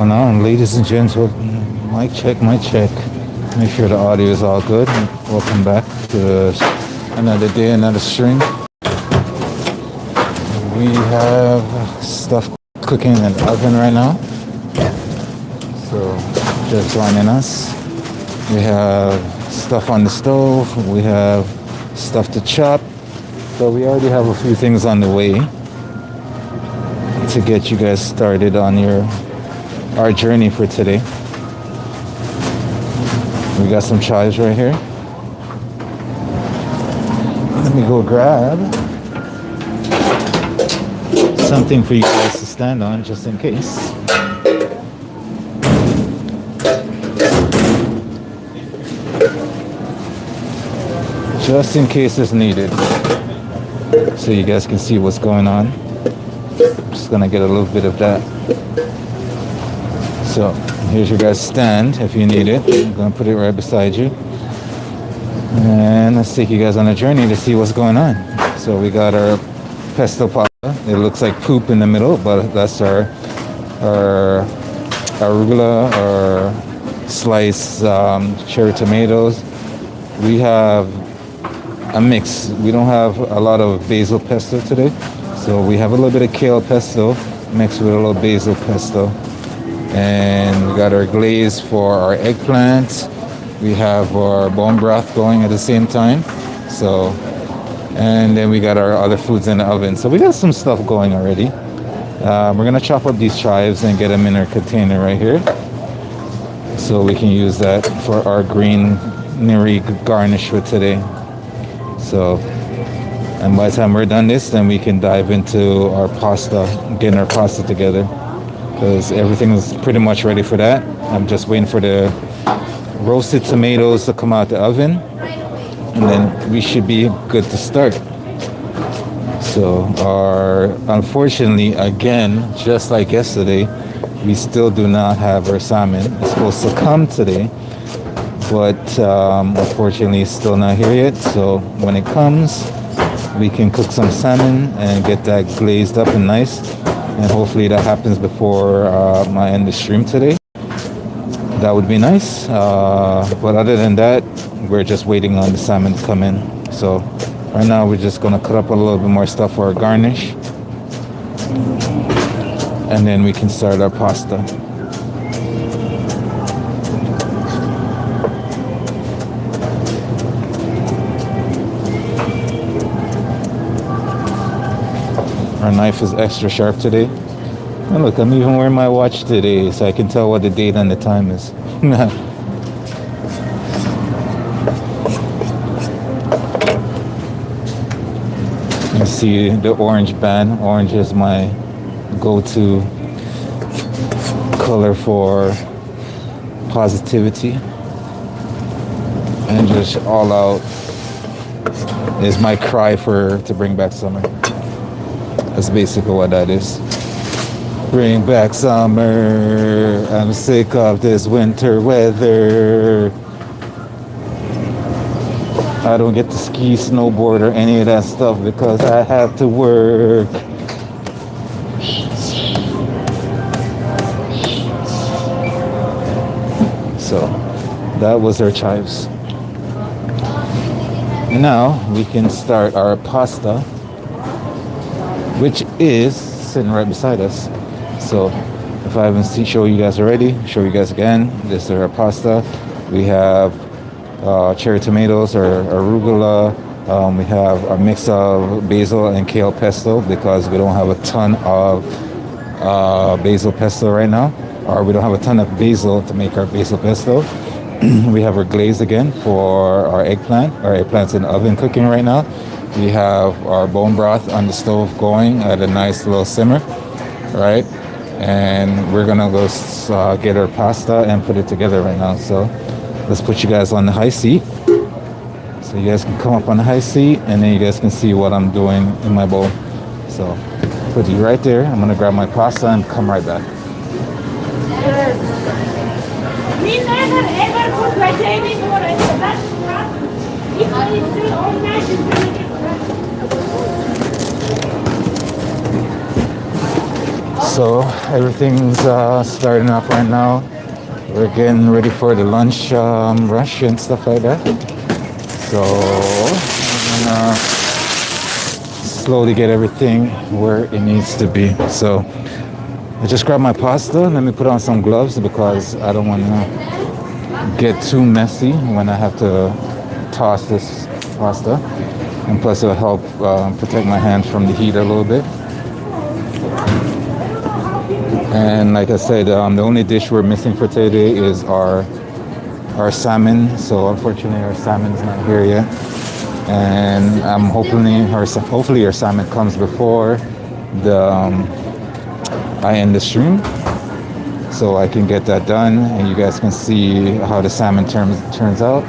Going on, ladies and gentlemen, mic check, mic check. Make sure the audio is all good. Welcome back to another day, another stream. We have stuff cooking in the oven right now. So just joining us. We have stuff on the stove. We have stuff to chop. So we already have a few things on the way to get you guys started on our journey for today. We got some chives right here. Let me go grab something for you guys to stand on just in case. Just in case it's needed. So you guys can see what's going on. I'm just gonna get a little bit of that. So here's your guys' stand if you need it. I'm gonna put it right beside you. And let's take you guys on a journey to see what's going on. So we got our pesto pasta. It looks like poop in the middle, but that's our arugula, our sliced cherry tomatoes. We have a mix. We don't have a lot of basil pesto today. So we have a little bit of kale pesto mixed with a little basil pesto. And we got our glaze for our eggplant. We have our bone broth going at the same time. So, and then we got our other foods in the oven. So we got some stuff going already. We're gonna chop up these chives and get them in our container right here. So we can use that for our greenery garnish for today. So, and by the time we're done this, then we can dive into our pasta, getting our pasta together. Because everything is pretty much ready for that. I'm just waiting for the roasted tomatoes to come out the oven, and then we should be good to start. So unfortunately, again, just like yesterday, we still do not have our salmon. It's supposed to come today, but unfortunately it's still not here yet. So when it comes, we can cook some salmon and get that glazed up and nice. And hopefully that happens before I end the stream today. That would be nice. But other than that, we're just waiting on the salmon to come in. So right now we're just gonna cut up a little bit more stuff for our garnish. And then we can start our pasta. Our knife is extra sharp today. And look, I'm even wearing my watch today so I can tell what the date and the time is. You see the orange band. Orange is my go-to color for positivity. And just all out is my cry to bring back summer. That's basically what that is. Bring back summer. I'm sick of this winter weather. I don't get to ski, snowboard, or any of that stuff because I have to work. So that was our chives. Now we can start our pasta, which is sitting right beside us. So if I haven't show you guys already, show you guys again. This is our pasta. We have cherry tomatoes or arugula. We have a mix of basil and kale pesto because we don't have a ton of basil pesto right now, or we don't have a ton of basil to make our basil pesto. We have our glaze again for our eggplant. Our eggplant's in the oven cooking right now. We have our bone broth on the stove going at a nice little simmer, right? And we're gonna go get our pasta and put it together right now. So let's put you guys on the high seat. So you guys can come up on the high seat and then you guys can see what I'm doing in my bowl. So put you right there. I'm gonna grab my pasta and come right back. We never ever cook like anymore. That's the problem. If we do all night, it's gonna get So everything's starting up right now. We're getting ready for the lunch rush and stuff like that. So I'm gonna slowly get everything where it needs to be. So I just grabbed my pasta. Let me put on some gloves because I don't want to get too messy when I have to toss this pasta. And plus it'll help protect my hands from the heat a little bit. And like I said, the only dish we're missing for today is our salmon. So unfortunately our salmon's not here yet. And I'm hopefully our salmon comes before I end the stream, so I can get that done and you guys can see how the salmon turns out.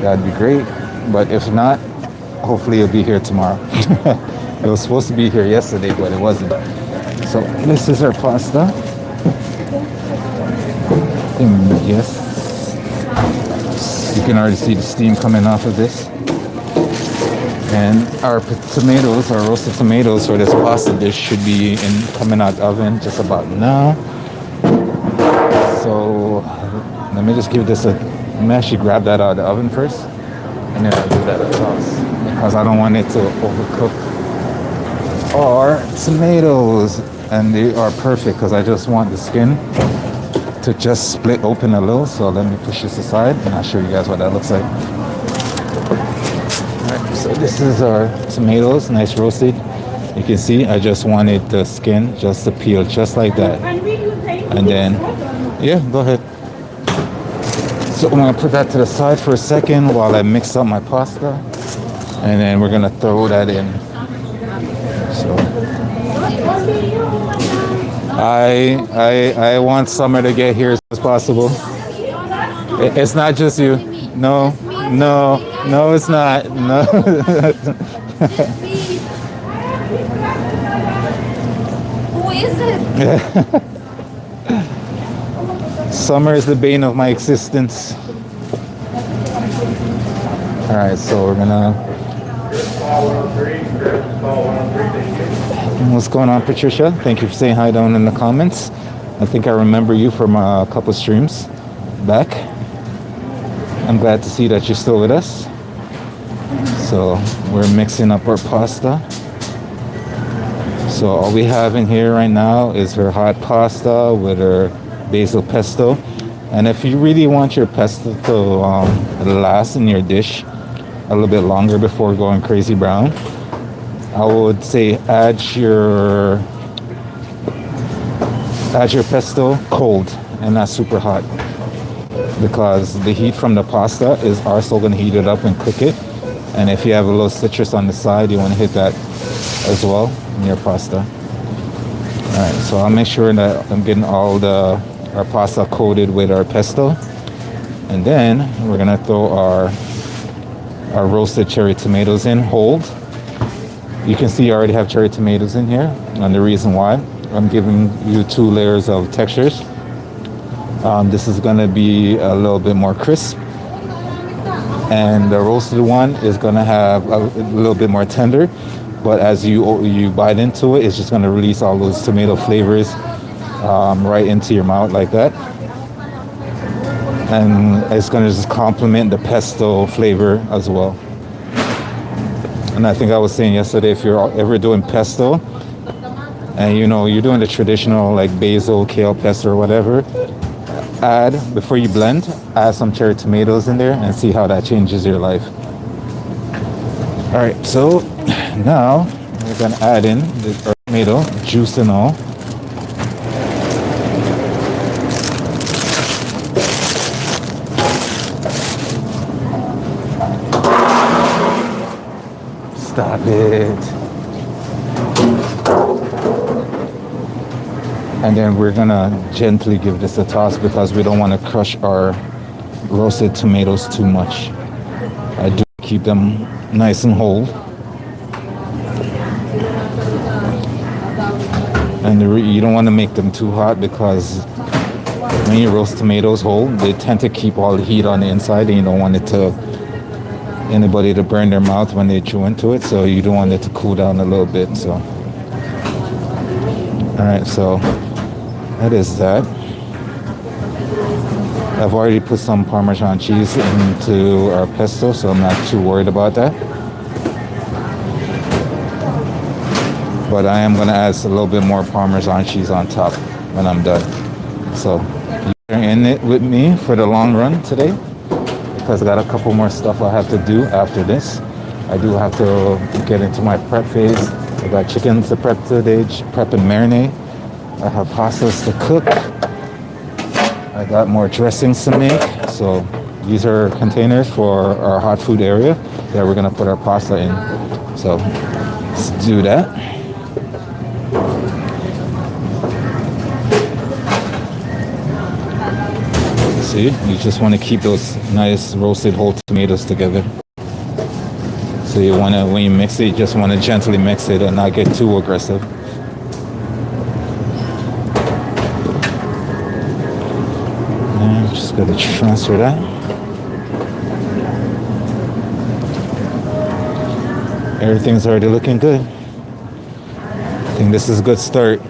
That'd be great. But if not, hopefully it'll be here tomorrow. It was supposed to be here yesterday, but it wasn't. So this is our pasta. And yes, you can already see the steam coming off of this. And our tomatoes, our roasted tomatoes for this pasta dish should be coming out the oven just about now. So let me just give this let me actually grab that out of the oven first. And then I'll give that a toss because I don't want it to overcook our tomatoes. And they are perfect because I just want the skin to just split open a little. So let me push this aside and I'll show you guys what that looks like. Alright, so this is our tomatoes, nice roasted. You can see I just wanted the skin just to peel just like that. And then, yeah, go ahead. So I'm gonna put that to the side for a second while I mix up my pasta. And then we're gonna throw that in. So I want Summer to get here as soon as possible. It's not just you. No, it's not. No. Who is it? Summer is the bane of my existence. All right, so we're gonna. What's going on, Patricia? Thank you for saying hi down in the comments. I think I remember you from a couple streams back. I'm glad to see that you're still with us. So we're mixing up our pasta. So all we have in here right now is her hot pasta with her basil pesto. And if you really want your pesto to last in your dish a little bit longer before going crazy brown, I would say add your pesto cold and not super hot, because the heat from the pasta is also going to heat it up and cook it. And if you have a little citrus on the side, you want to hit that as well in your pasta. All right, so I'll make sure that I'm getting all our pasta coated with our pesto, and then we're gonna throw our roasted cherry tomatoes in whole. You can see I already have cherry tomatoes in here, and the reason why, I'm giving you 2 layers of textures. This is gonna be a little bit more crisp, and the roasted one is gonna have a little bit more tender, but as you bite into it, it's just gonna release all those tomato flavors right into your mouth like that. And it's gonna just complement the pesto flavor as well. And I think I was saying yesterday, if you're ever doing pesto and you're doing the traditional like basil, kale pesto or whatever, before you blend, add some cherry tomatoes in there and see how that changes your life. All right, so now we're gonna add in the tomato juice and all. Stop it. And then we're gonna gently give this a toss because we don't want to crush our roasted tomatoes too much. I do keep them nice and whole. And you don't want to make them too hot because when you roast tomatoes whole, they tend to keep all the heat on the inside, and you don't want anybody to burn their mouth when they chew into it, so you don't want it to cool down a little bit. So All right, so that is that. I've already put some Parmesan cheese into our pesto, so I'm not too worried about that. But I am gonna add a little bit more Parmesan cheese on top when I'm done. So you're in it with me for the long run today, because I got a couple more stuff I have to do after this. I do have to get into my prep phase. I got chicken to prep today, prep and marinate. I have pastas to cook. I got more dressings to make. So these are containers for our hot food area that we're gonna put our pasta in. So let's do that. See, you just want to keep those nice roasted whole tomatoes together. So you want to, when you mix it, you just want to gently mix it and not get too aggressive. And I'm just going to transfer that. Everything's already looking good. I think this is a good start.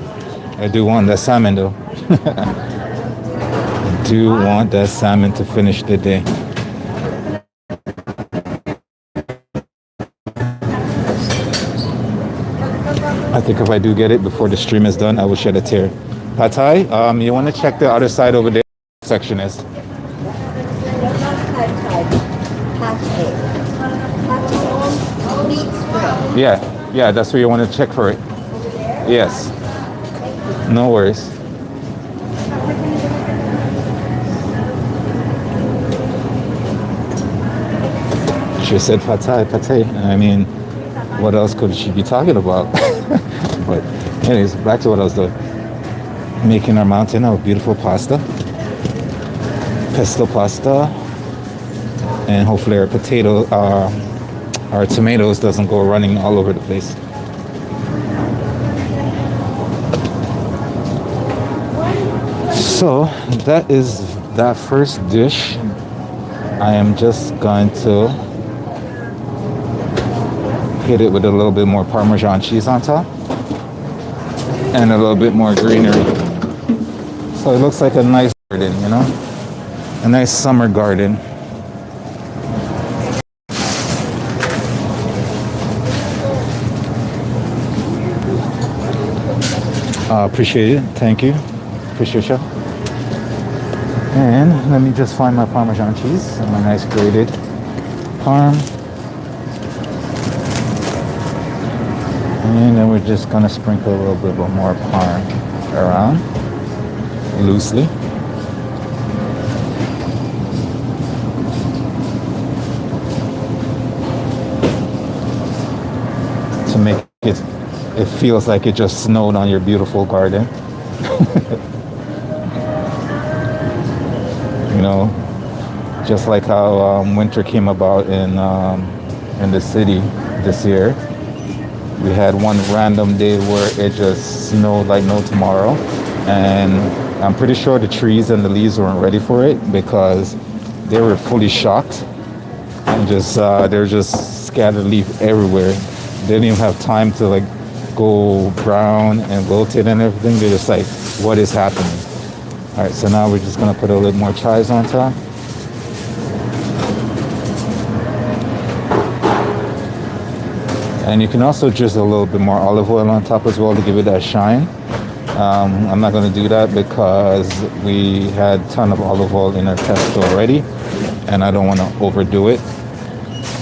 I do want that salmon though. I do want that salmon to finish the day. I think if I do get it before the stream is done, I will shed a tear. Pad Thai, you want to check the other side over there? Section is. Yeah, that's where you want to check for it. Yes. No worries. She said Pad Thai, Pad Thai. I mean, what else could she be talking about? But anyways, back to what I was doing. Making our mountain of beautiful pasta. Pesto pasta. And hopefully our our tomatoes doesn't go running all over the place. So that is that first dish. I am just going to hit it with a little bit more Parmesan cheese on top and a little bit more greenery. So it looks like a nice garden, you know, a nice summer garden. Appreciate it. Thank you. Appreciate you. And let me just find my Parmesan cheese and my nice grated parm. And then we're just gonna sprinkle a little bit more parm around loosely. To make it feels like it just snowed on your beautiful garden. You know, just like how winter came about in the city this year. We had one random day where it just snowed like no tomorrow, and I'm pretty sure the trees and the leaves weren't ready for it because they were fully shocked and just they're just scattered leaf everywhere. They didn't even have time to like go brown and wilted and everything. They're just like, what is happening? All right, so now we're just gonna put a little more chives on top. And you can also drizzle a little bit more olive oil on top as well to give it that shine. I'm not going to do that because we had a ton of olive oil in our pesto already, and I don't want to overdo it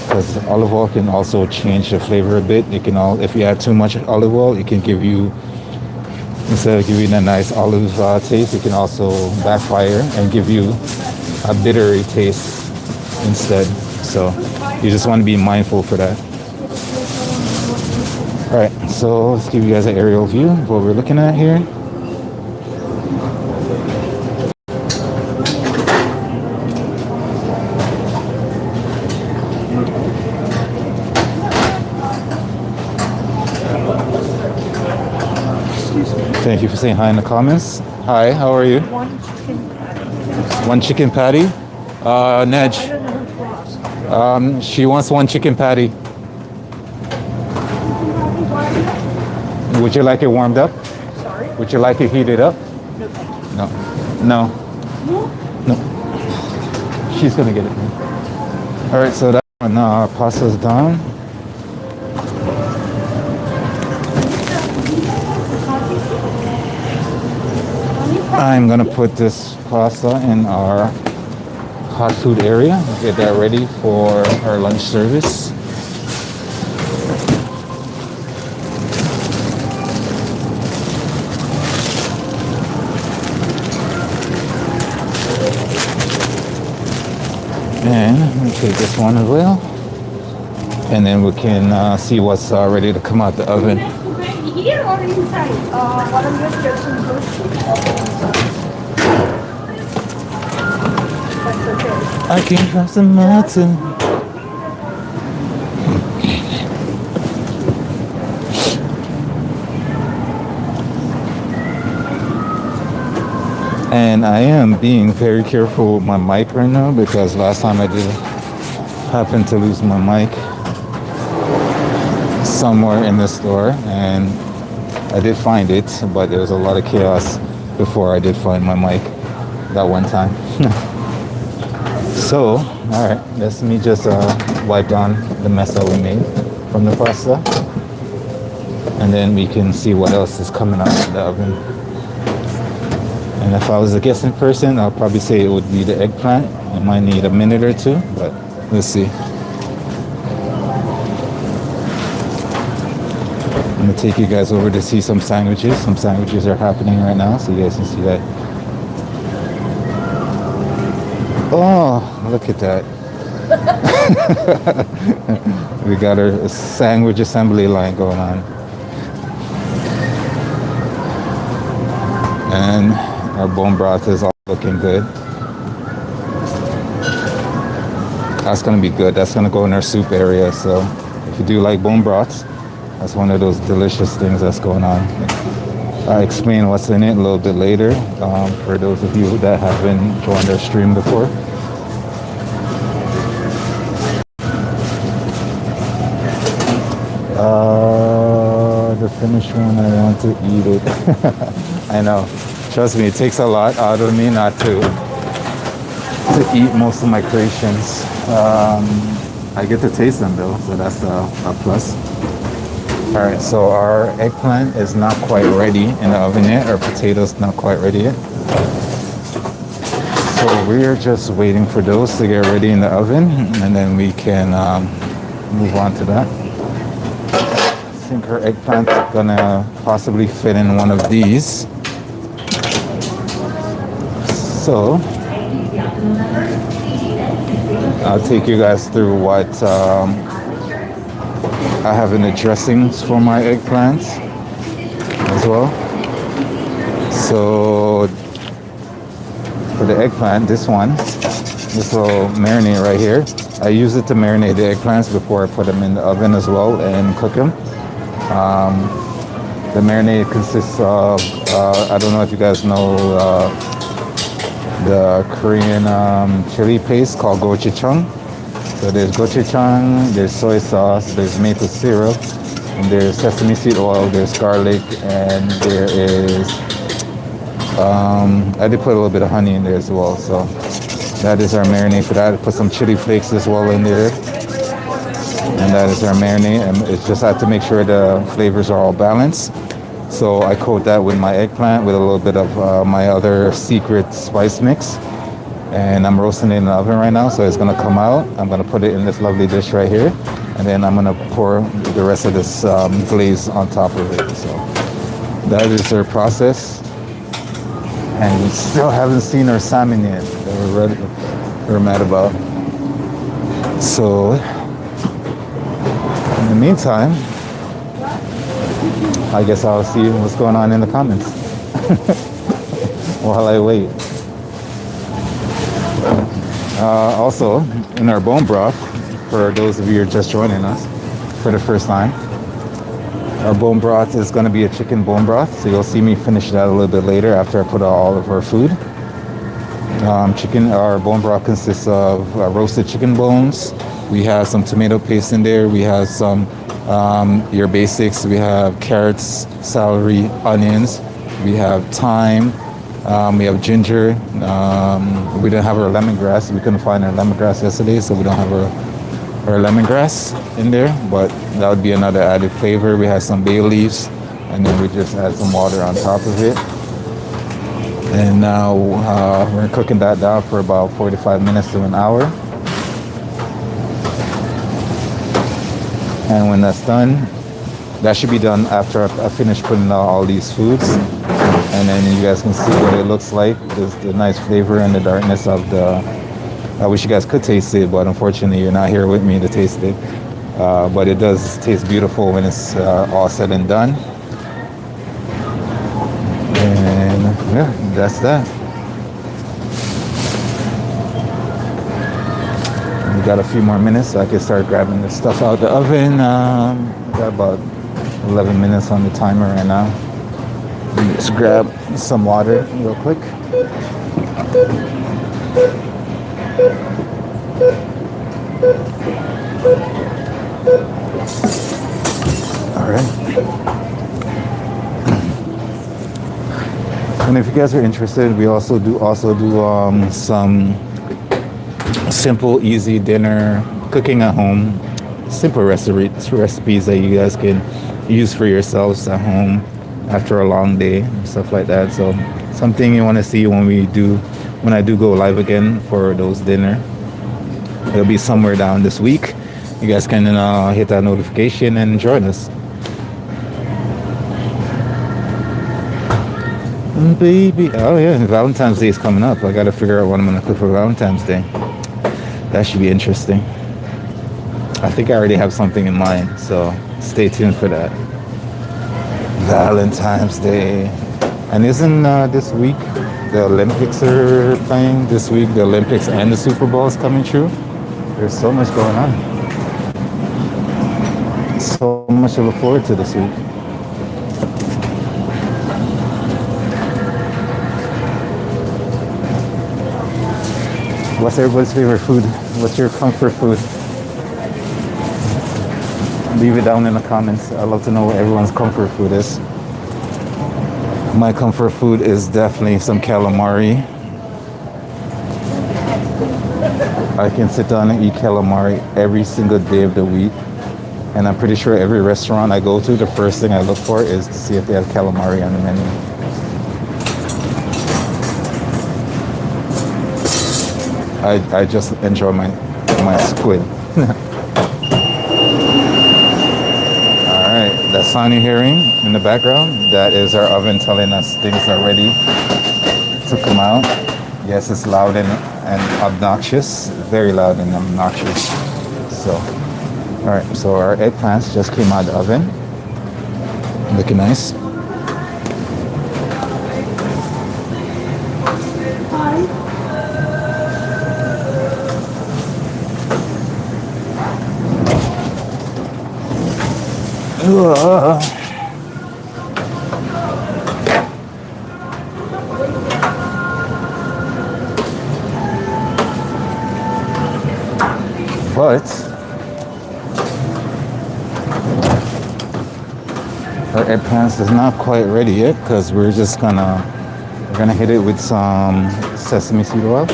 because olive oil can also change the flavor a bit. It can if you add too much olive oil, it can give you, instead of giving a nice olive taste, it can also backfire and give you a bittery taste instead. So you just want to be mindful for that. All right, so let's give you guys an aerial view of what we're looking at here. Thank you for saying hi in the comments. Hi, how are you? One chicken patty. Nedge. She wants one chicken patty. Would you like it warmed up? Sorry? Would you like it heated up? No. No. No. She's gonna get it. All right, so that one, pasta's done. I'm gonna put this pasta in our hot food area. Get that ready for our lunch service. And we take this one as well, and then we can see what's ready to come out the oven. Here or inside? 100 person That's okay. I came from some mountain. And I am being very careful with my mic right now because last time I did happen to lose my mic somewhere in the store, and I did find it, but there was a lot of chaos before I did find my mic that one time. So, all right, let me just wipe down the mess that we made from the pasta, and then we can see what else is coming out of the oven. And if I was a guessing person, I'll probably say it would be the eggplant. It might need a minute or two, but let's see. I'm gonna take you guys over to see some sandwiches. Some sandwiches are happening right now, so you guys can see that. Oh, look at that. We got our sandwich assembly line going on. And our bone broth is all looking good. That's gonna be good. That's gonna go in our soup area. So if you do like bone broths, that's one of those delicious things that's going on. I'll explain what's in it a little bit later for those of you that haven't joined our stream before. The finished one, I want to eat it. I know. Trust me, it takes a lot out of me not to eat most of my creations. I get to taste them though, so that's a plus. All right, so our eggplant is not quite ready in the oven yet. Our potatoes not quite ready yet. So we're just waiting for those to get ready in the oven, and then we can move on to that. I think her eggplant's gonna possibly fit in one of these. So I'll take you guys through what I have in the dressings for my eggplants as well. So for the eggplant, this little marinade right here, I use it to marinate the eggplants before I put them in the oven as well and cook them. The marinade consists of, I don't know if you guys know the Korean chili paste called gochujang. So there's gochujang, there's soy sauce, there's maple syrup, and there's sesame seed oil, there's garlic, and there is, I did put a little bit of honey in there as well. So that is our marinade for that. I put some chili flakes as well in there. And that is our marinade, and it's just have to make sure the flavors are all balanced. So I coat that with my eggplant with a little bit of my other secret spice mix. And I'm roasting it in the oven right now, so it's gonna come out. I'm gonna put it in this lovely dish right here, and then I'm gonna pour the rest of this glaze on top of it. So that is our process. And we still haven't seen our salmon yet that we're mad about. So in the meantime, I guess I'll see what's going on in the comments while I wait. Also, in our bone broth, for those of you who are just joining us for the first time, our bone broth is going to be a chicken bone broth. So you'll see me finish that a little bit later after I put out all of our food. Our bone broth consists of roasted chicken bones. We have some tomato paste in there. We have some your basics. We have carrots, celery, onions, We have thyme. We have ginger. We didn't have our lemongrass. We couldn't find our lemongrass yesterday, so we don't have our lemongrass in there. But that would be another added flavor. We have some bay leaves, and then we just add some water on top of it. And now we're cooking that down for about 45 minutes to an hour. And when that's done, that should be done after I finish putting out all these foods. And then you guys can see what it looks like. There's the nice flavor and the darkness of the... I wish you guys could taste it, but unfortunately you're not here with me to taste it. But it does taste beautiful when it's all said and done. And yeah, that's that. We got a few more minutes so I can start grabbing the stuff out the oven. Got about 11 minutes on the timer right now. Just grab some water real quick. All right. And if you guys are interested, we also do some simple, easy dinner cooking at home. Simple recipes that you guys can use for yourselves at home after a long day and stuff like that. So something you want to see when I do go live again for those dinner. It'll be somewhere down this week. You guys can hit that notification and join us. Baby, oh yeah, Valentine's Day is coming up. I gotta figure out what I'm gonna cook for Valentine's Day. That should be interesting. I think I already have something in mind, so stay tuned for that. Valentine's Day. And isn't this week the Olympics are playing? This week the Olympics and the Super Bowl is coming true. There's so much going on. So much to look forward to this week. What's everybody's favorite food? What's your comfort food? Leave it down in the comments. I'd love to know what everyone's comfort food is. My comfort food is definitely some calamari. I can sit down and eat calamari every single day of the week. And I'm pretty sure every restaurant I go to, the first thing I look for is to see if they have calamari on the menu. I just enjoy my squid. Alright, that sound you're hearing in the background, that is our oven telling us things are ready to come out. Yes, it's loud and obnoxious, very loud and obnoxious. So, alright, so our eggplants just came out of the oven. Looking nice. But our eggplants is not quite ready yet because we're gonna hit it with some sesame seed oil.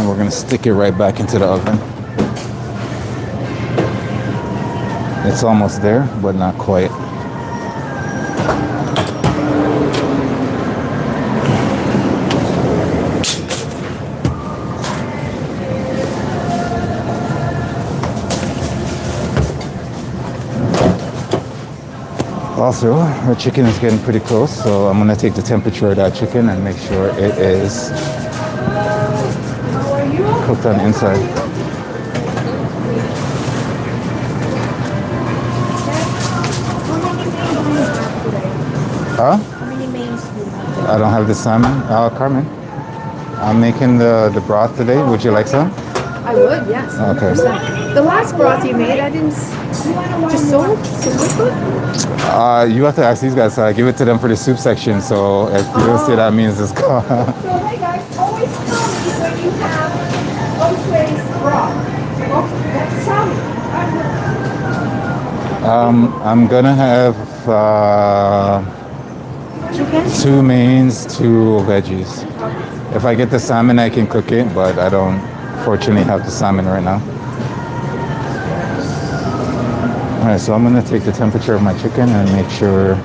We're gonna stick it right back into the oven. It's almost there, but not quite. Also, our chicken is getting pretty close, so I'm gonna take the temperature of that chicken and make sure it is cooked on the inside. Huh? How many mains do you have? I don't have the salmon. Carmen, I'm making the broth today. Would you like some? I would, yes. Okay. 100%. The last broth you made, I didn't. Just so liquid? You have to ask these guys. So I give it to them for the soup section. So if you don't see, that means it's gone. So hey guys, always tell me when you have those ready I'm gonna have Chicken? 2 mains, 2 veggies. If I get the salmon, I can cook it, but I don't fortunately have the salmon right now. All right, so I'm gonna take the temperature of my chicken and make sure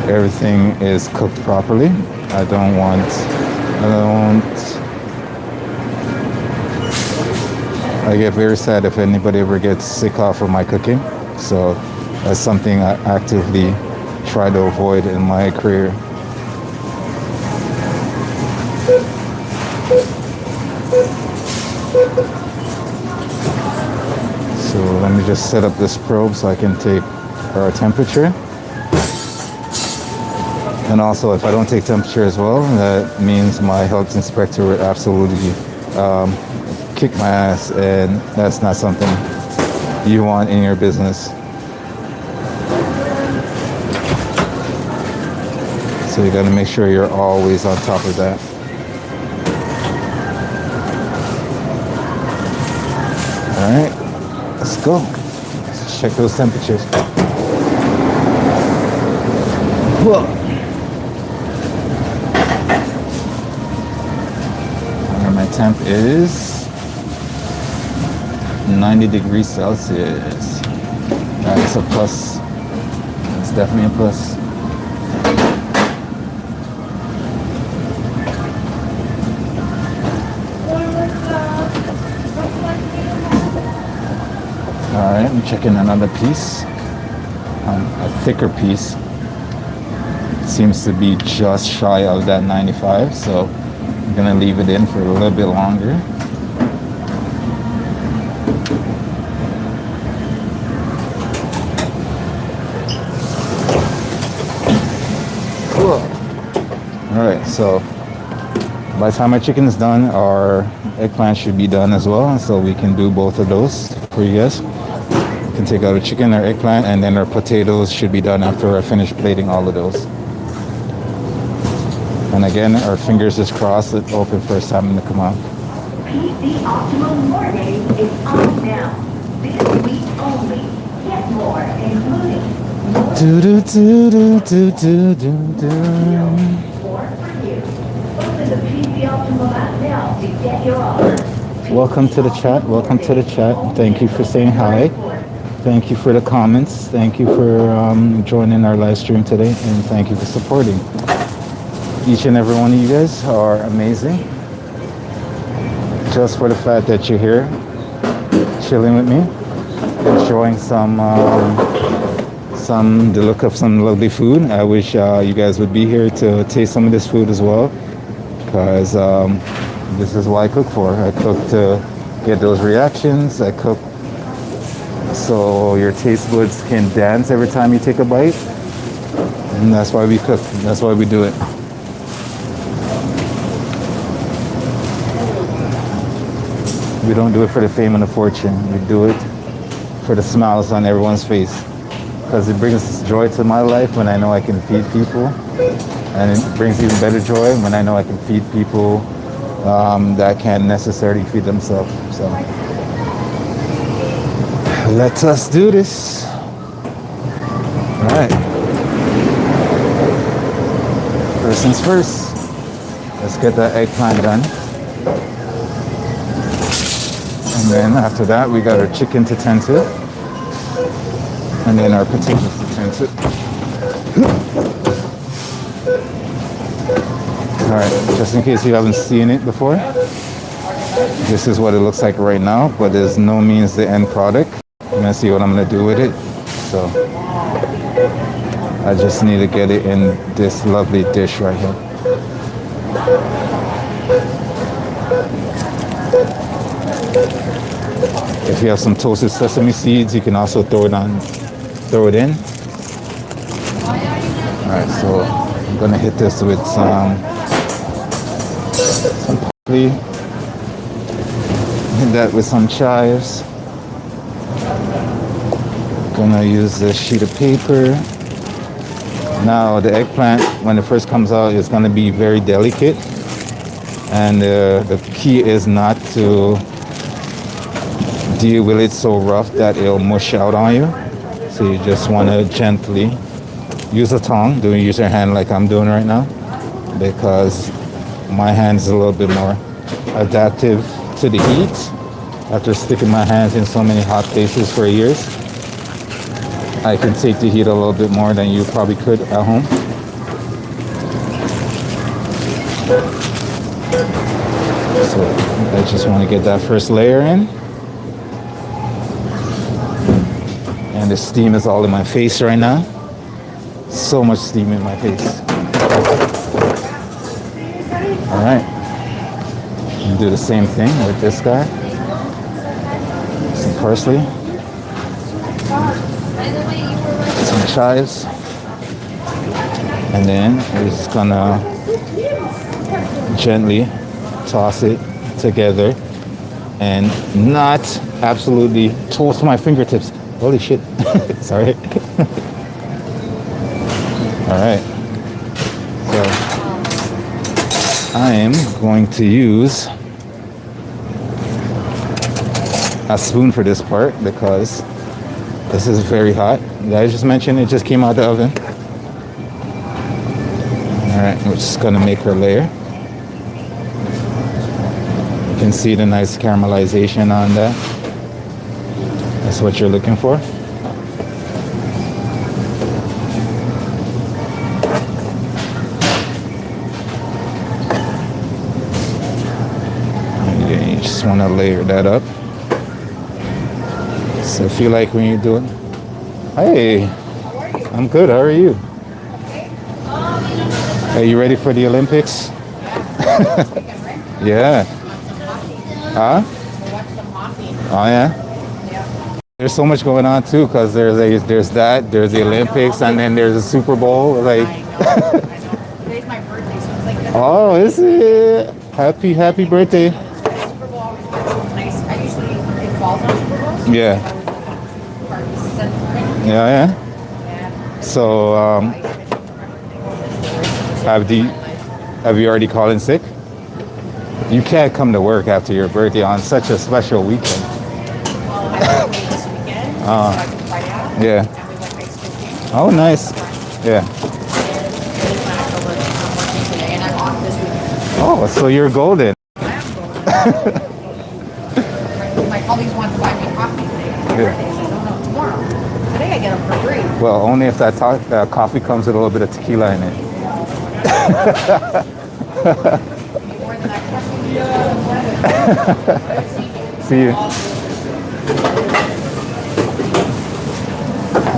everything is cooked properly. I get very sad if anybody ever gets sick off of my cooking. So that's something I actively try to avoid in my career. So let me just set up this probe so I can take our temperature. And also, if I don't take temperature as well, that means my health inspector would absolutely kick my ass, and that's not something you want in your business. So you got to make sure you're always on top of that. All right, let's go. Let's check those temperatures. Whoa. And my temp is 90 degrees Celsius. That's a plus. It's definitely a plus. All right, I'm checking another piece. A thicker piece. Seems to be just shy of that 95, so I'm gonna leave it in for a little bit longer. Cool. All right, so by the time my chicken is done, our eggplant should be done as well, so we can do both of those for you guys. We can take out the chicken, our eggplant, and then our potatoes should be done after I finish plating all of those. And again, our fingers is crossed, it's open for salmon to come out. PC Optimum Mornings is on now. This week only. Get more, including more Do do do do do do do do. for you. Open the PC Optimum app now to get your offer. Welcome to the chat. Welcome to the chat. Thank you for saying hi. Thank you for the comments. Thank you for joining our live stream today, and thank you for supporting. Each and every one of you guys are amazing. Just for the fact that you're here, chilling with me, enjoying the look of some lovely food. I wish you guys would be here to taste some of this food as well, because this is what I cook for. I cook to get those reactions. I cook so your taste buds can dance every time you take a bite, and that's why we cook. That's why we do it. We don't do it for the fame and the fortune. We do it for the smiles on everyone's face, because it brings joy to my life when I know I can feed people, and it brings even better joy when I know I can feed people that can't necessarily feed themselves. So let us do this. All right. First things first. Let's get the eggplant done. And then after that, we got our chicken to tend to. And then our potatoes to tend to. All right, just in case you haven't seen it before, this is what it looks like right now, but there's no means the end product. I'm gonna see what I'm gonna do with it. So I just need to get it in this lovely dish right here. If you have some toasted sesame seeds, you can also throw it in. All right, so I'm gonna hit this with some parsley. Hit that with some chives. Gonna use this sheet of paper. Now the eggplant, when it first comes out, is gonna be very delicate, and the key is not to deal with it so rough that it'll mush out on you. So you just want to gently use a tongue. Don't use your hand like I'm doing right now, because my hand is a little bit more adaptive to the heat. After sticking my hands in so many hot places for years, I can take the heat a little bit more than you probably could at home. So I just want to get that first layer in. And the steam is all in my face right now. So much steam in my face. All right. And do the same thing with this guy. Some parsley. Some chives. And then we're just gonna gently toss it together and not absolutely toast my fingertips. Holy shit. Sorry. All right. So I am going to use a spoon for this part because this is very hot. Did I just mention it just came out of the oven? All right, we're just gonna make our layer. You can see the nice caramelization on that. That's what you're looking for. And you just want to layer that up. So I feel like when you do it. Hey, I'm good. How are you? Are you ready for the Olympics? Yeah. Huh? Oh yeah. There's so much going on too, because there's the Olympics, and then there's a Super Bowl. Like, Today's my birthday, so it's like. oh, is it? Happy birthday! Super Bowl always feels nice. I usually it falls on Super Bowl. So Yeah. Yeah. So, have you already called in sick? You can't come to work after your birthday on such a special weekend. Well, I went away this weekend, so I can fly out. Yeah. And we went to Mexico. Oh, nice. Yeah. And I'm working today, and I'm off this weekend. Oh, so you're golden. I am going. My colleagues want to buy me coffee today. It's my birthday, so no, tomorrow. Today I get them for free. Well, only if that coffee comes with a little bit of tequila in it. More than that coffee. See you.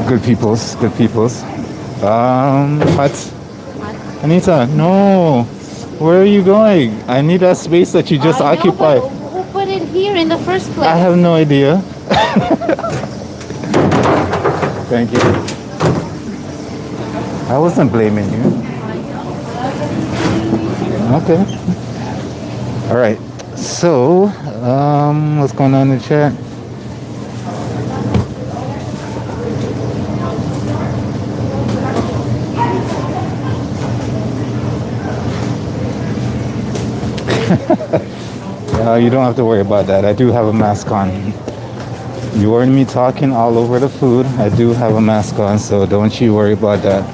Good peoples, good peoples. What? Anita, no. Where are you going? I need that space that you just I know, occupied. but who put it here in the first place? I have no idea. Thank you. I wasn't blaming you. Okay. All right. So, what's going on in the chat? You don't have to worry about that. I do have a mask on. You heard me talking all over the food. I do have a mask on, so don't you worry about that.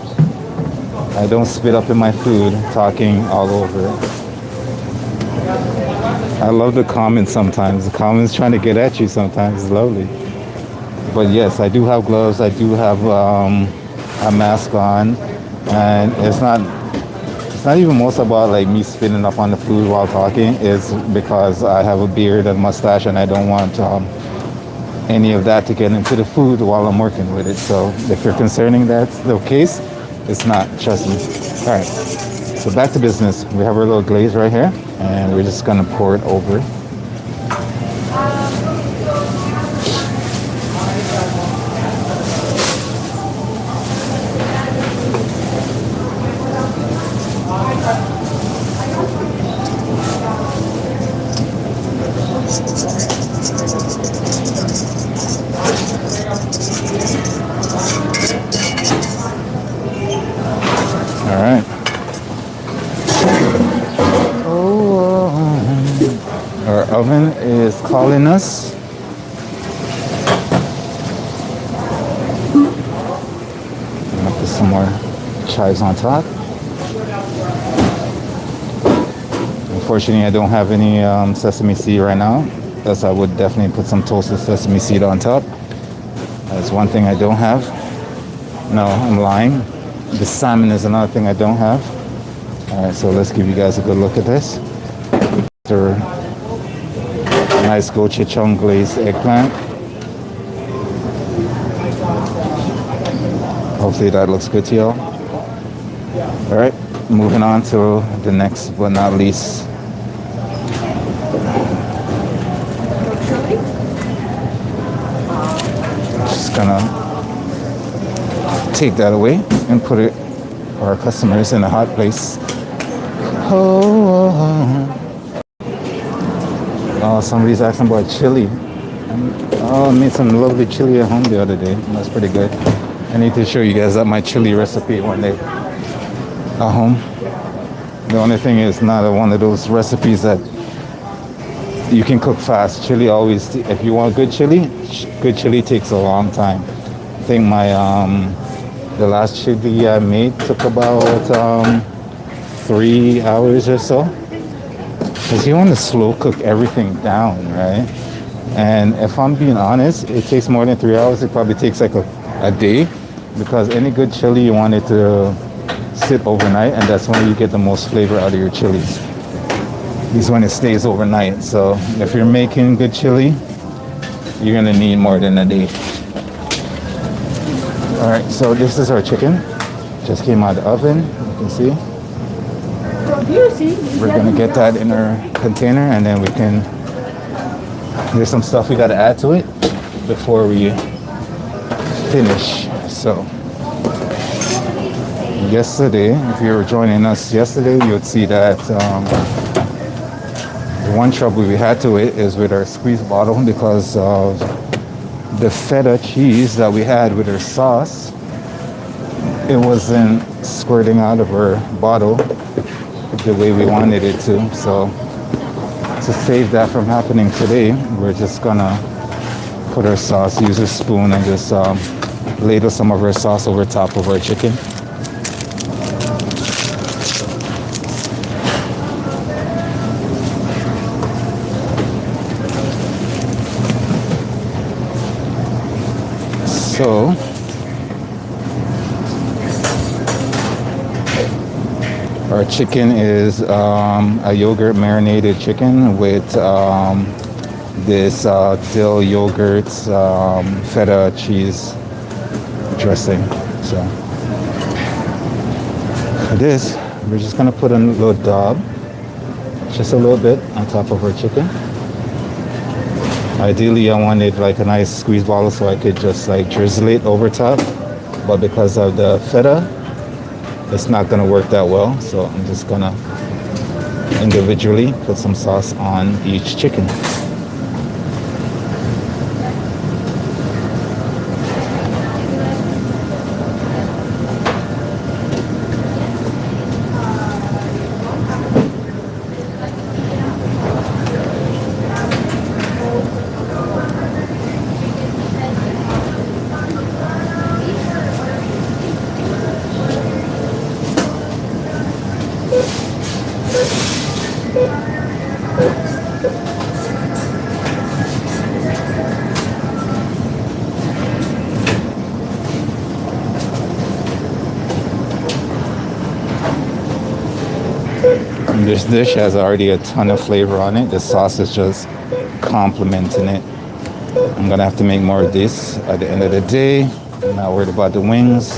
I don't spit up in my food talking all over it. I love the comments sometimes. The comments trying to get at you sometimes is lovely. But yes, I do have gloves. I do have a mask on, and it's not even most about like me spitting up on the food while talking. It's because I have a beard and mustache, and I don't want any of that to get into the food while I'm working with it. So if you're concerning that's the case, it's not, trust me. All right, so back to business. We have our little glaze right here, and we're just gonna pour it over. All right. Oh, our oven is calling us. some more chives on top. Unfortunately, I don't have any sesame seed right now. Thus, I would definitely put some toasted sesame seed on top. That's one thing I don't have. No, I'm lying. The salmon is another thing I don't have. All right, so let's give you guys a good look at this. Nice gochujang glazed eggplant. Hopefully that looks good to y'all. All right, moving on to the next but not least. Just gonna take that away and put it for our customers in a hot place. Oh, somebody's asking about chili. Oh, I made some lovely chili at home the other day. That's pretty good. I need to show you guys that my chili recipe one day at home. The only thing is not one of those recipes that you can cook fast. Chili always, if you want good chili takes a long time. I think my the last chili I made took about 3 hours or so. Because you want to slow cook everything down, right? And if I'm being honest, it takes more than 3 hours. It probably takes like a day, because any good chili you want it to sit overnight, and that's when you get the most flavor out of your chilies. Is when it stays overnight. So if you're making good chili, you're gonna need more than a day. All right, so this is our chicken. Just came out of the oven, you can see. We're gonna get that in our container, and then we can, there's some stuff we gotta add to it before we finish. So yesterday, if you were joining us yesterday, you would see that one trouble we had to it is with our squeeze bottle, because of the feta cheese that we had with our sauce. It wasn't squirting out of our bottle the way we wanted it to. So to save that from happening today, we're just gonna put our sauce, use a spoon, and just ladle some of our sauce over top of our chicken. So our chicken is a yogurt marinated chicken with this dill yogurt feta cheese dressing. So for this, we're just gonna put a little dab, just a little bit on top of our chicken. Ideally, I wanted like a nice squeeze bottle so I could just like drizzle it over top, but because of the feta, it's not gonna work that well. So I'm just gonna individually put some sauce on each chicken. This dish has already a ton of flavor on it. The sauce is just complementing it. I'm gonna have to make more of this at the end of the day. I'm not worried about the wings.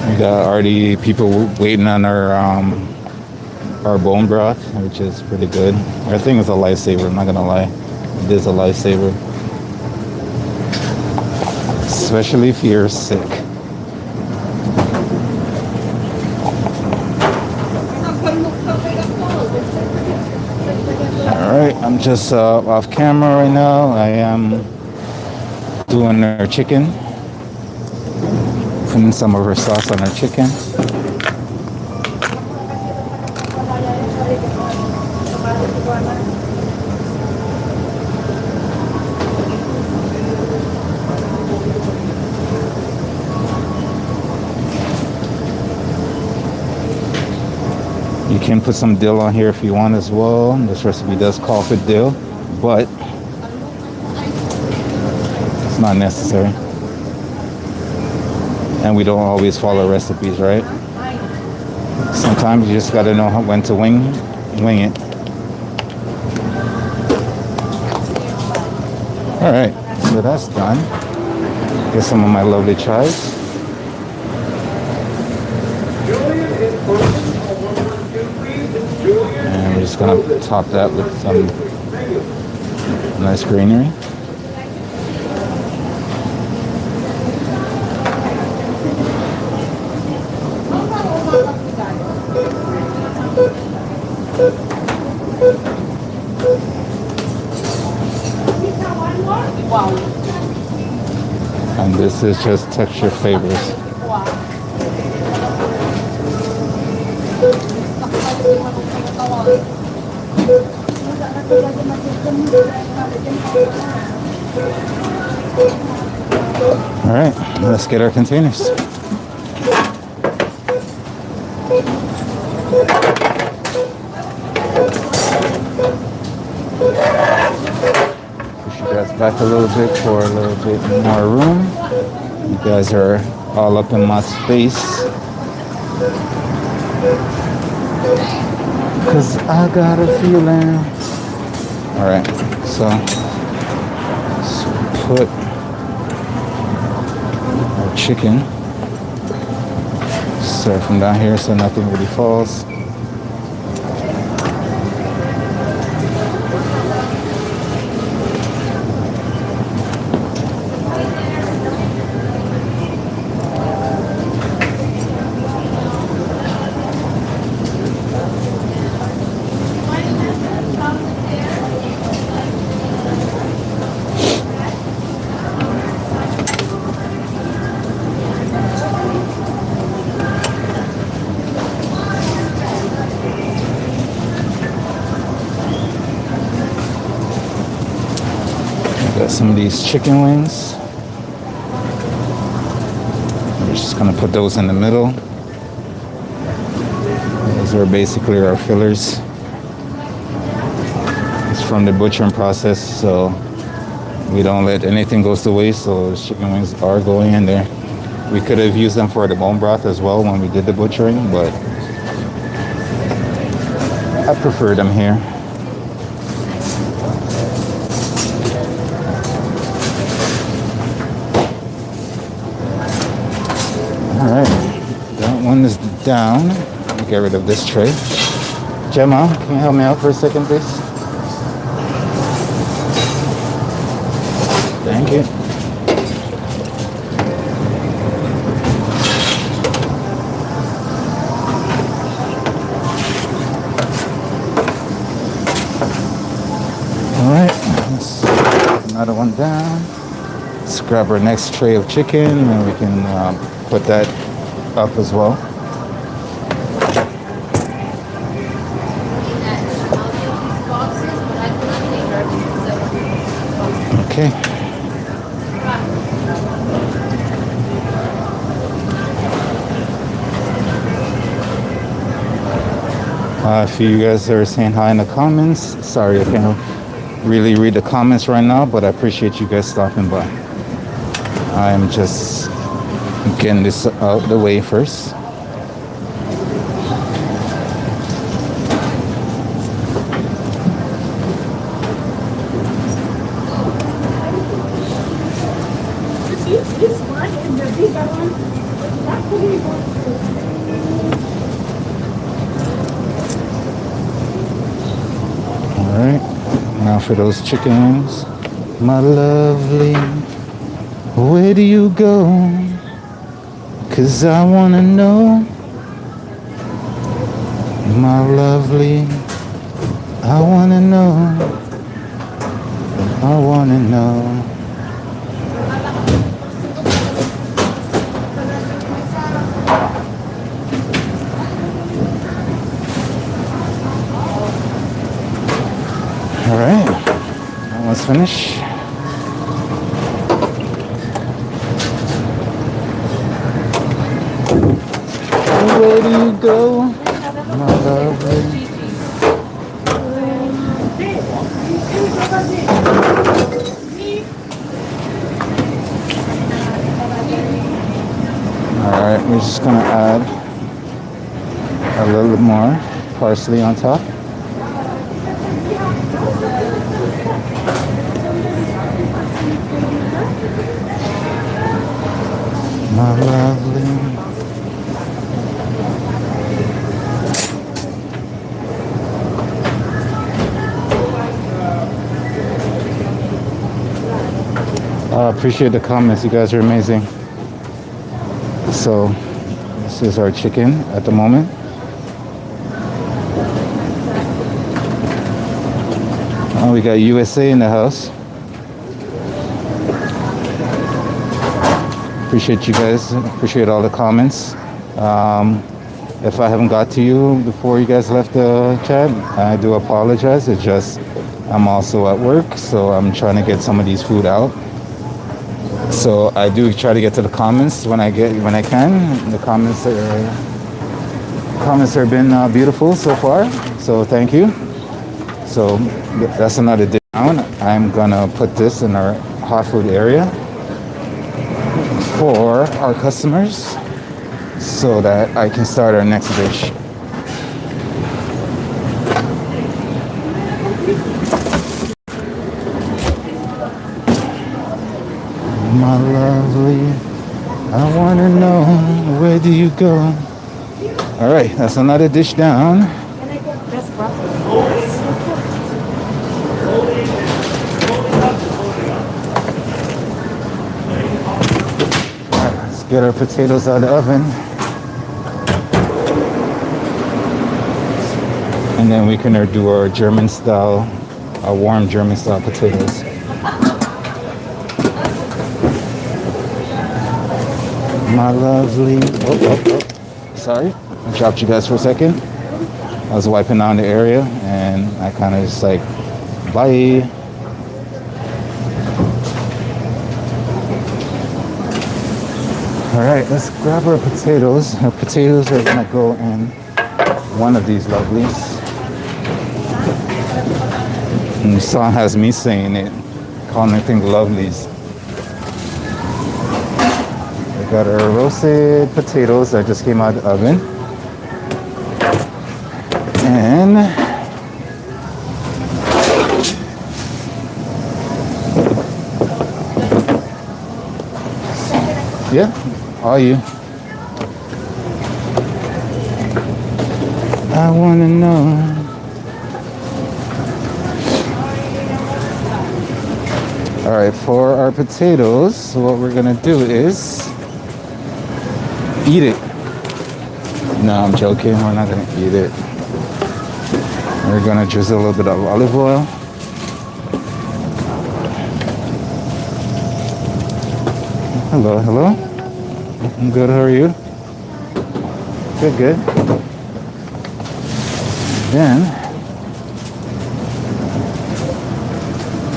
We got already people waiting on our bone broth, which is pretty good. Our thing is a lifesaver, I'm not gonna lie. It is a lifesaver. Especially if you're sick. just off camera right now. I am doing her chicken, putting some of her sauce on her chicken. You can put some dill on here if you want as well. This recipe does call for dill, but it's not necessary. And we don't always follow recipes, right? Sometimes you just got to know when to wing it. All right, so that's done. Here's some of my lovely chives. And we're just gonna top that with some nice greenery. And this is just texture favors. All right, let's get our containers. Push you guys back a little bit for a little bit more room. You guys are all up in my space. Cause I got a feeling. All right, so let's put our chicken. Start from down here so nothing really falls. Got some of these chicken wings. We're just gonna put those in the middle. Those are basically our fillers. It's from the butchering process, so we don't let anything go to waste. So the chicken wings are going in there. We could have used them for the bone broth as well when we did the butchering, but I prefer them here. Alright, that one is down. Let me get rid of this tray. Gemma, can you help me out for a second, please? Thank you. Alright, let's put another one down. Let's grab our next tray of chicken and we can put that up as well. Okay. If you guys are saying hi in the comments, sorry I can't really read the comments right now, but I appreciate you guys stopping by. I'm just getting this out of the way first. This one and the bigger one, actually Alright, now for those chicken wings. My lovely, where do you go? 'Cause I wanna know. My lovely, I wanna know. I wanna know. All right, that one's finished. Where do you go, my lovely? All right, we're just gonna add a little bit more parsley on top. My lovely. I appreciate the comments. You guys are amazing. So this is our chicken at the moment. We got USA in the house. Appreciate you guys. Appreciate all the comments. If I haven't got to you before you guys left the chat, I do apologize. It's just I'm also at work, so I'm trying to get some of these food out. So I do try to get to the comments when I can. The comments have been beautiful so far. So thank you. So that's another dish down. I'm gonna put this in our hot food area for our customers so that I can start our next dish. My lovely, I wanna know, where do you go? All right, that's another dish down. Let's get our potatoes out of the oven. And then we can do our German style, our warm German style potatoes. My lovely, sorry, I dropped you guys for a second. I was wiping down the area and I kind of just like, bye. All right, let's grab our potatoes. Our potatoes are gonna go in one of these lovelies. And the song has me saying it, calling everything lovelies. We got our roasted potatoes that just came out of the oven. And yeah, all you. I wanna know. All right, for our potatoes, what we're gonna do is eat it. No, I'm joking. We're not gonna eat it. We're gonna drizzle a little bit of olive oil. Hello, hello. I'm good. How are you? Good, good. Then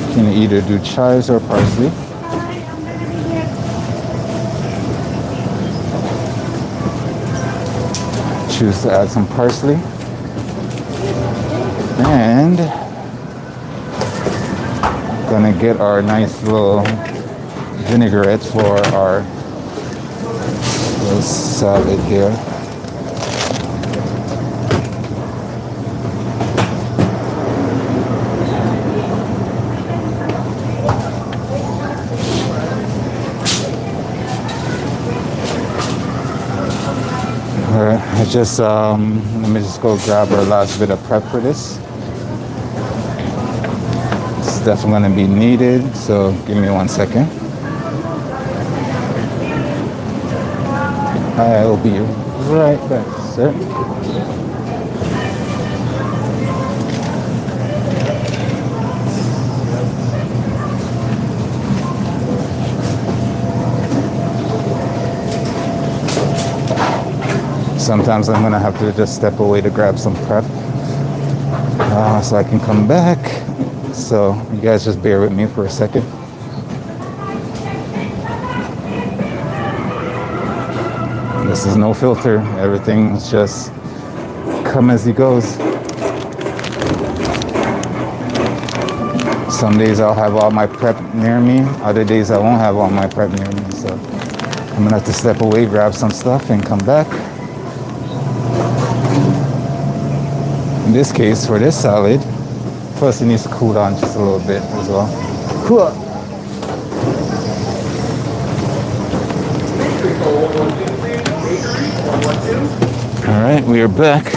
you can either do chives or parsley. Choose to add some parsley. And gonna get our nice little vinaigrette for our little salad here. Alright, let me just go grab our last bit of prep for this. It's definitely gonna be needed, so give me 1 second. I'll be right back, sir. sometimes I'm gonna have to just step away to grab some prep so I can come back. So you guys just bear with me for a second. This is no filter. Everything's just come as he goes. Some days I'll have all my prep near me. Other days I won't have all my prep near me. So I'm gonna have to step away, grab some stuff, and come back. In this case, for this salad, plus it needs to cool down just a little bit as well. Cool. All right, we are back.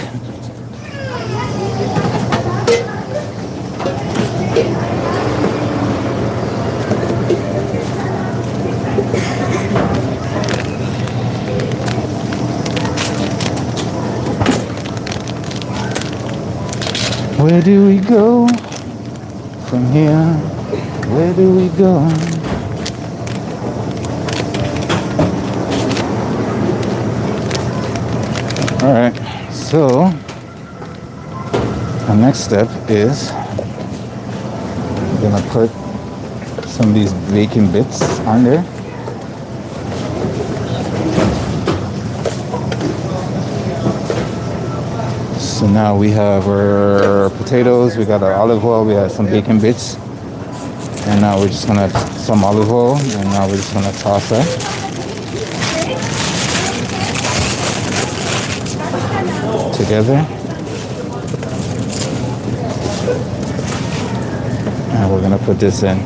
Where do we go from here? Where do we go? All right, so the next step is I'm gonna put some of these bacon bits on there. So now we have our potatoes, we got our olive oil, we have some bacon bits, and now we're just gonna some olive oil, and now we're just gonna toss that together, and we're gonna put this in.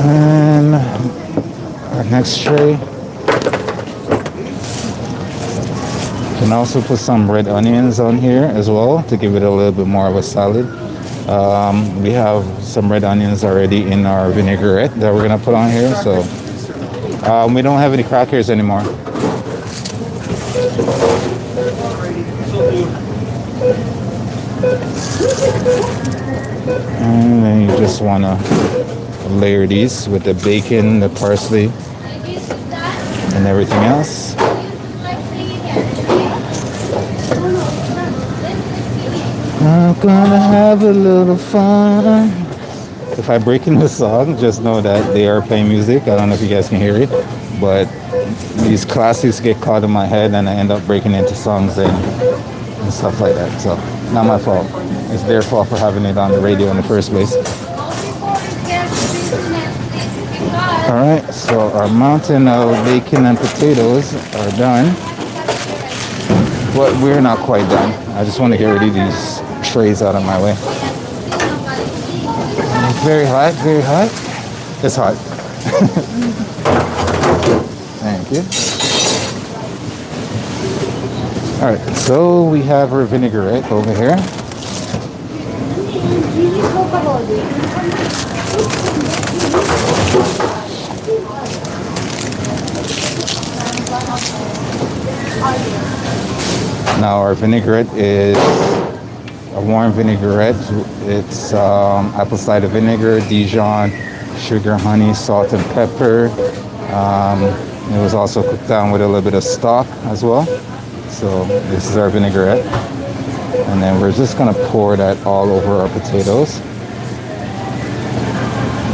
And our next tray, can also put some red onions on here as well to give it a little bit more of a salad. We have some red onions already in our vinaigrette that we're gonna put on here. So we don't have any crackers anymore. And then you just wanna layer these with the bacon, the parsley, and everything else. I'm gonna have a little fun. If I break into a song, just know that they are playing music. I don't know if you guys can hear it, but these classics get caught in my head and I end up breaking into songs and stuff like that. So, not my fault. It's their fault for having it on the radio in the first place. Alright, so our mountain of bacon and potatoes are done. But we're not quite done. I just want to get rid of these trays out of my way. Very hot, very hot. It's hot. Thank you. Alright, so we have our vinaigrette over here. Now our vinaigrette is a warm vinaigrette. It's apple cider vinegar, Dijon, sugar, honey, salt, and pepper. It was also cooked down with a little bit of stock as well. So this is our vinaigrette. And then we're just gonna pour that all over our potatoes.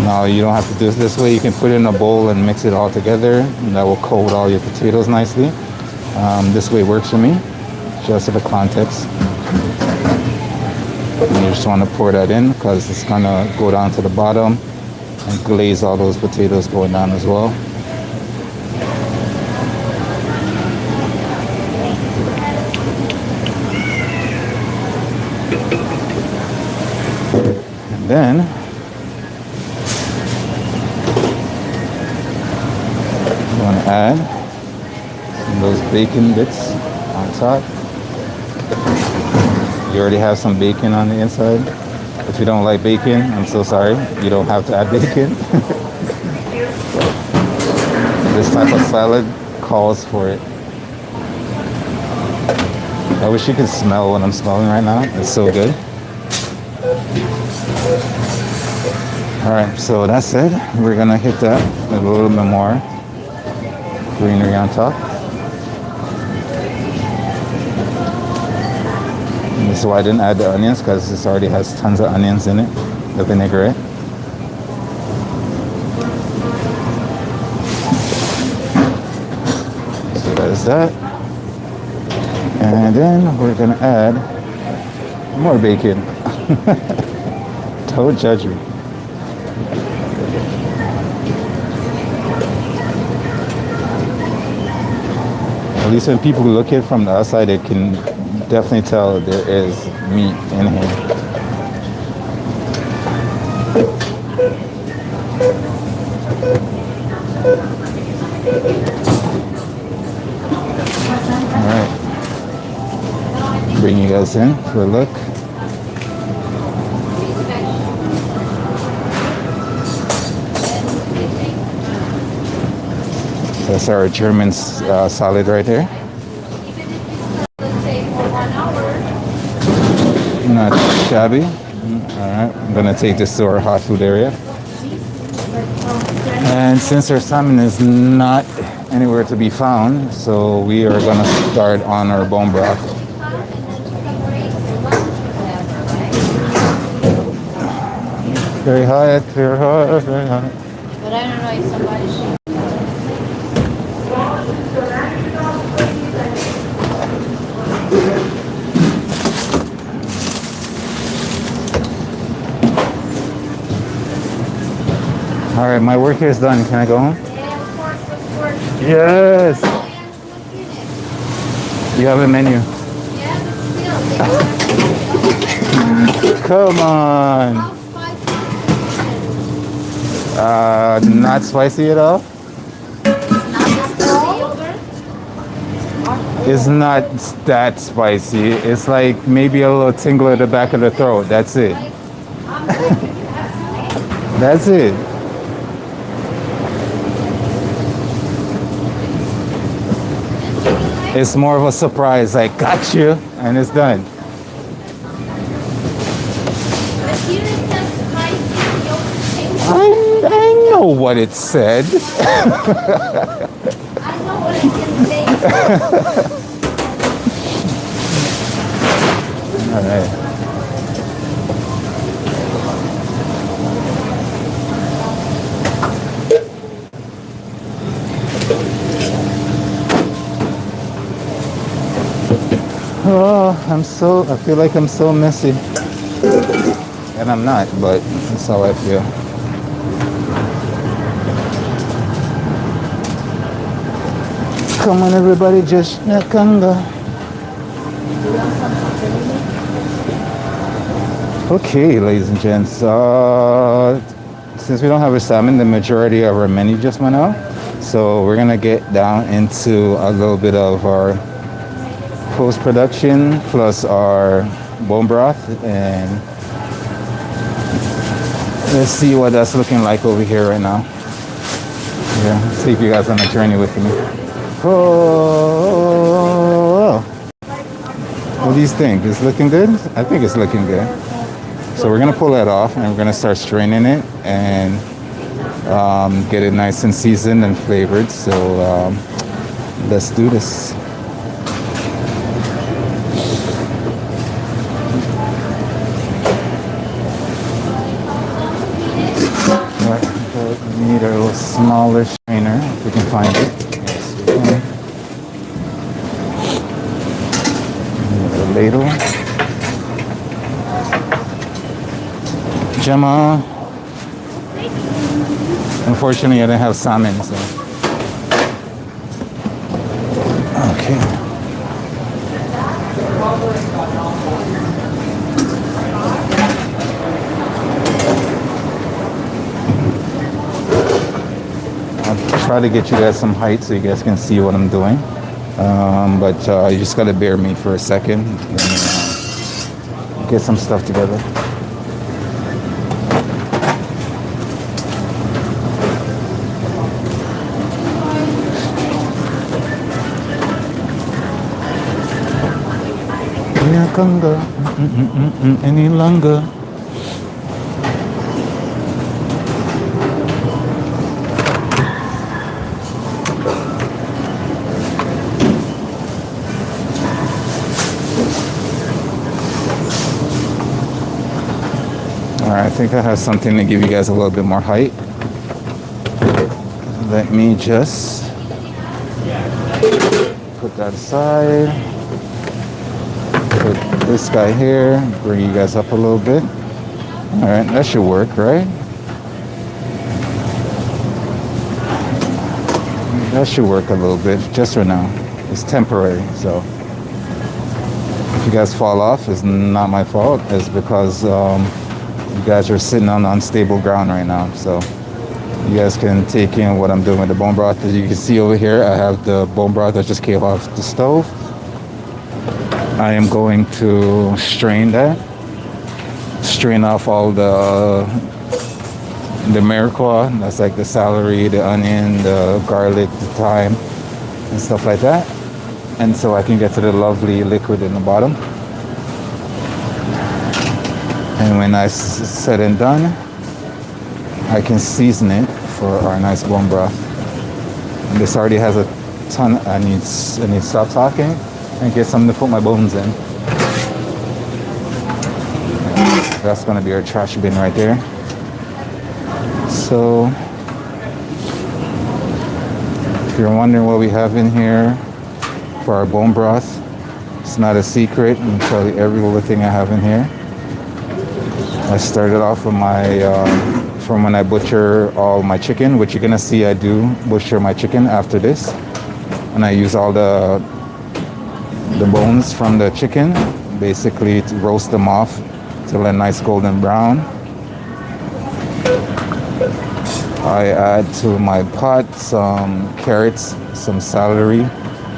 Now you don't have to do it this way. You can put it in a bowl and mix it all together, and that will coat all your potatoes nicely. This way works for me, just for the context. And you just want to pour that in because it's gonna go down to the bottom and glaze all those potatoes going down as well. And then you want to add some of those bacon bits on top. You already have some bacon on the inside. If you don't like bacon, I'm so sorry. You don't have to add bacon. This type of salad calls for it. I wish you could smell what I'm smelling right now. It's so good. All right, so that's it. We're gonna hit that with a little bit more greenery on top. And this is why I didn't add the onions, because this already has tons of onions in it, the vinaigrette. So there's that. And then we're gonna add more bacon. Don't judge me. At least when people look at it from the outside, they can definitely tell there is meat in here. All right. Bring you guys in for a look. That's our German salad right here. Not shabby. All right, I'm gonna take this to our hot food area. And since our salmon is not anywhere to be found, so we are gonna start on our bone broth. Very hot, very hot, very hot. But I don't know if somebody should. All right, my work here is done. Can I go home? Yeah, of course. Yes. You have a menu. Yeah, but still, Come on. how spicy Not spicy at all. It's not that spicy. It's like maybe a little tingle at the back of the throat. That's it. That's it. It's more of a surprise. I got you, and it's done. But here it says spicy yogurt cake. I know what it said. I know what it can say. All right. Oh, I feel like I'm so messy. And I'm not, but that's how I feel. Come on, everybody, just nakanga. Okay, ladies and gents. Since we don't have a salmon, the majority of our menu just went out. So we're gonna get down into a little bit of our post-production plus our bone broth, and let's see what that's looking like over here right now. Yeah, let's take you guys on a journey with me. Oh, what do you think? Is it looking good? I think it's looking good. So we're gonna pull that off and we're gonna start straining it and get it nice and seasoned and flavored. So let's do this. We need a little smaller strainer if we can find it. Yes, we can. Need a ladle. Gemma. Unfortunately, I didn't have salmon, so. Okay. Try to get you guys some height so you guys can see what I'm doing, but you just gotta bear me for a second and get some stuff together. conga any longer. All right, I think I have something to give you guys a little bit more height. Let me just put that aside. Put this guy here, bring you guys up a little bit. All right, that should work, right? That should work a little bit, just for now. It's temporary, so if you guys fall off, it's not my fault. It's because you guys are sitting on unstable ground right now. So you guys can take in what I'm doing with the bone broth. As you can see over here, I have the bone broth that just came off the stove. I am going to strain that. Strain off all the mirepoix. That's like the celery, the onion, the garlic, the thyme, and stuff like that. And so I can get to the lovely liquid in the bottom. And when I said and done, I can season it for our nice bone broth. And this already has a ton. I need to stop talking and get something to put my bones in. That's gonna be our trash bin right there. So if you're wondering what we have in here for our bone broth, it's not a secret. I'm gonna tell you every little thing I have in here. I started off with my from when I butcher all my chicken, which you're gonna see I do butcher my chicken after this, and I use all the bones from the chicken basically to roast them off till a nice golden brown. I add to my pot some carrots, some celery,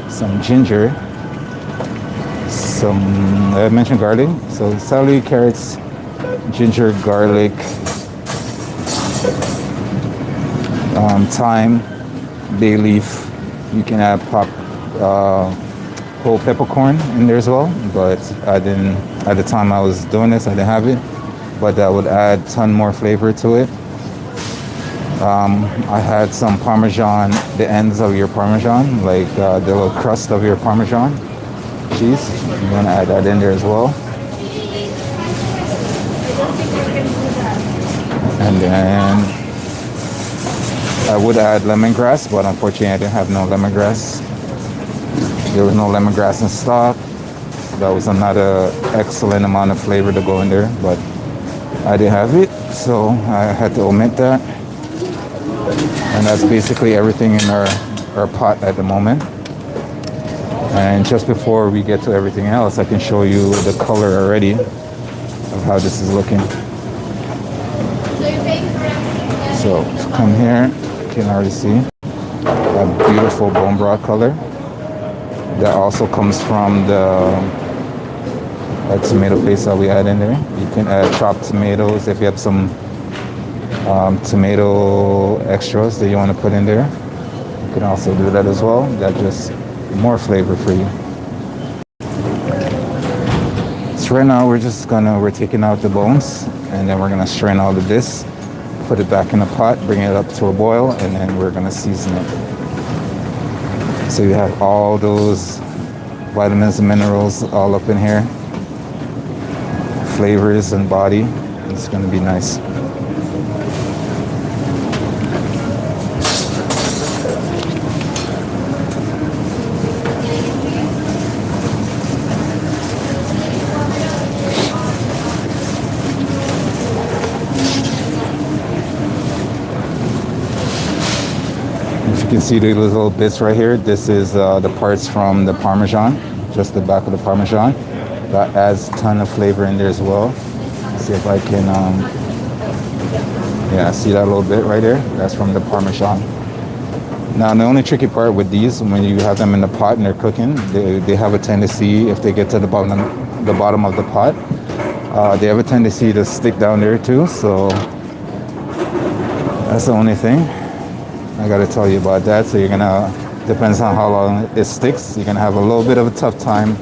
some ginger, some I mentioned garlic, so celery, carrots, ginger, garlic, thyme, bay leaf. You can add whole peppercorn in there as well, but I didn't, at the time I was doing this, I didn't have it, but that would add a ton more flavor to it. I had some Parmesan, the ends of your Parmesan, like the little crust of your Parmesan cheese. You want to add that in there as well. And then I would add lemongrass, but unfortunately I didn't have no lemongrass. There was no lemongrass in stock. That was another excellent amount of flavor to go in there, but I didn't have it, so I had to omit that. And that's basically everything in our pot at the moment. And just before we get to everything else, I can show you the color already of how this is looking. So come here, you can already see that beautiful bone broth color. That also comes from the tomato paste that we add in there. You can add chopped tomatoes if you have some tomato extras that you want to put in there. You can also do that as well. That just more flavor for you. So right now we're taking out the bones, and then we're gonna strain all of this, put it back in the pot, bring it up to a boil, and then we're gonna season it. So you have all those vitamins and minerals all up in here, flavors and body. It's gonna be nice. You can see the little bits right here. This is the parts from the Parmesan, just the back of the Parmesan. That adds a ton of flavor in there as well. Let's see if I can, yeah, see that little bit right there? That's from the Parmesan. Now, the only tricky part with these, when you have them in the pot and they're cooking, they have a tendency, if they get to the bottom of the pot, they have a tendency to stick down there too. So that's the only thing I gotta tell you about that. So you're gonna, depends on how long it sticks, you're gonna have a little bit of a tough time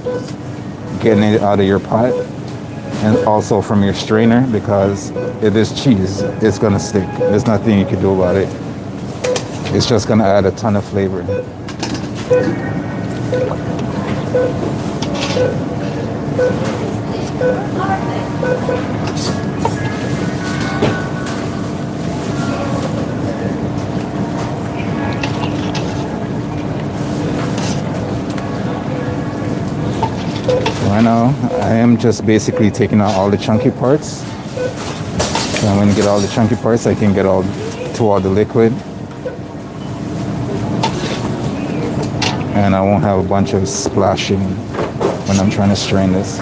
getting it out of your pot and also from your strainer, because it is cheese. It's gonna stick. There's nothing you can do about it. It's just gonna add a ton of flavor. Right now, I am just basically taking out all the chunky parts. So I'm going to get all the chunky parts. I can get all the liquid. And I won't have a bunch of splashing when I'm trying to strain this.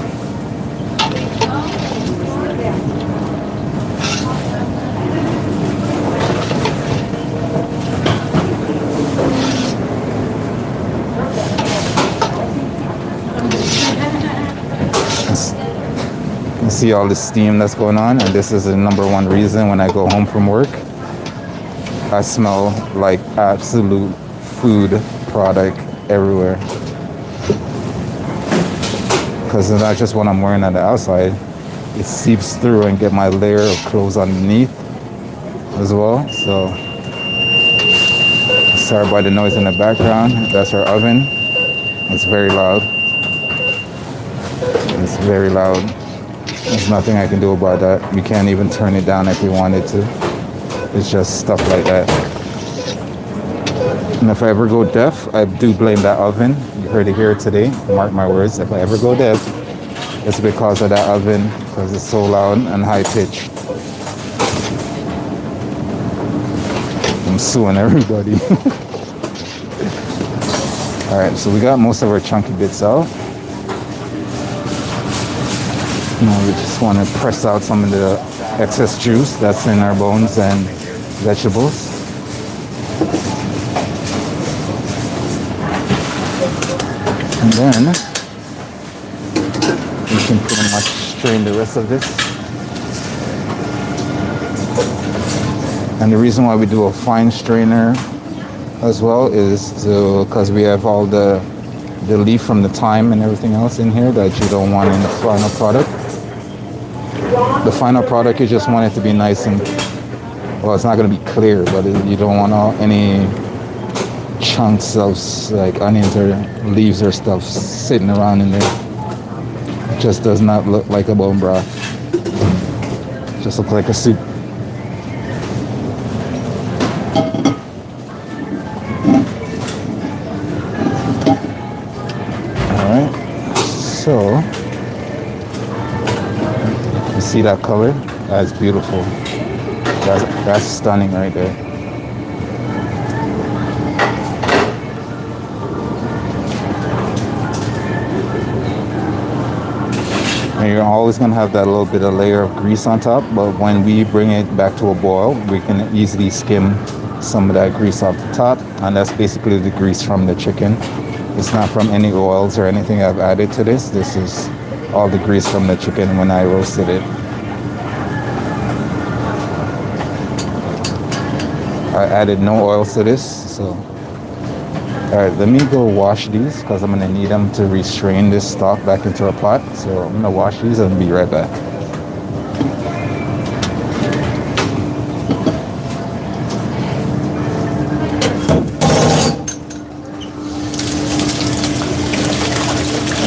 You see all the steam that's going on, and this is the number one reason when I go home from work, I smell like absolute food product everywhere. Because it's not just what I'm wearing on the outside, it seeps through and get my layer of clothes underneath as well. So sorry by the noise in the background. That's our oven. It's very loud. It's very loud. There's nothing I can do about that. We can't even turn it down if we wanted to. It's just stuff like that. And if I ever go deaf, I do blame that oven. You heard it here today. Mark my words. If I ever go deaf, it's because of that oven, because it's so loud and high pitched. I'm suing everybody. All right, so we got most of our chunky bits out. Now we just want to press out some of the excess juice that's in our bones and vegetables. And then we can pretty much strain the rest of this. And the reason why we do a fine strainer as well is because we have all the leaf from the thyme and everything else in here that you don't want in the final product. The final product, you just want it to be nice and, well, it's not going to be clear, but you don't want any chunks of like onions or leaves or stuff sitting around in there. It just does not look like a bone broth. It just looks like a soup. Alright, so you see that color? That's beautiful. That's stunning right there. And you're always going to have that little bit of layer of grease on top, but when we bring it back to a boil, we can easily skim some of that grease off the top, and that's basically the grease from the chicken. It's not from any oils or anything I've added to this. This is all the grease from the chicken when I roasted it. I added no oils to this, so. Alright, let me go wash these because I'm going to need them to restrain this stock back into a pot. So I'm going to wash these and be right back.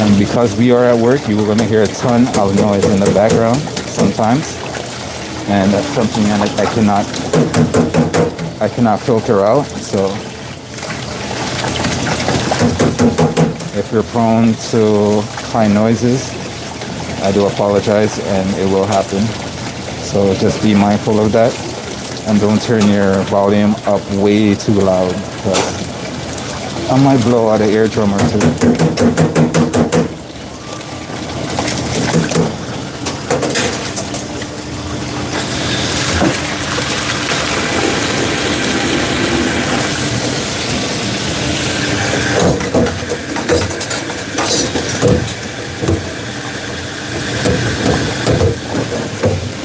And because we are at work, you're going to hear a ton of noise in the background sometimes. And that's something that I cannot filter out. So if you're prone to high noises, I do apologize, and it will happen. So just be mindful of that, and don't turn your volume up way too loud, because I might blow out an eardrum or two.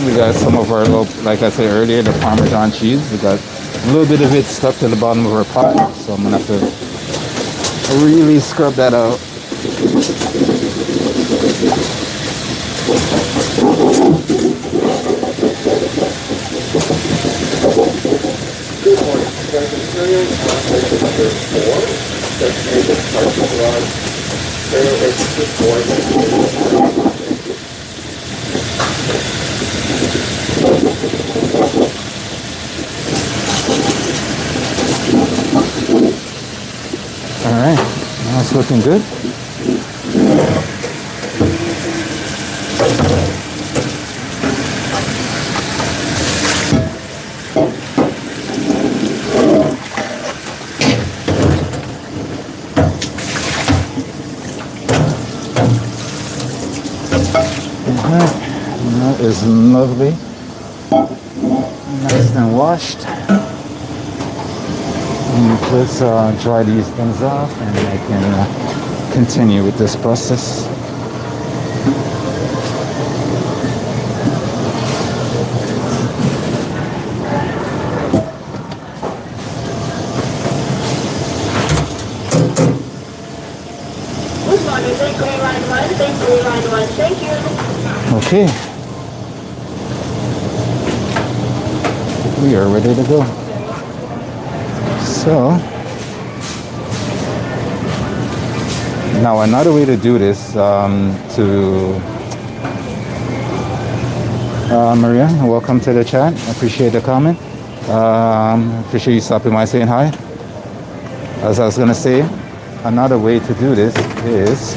We got some of our little, like I said earlier, the Parmesan cheese. We got a little bit of it stuck to the bottom of our pot, so I'm gonna have to really scrub that out. Good morning, Secretary. Item number 4, designated parking garage. Trail exit 4. All right, now it's looking good. That is lovely, nice and washed. And just dry these things off, and I can continue with this process. Good morning, thank you, line 1, thank you, line 1, thank you. Okay, we are ready to go. So now another way to do this, Maria, welcome to the chat. I appreciate the comment. Appreciate you stopping by saying hi. As I was gonna say, another way to do this is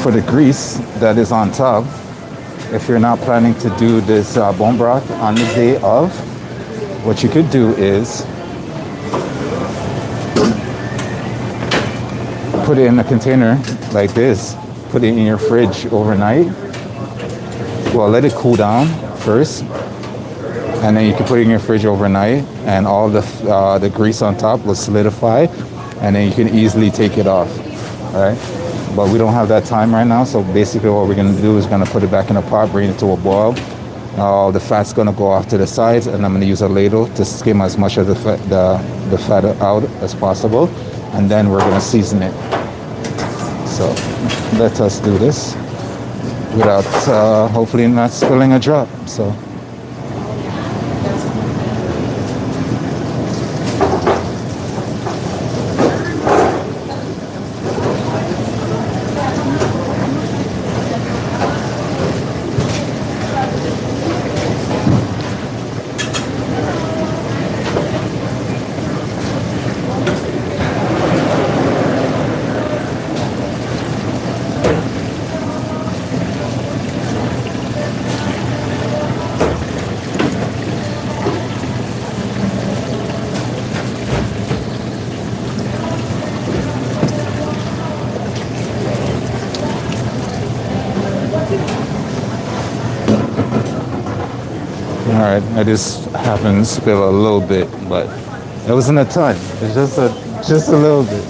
for the grease that is on top. If you're not planning to do this bone broth on the day of, what you could do is put it in a container like this, put it in your fridge overnight. Well, let it cool down first, and then you can put it in your fridge overnight, and all the grease on top will solidify, and then you can easily take it off. All right, but we don't have that time right now, so basically what we're going to do is going to put it back in a pot, bring it to a boil. The fat's going to go off to the sides, and I'm going to use a ladle to skim as much of the fat out as possible, and then we're going to season it. So let us do this without hopefully not spilling a drop. So all right, I just happened to spill a little bit, but it wasn't a ton. It's just a little bit.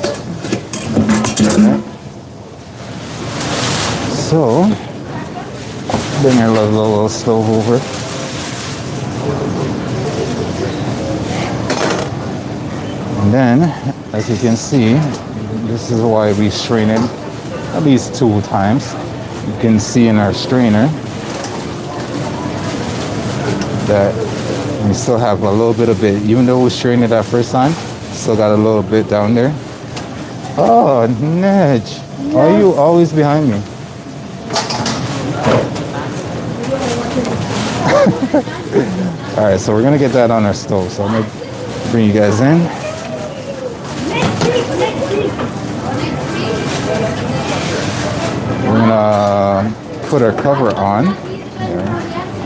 All right. So bring our little stove over. And then, as you can see, this is why we strain it at least 2 times. You can see in our strainer that we still have a little bit of it, even though we strained it that first time, still got a little bit down there. Oh, Nedge, are you always behind me? All right, so we're gonna get that on our stove. So I'm gonna bring you guys in. We're gonna put our cover on. Here.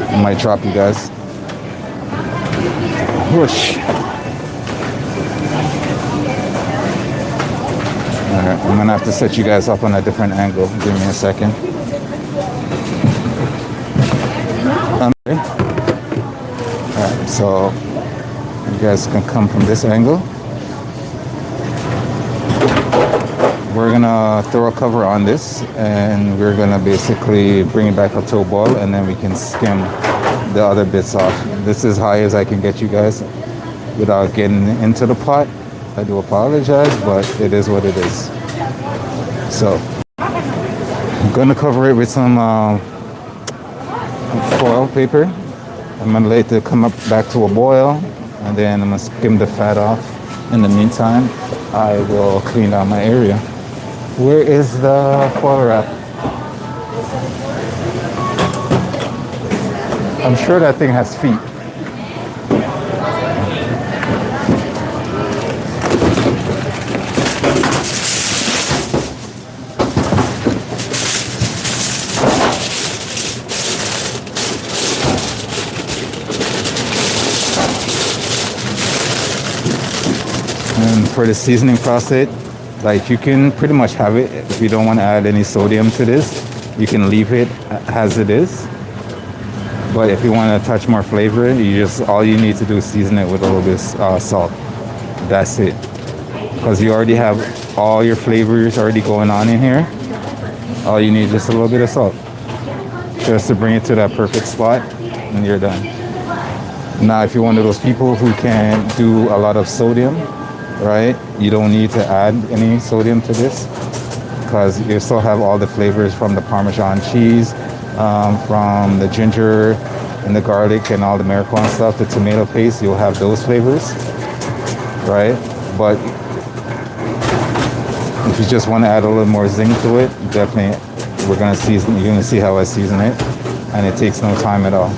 I might drop you guys. Whoosh. Alright, I'm gonna have to set you guys up on a different angle. Give me a second. Okay. Alright, so you guys can come from this angle. We're gonna throw a cover on this, and we're gonna basically bring it back up to a boil, and then we can skim the other bits off. This is high as I can get you guys without getting into the pot. I do apologize, but it is what it is. So gonna cover it with some foil paper. I'm gonna let it come up back to a boil, and then I'm gonna skim the fat off. In the meantime, I will clean out my area. Where is the foil wrap? I'm sure that thing has feet. And for the seasoning process, like you can pretty much have it if you don't want to add any sodium to this. You can leave it as it is. But if you want to touch more flavor, all you need to do is season it with a little bit of salt. That's it. Because you already have all your flavors already going on in here. All you need is just a little bit of salt, just to bring it to that perfect spot, and you're done. Now, if you're one of those people who can't do a lot of sodium, right? You don't need to add any sodium to this, because you still have all the flavors from the Parmesan cheese, from the ginger and the garlic and all the miracle and stuff, the tomato paste. You'll have those flavors, right? But if you just want to add a little more zing to it, definitely you're gonna see how I season it, and it takes no time at all.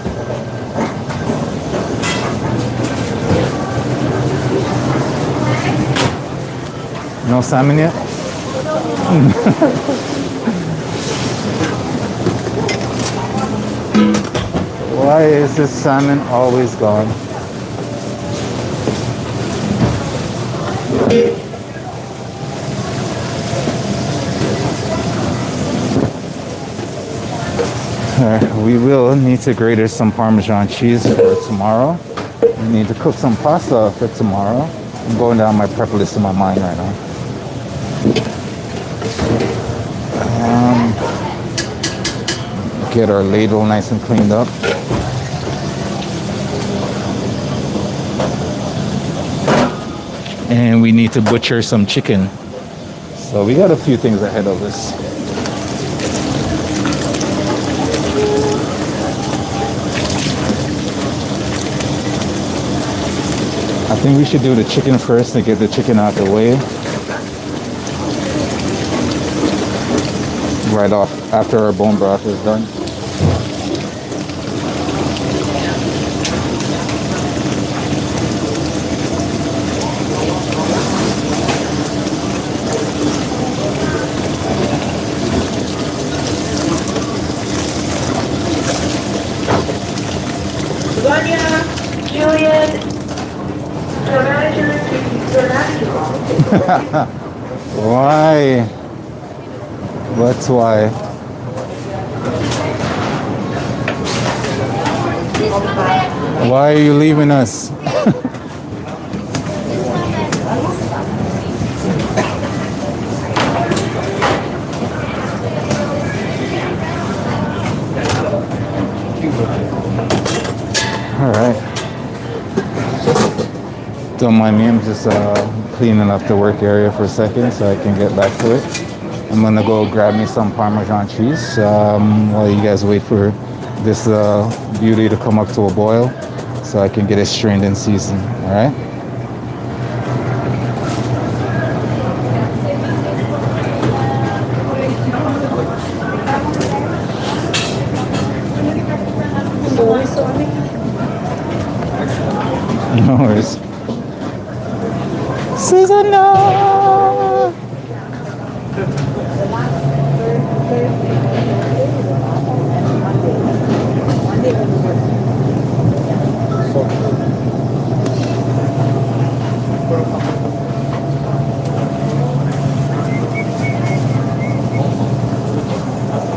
No salmon yet? Why is this salmon always gone? We will need to grate some Parmesan cheese for tomorrow. We need to cook some pasta for tomorrow. I'm going down my prep list in my mind right now. Get our ladle nice and cleaned up. And we need to butcher some chicken. So we got a few things ahead of us. I think we should do the chicken first to get the chicken out of the way. Right off after our bone broth is done. Why? What's why? Why are you leaving us? All right. Don't mind me, I'm just cleaning up the work area for a second so I can get back to it. I'm gonna go grab me some Parmesan cheese while you guys wait for this beauty to come up to a boil so I can get it strained and seasoned, all right? No worries. Susanna!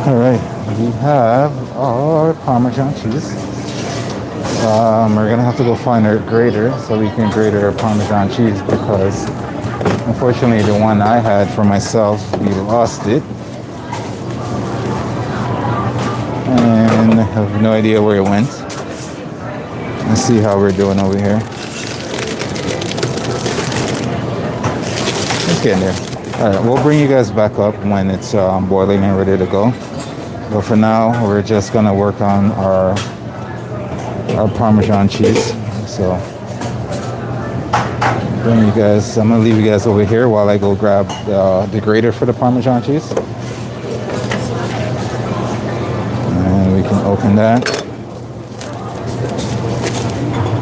All right, we have our Parmesan cheese. We're gonna have to go find our grater so we can grate our Parmesan cheese, because unfortunately the one I had for myself, we lost it. And I have no idea where it went. Let's see how we're doing over here. Let's get in there. All right, we'll bring you guys back up when it's boiling and ready to go. But for now, we're just gonna work on our Parmesan cheese. So, bring you guys. I'm gonna leave you guys over here while I go grab the grater for the Parmesan cheese, and we can open that.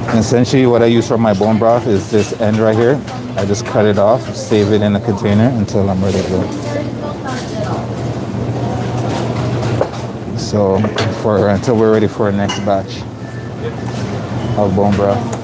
And essentially, what I use for my bone broth is this end right here. I just cut it off, save it in a container until I'm ready to go. So until we're ready for our next batch of bone broth.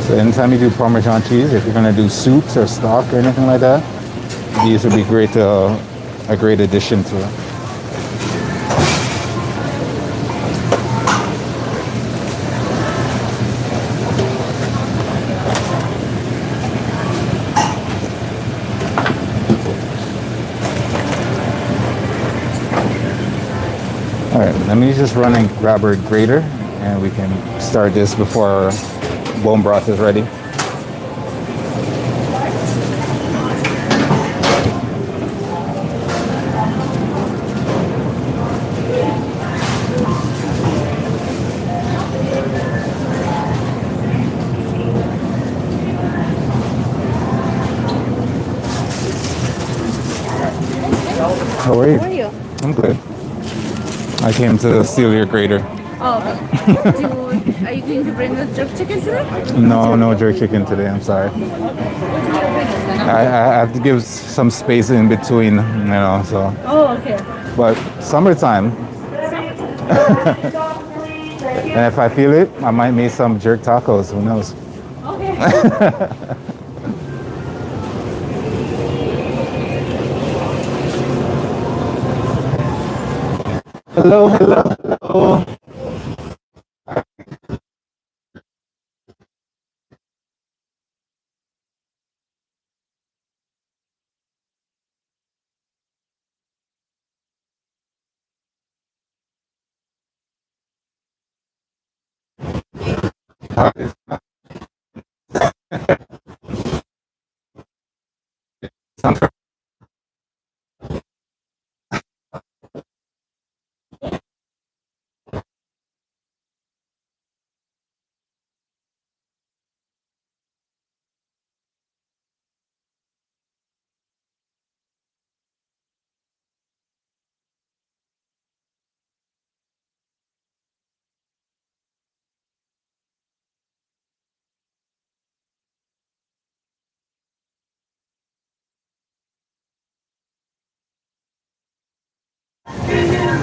So anytime you do Parmesan cheese, if you're gonna do soups or stock or anything like that, these would be great a great addition to it. All right, let me just run and grab our grater, and we can start this before our bone broth is ready. How are you? How are you? I'm good. I came to steal your grater. Oh, okay. Are you going to bring the jerk chicken today? No jerk chicken today. I'm sorry. I have to give some space in between, so. Oh, okay. But summertime. And if I feel it, I might make some jerk tacos. Who knows? Okay. Hello.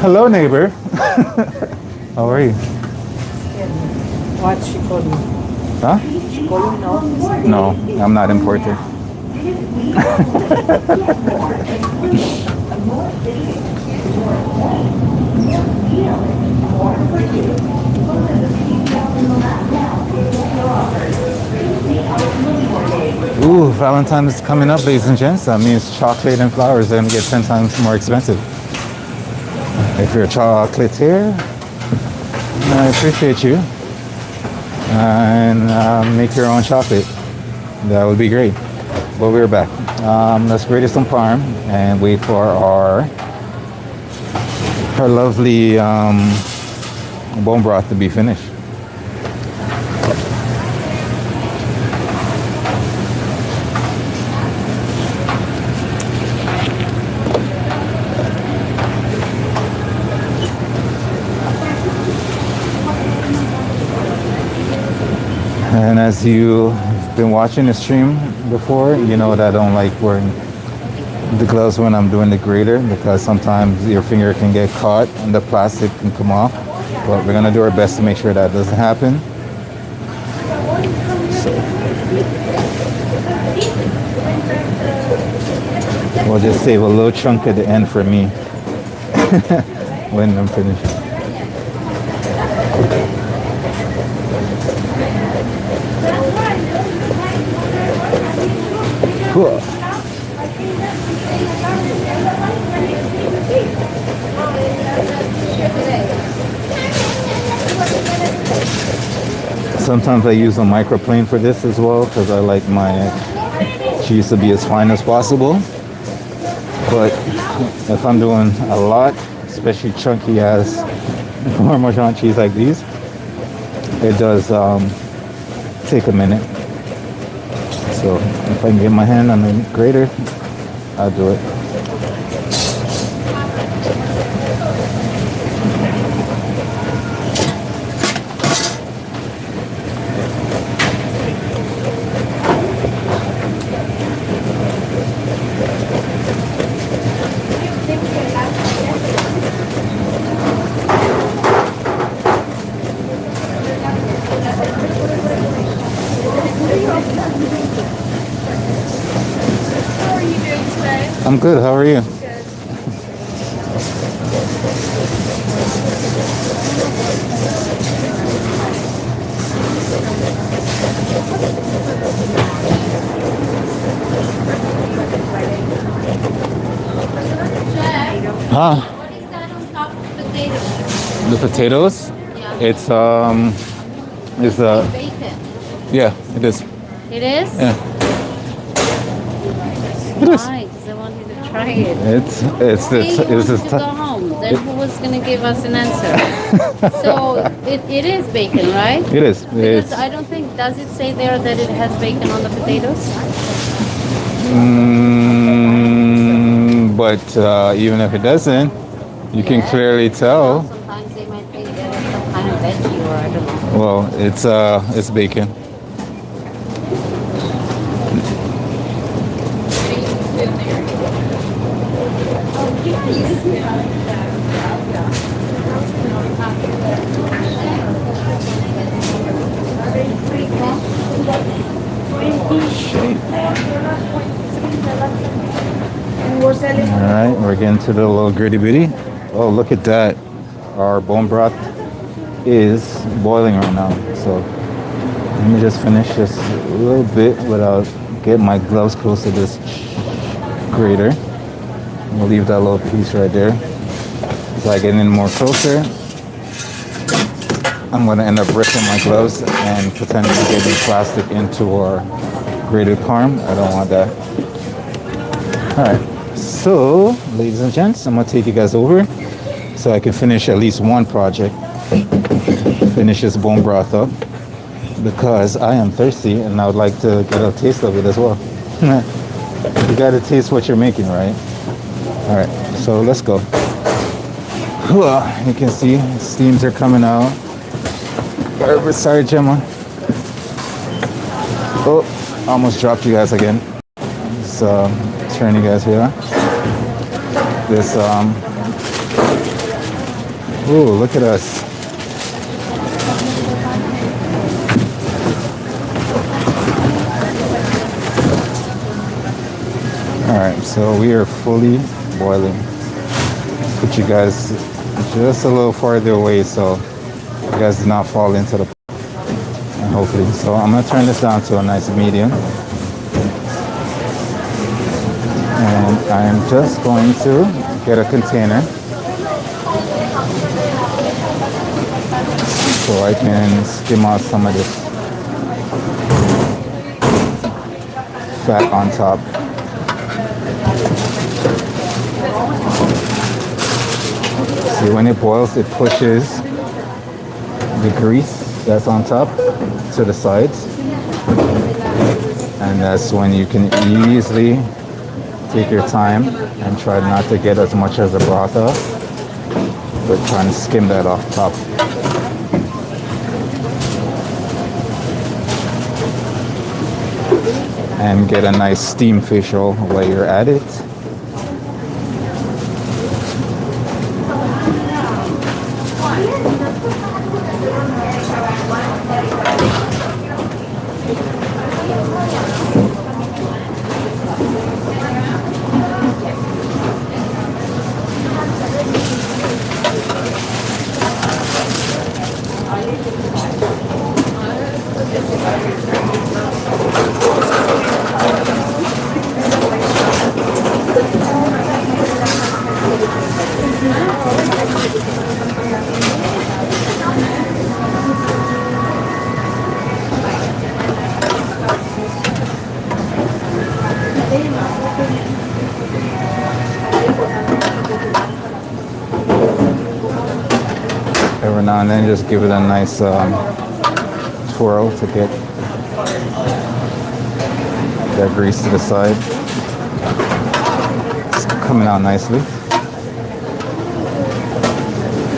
Hello, neighbor. How are you? What she call you? Huh? She call you now? No, I'm not imported. Ooh, Valentine's is coming up, ladies and gents. That means chocolate and flowers are going to get 10 times more expensive. If you're a chocolatier, I appreciate you. And make your own chocolate. That would be great. But we're back. Let's grate some parm and wait for our lovely bone broth to be finished. And as you've been watching the stream before, you know that I don't like wearing the gloves when I'm doing the grater because sometimes your finger can get caught and the plastic can come off. But we're gonna do our best to make sure that doesn't happen. We'll just save a little chunk at the end for me when I'm finished. Cool. Sometimes I use a microplane for this as well because I like my cheese to be as fine as possible. But if I'm doing a lot, especially chunky as Parmesan cheese like these, it does take a minute. So if I can get my hand on the grater, I'll do it. I'm good. How are you? Huh? What is that on top of potatoes? The potatoes? Yeah. It's Bacon. yeah, it is. It is? Yeah. It is. Why? Because I wanted to try it. It's Hey, you it was wanted this to go home. Then who was going to give us an answer? So it is bacon, right? It is. Because It's I don't think, does it say there that it has bacon on the potatoes? but even if it doesn't, you can Yeah. clearly tell. Sometimes they might think that it's some kind of veggie or I don't know. Well, it's bacon. All right, we're getting to the little gritty bitty. Oh, look at that. Our bone broth is boiling right now. So let me just finish this a little bit without getting my gloves close to this grater. We'll leave that little piece right there. As I get in more closer, I'm gonna end up ripping my gloves and potentially getting plastic into our grated parm. I don't want that. All right. So, ladies and gents, I'm gonna take you guys over so I can finish at least one project. Finish this bone broth up because I am thirsty and I would like to get a taste of it as well. You gotta taste what you're making, right? All right, so let's go. You can see steams are coming out. Sorry, Gemma. Oh, almost dropped you guys again. Just turn you guys here. This ooh, look at us. All right, so we are fully boiling. Put you guys just a little farther away so you guys do not fall into the and hopefully. So I'm gonna turn this down to a nice medium. And I'm just going to get a container so I can skim out some of this fat on top. See, when it boils, it pushes the grease that's on top to the sides. And that's when you can easily take your time and try not to get as much as the broth off, but try and skim that off top. And get a nice steam facial while you're at it. Every now and then, just give it a nice twirl to get that grease to the side. It's coming out nicely.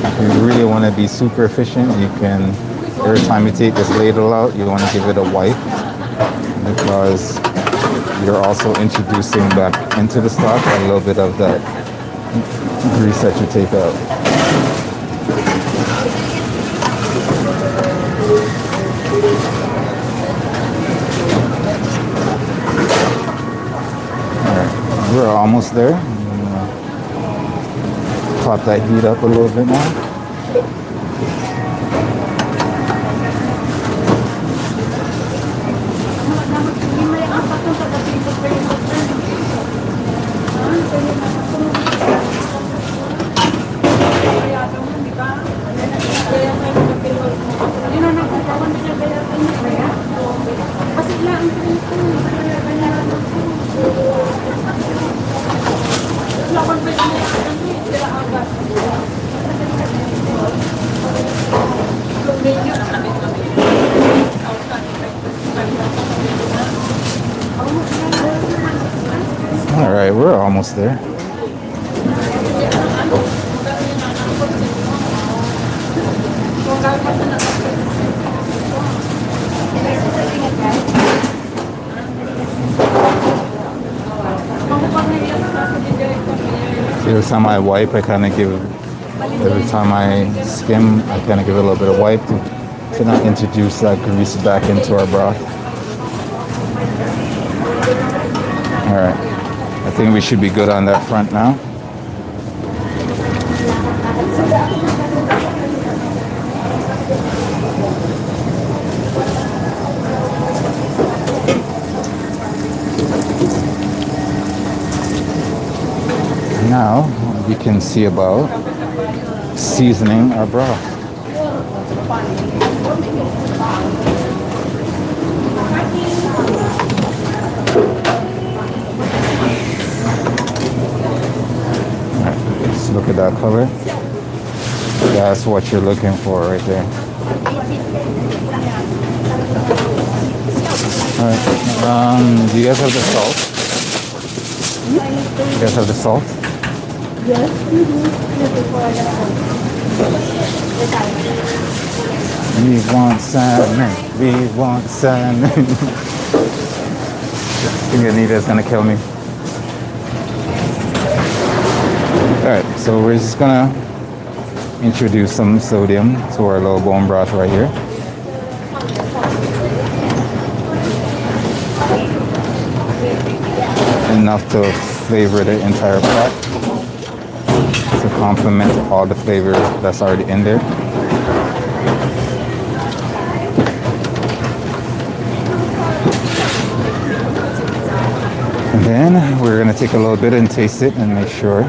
If you really want to be super efficient, you can, every time you take this ladle out, you want to give it a wipe, because you're also introducing back into the stock a little bit of that grease that you take out. Alright, we're almost there. Pop that heat up a little bit more. All right, we're almost there. Every time I wipe, I kind of give, every time I skim, I kind of give it a little bit of wipe to not introduce that grease back into our broth. All right, I think we should be good on that front now. Now we can see about seasoning our broth. Alright, let's look at that color. That's what you're looking for right there. Alright, do you guys have the salt? You guys have the salt? Yes, we do. We want salmon. We want salmon. I think Anita's gonna kill me. Alright, so we're just gonna introduce some sodium to our little bone broth right here. Enough to flavor the entire pot, to complement all the flavor that's already in there. And then we're gonna take a little bit and taste it and make sure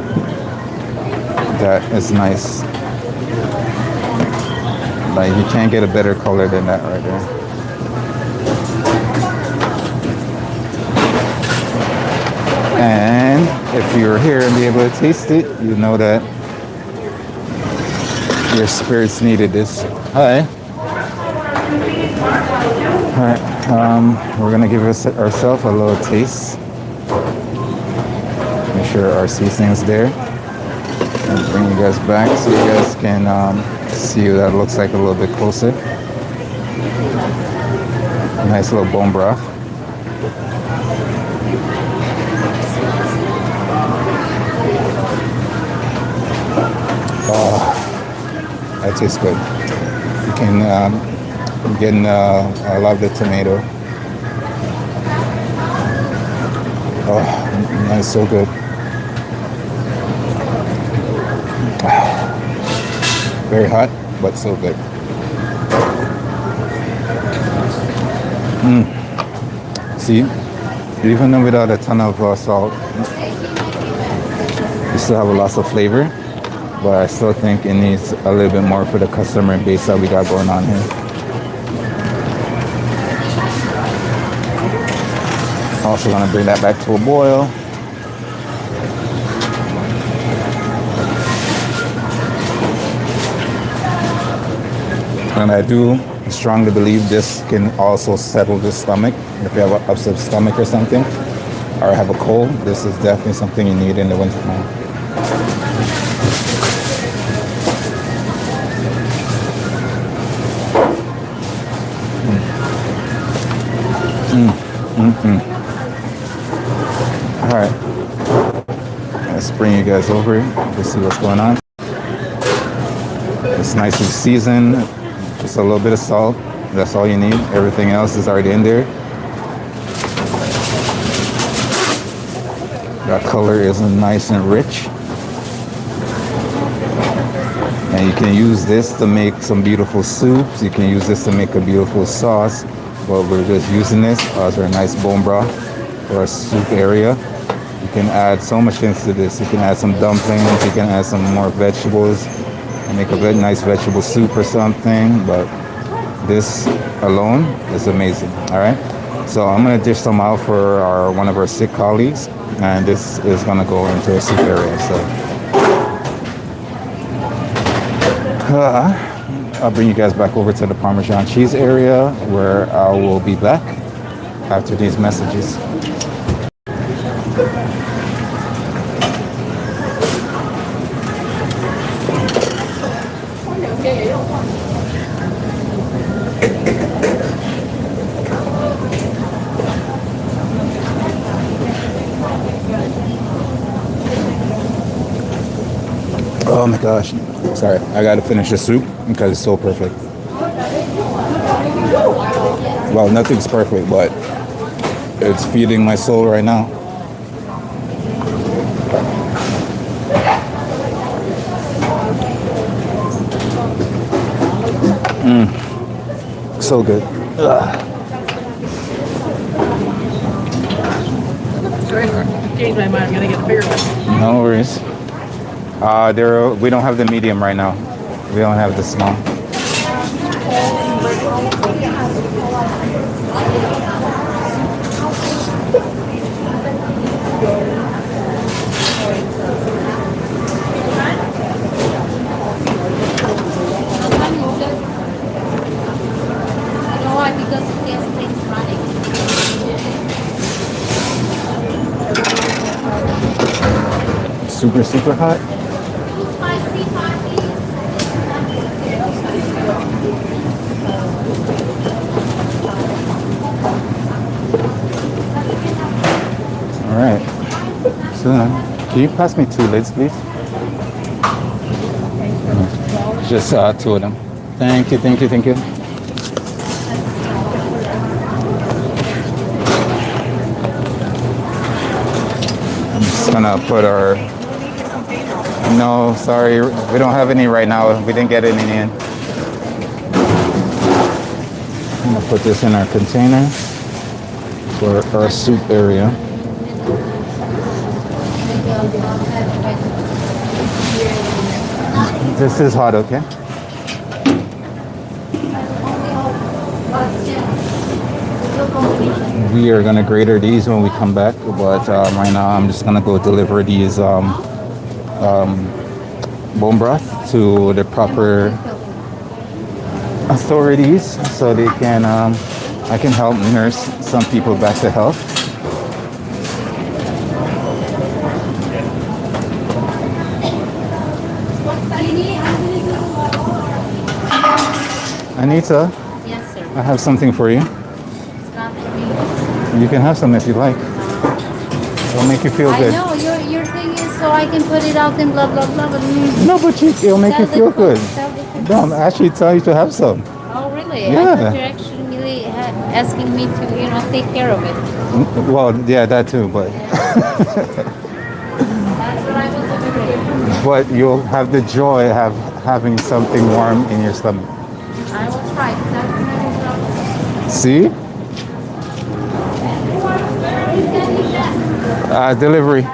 that it's nice. Like, you can't get a better color than that right there. And if you're here and be able to taste it, you know that your spirits needed this. Hi. Alright, we're gonna give ourselves a little taste. Make sure our seasoning's there. And bring you guys back so you guys can see what that looks like a little bit closer. Nice little bone broth. Oh, that tastes good. You can get I love the tomato. Oh, that's so good. Very hot, but so good. See, even without a ton of salt, you still have a lot of flavor. But I still think it needs a little bit more for the customer base that we got going on here. Also gonna bring that back to a boil. And I do strongly believe this can also settle the stomach. If you have an upset stomach or something, or have a cold, this is definitely something you need in the wintertime. All right, let's bring you guys over to see what's going on. It's nicely seasoned, just a little bit of salt. That's all you need. Everything else is already in there. That color is nice and rich. And you can use this to make some beautiful soups. You can use this to make a beautiful sauce. But we're just using this as our nice bone broth for our soup area. You can add so much into this. You can add some dumplings. You can add some more vegetables and make a good, nice vegetable soup or something. But this alone is amazing. All right. So I'm gonna dish some out for one of our sick colleagues, and this is gonna go into our soup area. So I'll bring you guys back over to the Parmesan cheese area, where I will be back after these messages. Oh my gosh. Sorry, I gotta finish the soup because it's so perfect. Well, nothing's perfect, but it's feeding my soul right now. So good. Changed my mind. I'm gonna get the bigger one. No worries. We don't have the medium right now. We don't have the small. You know why? Because it gets things running. Super, super hot. Spicy parties. All right. So, can you pass me 2 lids, please? Just 2 of them. Thank you, thank you, thank you. I'm just gonna put our... No, sorry, we don't have any right now. We didn't get any in. I'm gonna put this in our container for our soup area. This is hot, okay? We are gonna grate these when we come back, but right now I'm just gonna go deliver these bone broth to the proper authorities so they can I can help nurse some people back to health. Anita, Yes, sir. I have something for you. It's not me. You can have some if you like. It'll make you feel I good. know your thing is so I can put it out and blah blah blah. But No, but it'll make you feel good. No, I'm actually telling you to have some. Oh really? Yeah. I thought you're actually really asking me to take care of it. Well, yeah, that too, but That's what I was afraid. but you'll have the joy of having something warm in your stomach. I will try. That's my problem. See? Delivery.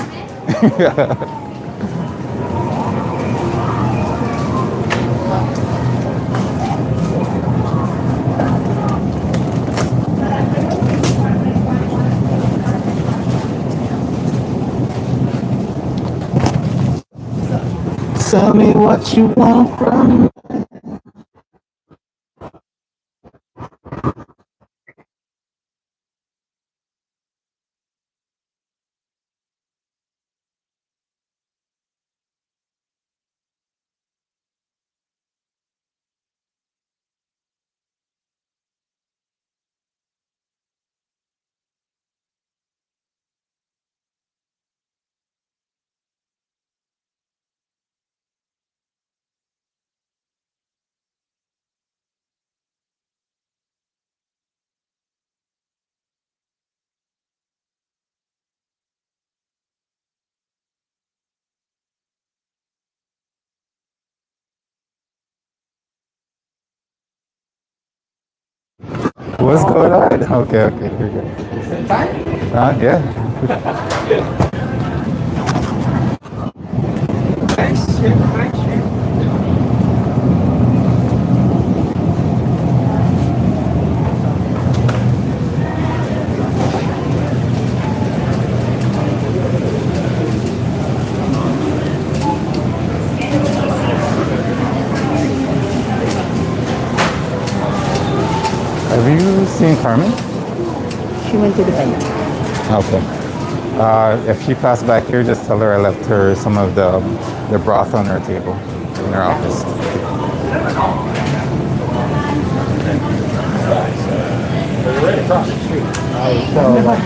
Tell me what you want from me. What's going on? Okay, okay, here we go. Yeah. Have you seen Carmen? She went to the bank. Okay. If she passed back here, just tell her I left her some of the broth on her table in her office. They're right across the street. Anytime you want.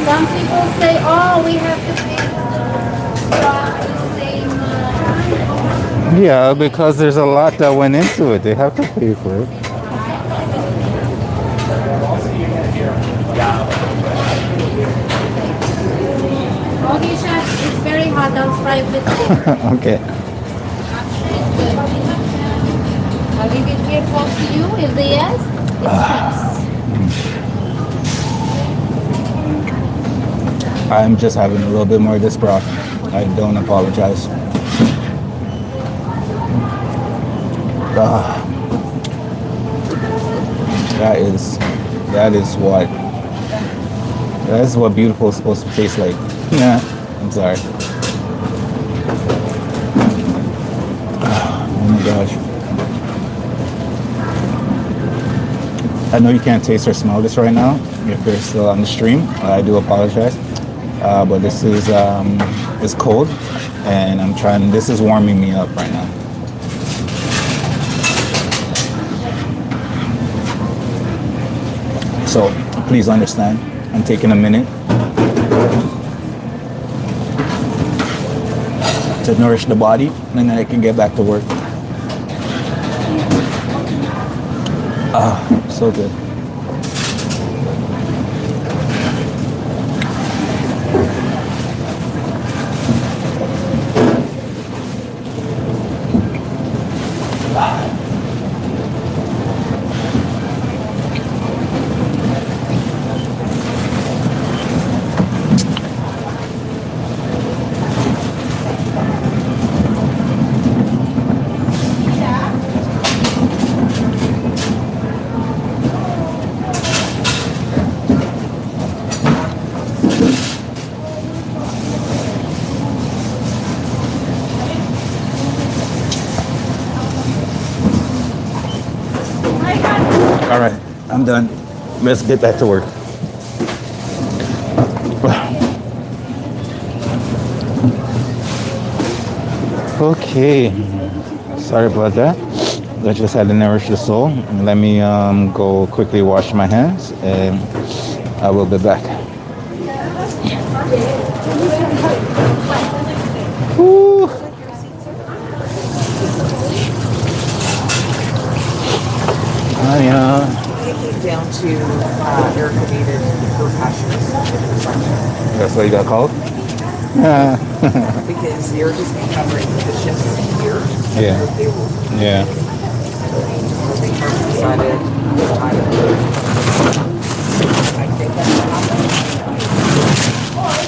Some people say, oh, we have to pay the same Yeah, because there's a lot that went into it. They have to pay for it. Okay, chef, it's very hot. I'll try it with you. Okay. I'll leave it here close to you. If they ask, it's I'm just having a little bit more of this broth. I don't apologize. That is what beautiful is supposed to taste like. Nah, I'm sorry. Oh my gosh. I know you can't taste or smell this right now if you're still on the stream. I do apologize. But this is it's cold and this is warming me up right now. So please understand, I'm taking a minute to nourish the body and then I can get back to work. So good. All right, I'm done. Let's get back to work. Okay, sorry about that. I just had to nourish the soul. Let me go quickly wash my hands and I will be back. Woo. It came down to irrigated for passions. That's what you got called? Because they're just covering the shifts here. Yeah. They will. Yeah. They decided this time. I think that's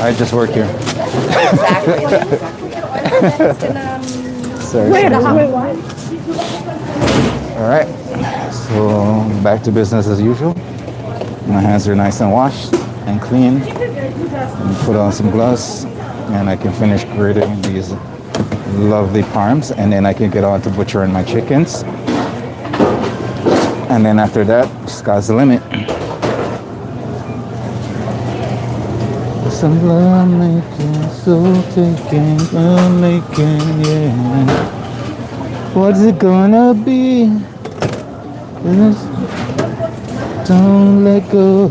I just work here. Exactly. Sorry. All right. So back to business as usual. My hands are nice and washed and clean. And put on some gloves, and I can finish grilling these lovely parms, and then I can get on to butchering my chickens. And then after that, sky's the limit. Some love making, soul taking, love making, yeah. What's it gonna be? Don't let go.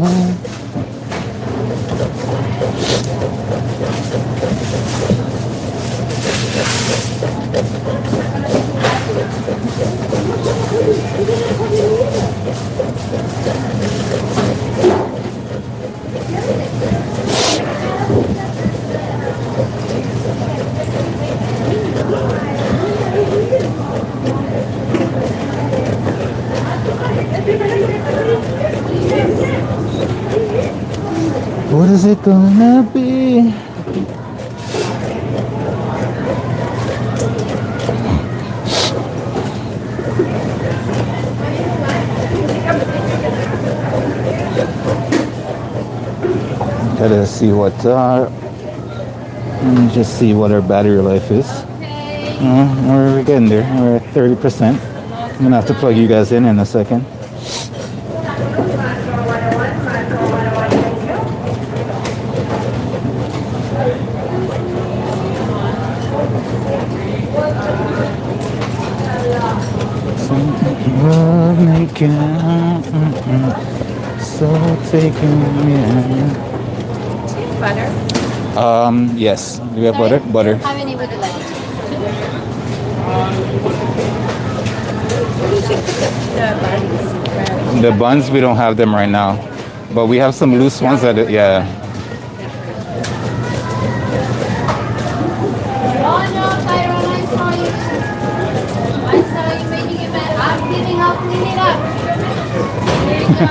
What is it gonna be? Gotta see what, let me just see what our battery life is. We're getting there. We're at 30%. I'm gonna have to plug you guys in a second. Love making, so taking, yeah. Butter. Yes. Do you have butter? Butter. How many would you like? The buns, we don't have them right now, but we have some loose ones that, yeah. Oh no, Tyrone, I saw you. I saw you making it bad. I'm cleaning up, clean it up. There you go.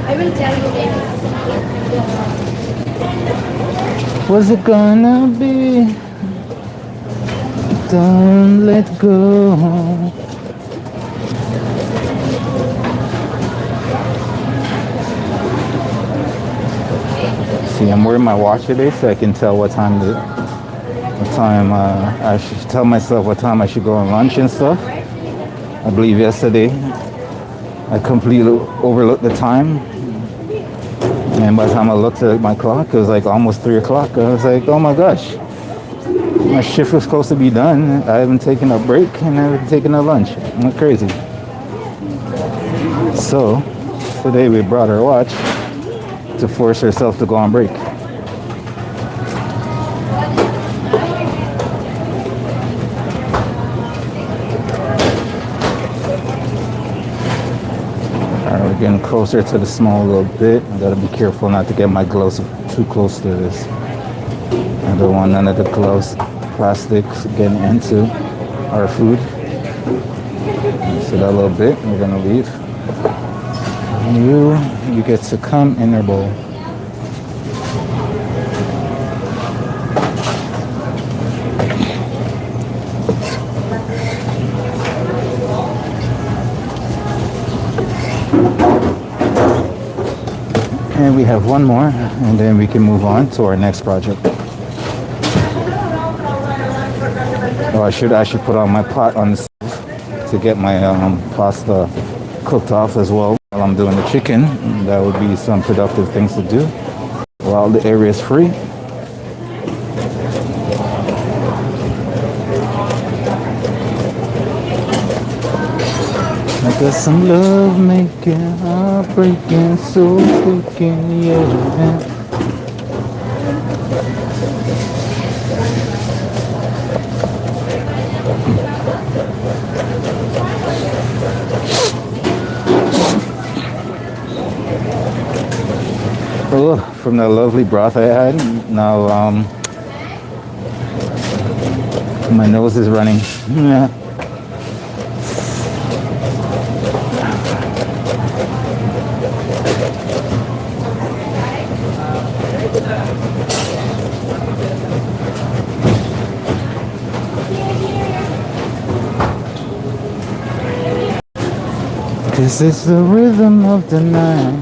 I will tell you later. What's it gonna be? Don't let go. See, I'm wearing my watch today so I can tell what time I should tell myself what time I should go on lunch and stuff. I believe yesterday I completely overlooked the time. And by the time I looked at my clock, it was like almost 3 o'clock. I was like, oh my gosh, my shift was supposed to be done. I haven't taken a break and I haven't taken a lunch. I'm crazy. So today we brought our watch to force herself to go on break. Alright, we're getting closer to the small little bit. I gotta be careful not to get my gloves too close to this. I don't want none of the gloves, plastics getting into our food. So that little bit, we're gonna leave. You get to come in their bowl. And we have one more, and then we can move on to our next project. Oh, I should put on my pot on the stove to get my pasta cooked off as well while I'm doing the chicken. That would be some productive things to do while the area is free. I got some love making, heartbreaking, soul taking, yeah. Oh, from the lovely broth I had, now my nose is running. Yeah. This is the rhythm of the night.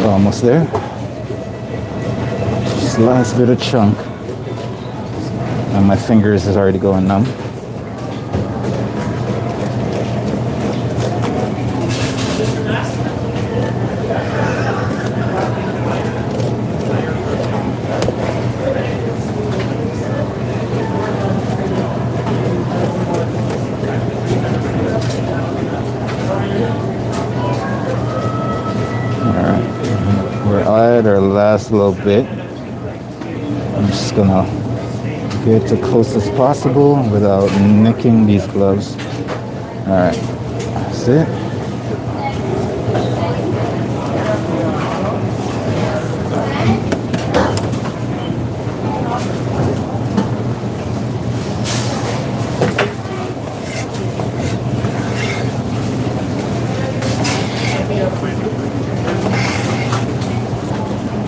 Almost there. Just last bit of chunk. And my fingers is already going numb. We're at our last little bit. I'm just gonna get as close as possible without nicking these gloves. Alright, that's it.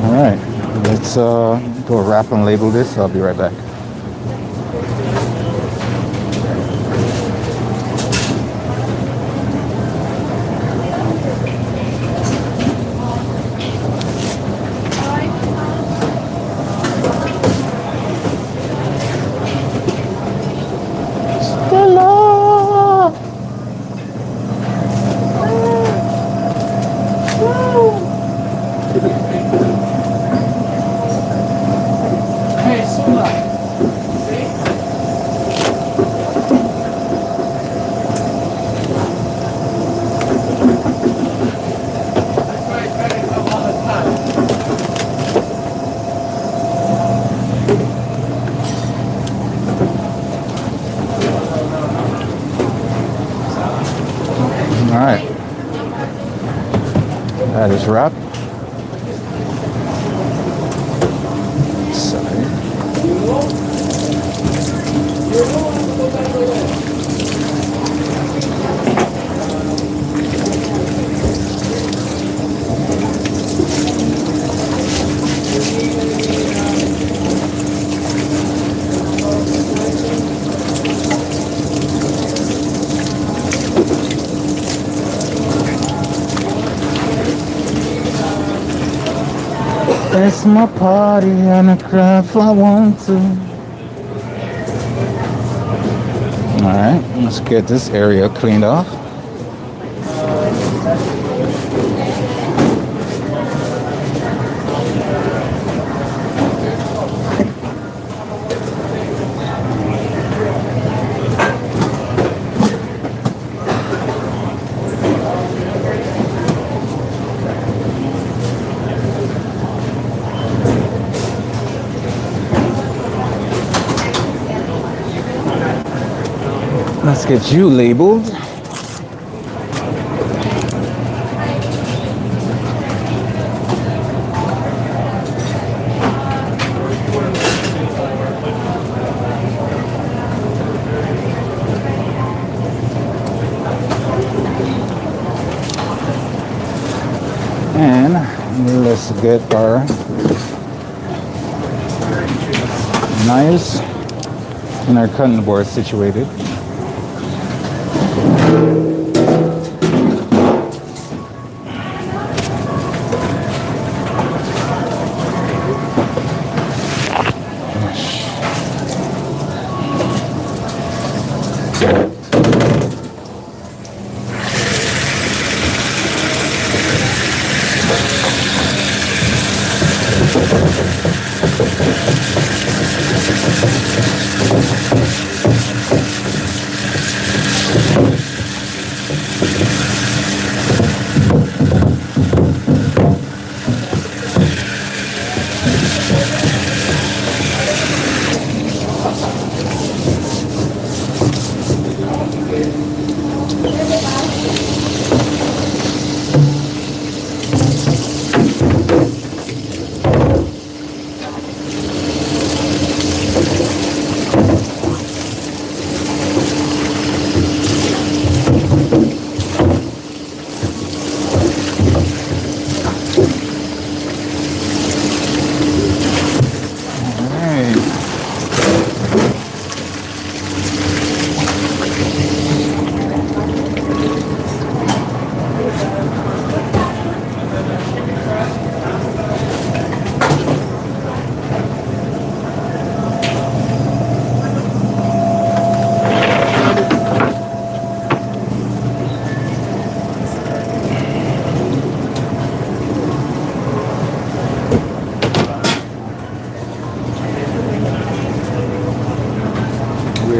Alright, let's go wrap and label this. I'll be right back. Alright, that is wrapped. Sorry. It's my party and I cry if I want to. Alright, let's get this area cleaned off. Let's get you labeled. And let's get our knives and our cutting board situated.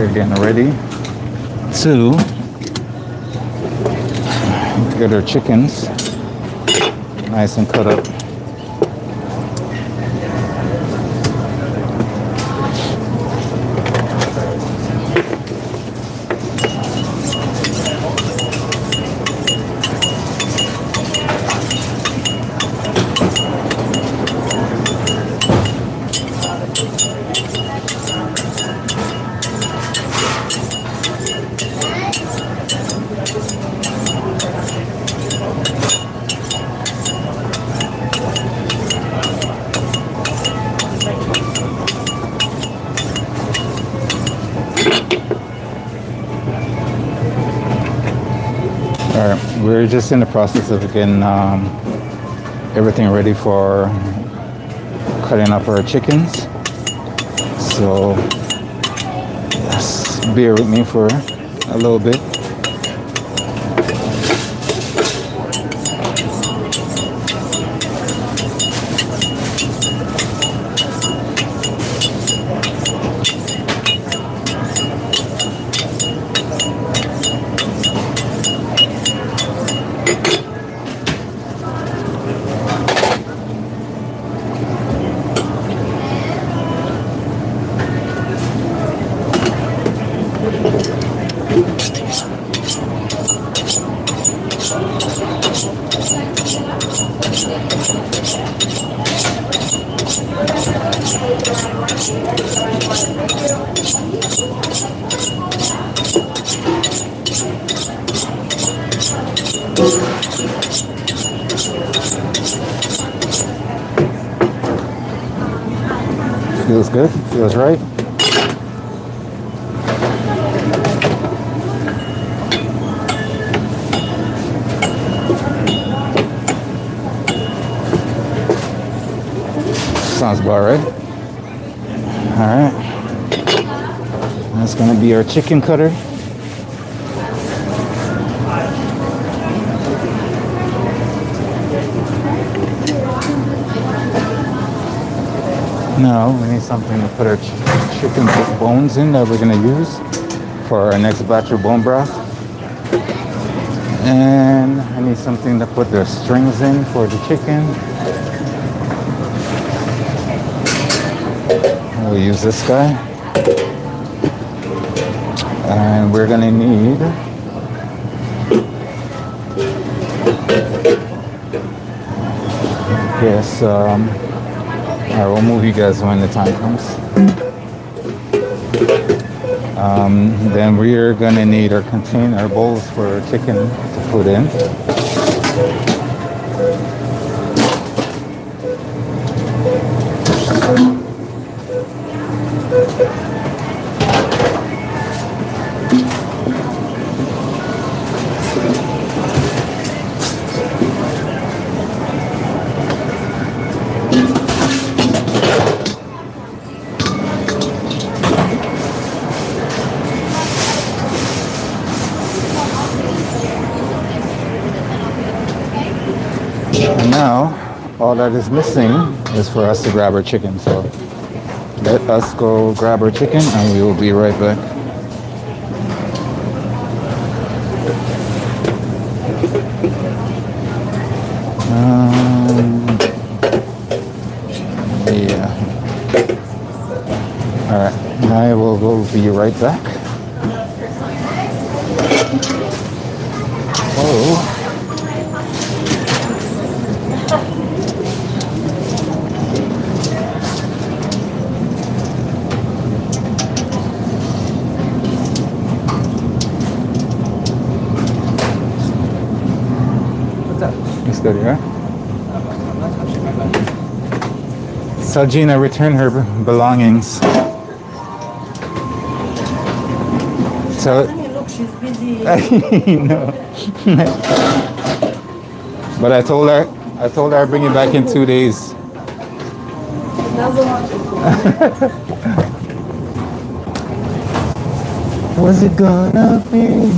We're getting ready to get our chickens nice and cut up. All right, we're just in the process of getting everything ready for cutting up our chickens. So just bear with me for a little bit. Feels good, feels right. Sounds about right. All right, that's gonna be our chicken cutter. Now we need something to put our chicken bones in that we're gonna use for our next batch of bone broth. And I need something to put the strings in for the chicken. We'll use this guy. And we're gonna need yes, I will move you guys when the time comes. Then we're gonna need our container bowls for chicken to put in. And now, all that is missing is for us to grab our chicken. So let us go grab our chicken and we will be right back. Yeah. All right, I will go be right back. Oh. It's good, yeah? Sajina returned her belongings. So, Look, she's busy. no. But I told her I'd bring it back in 2 days. Doesn't want to. Was it gonna be?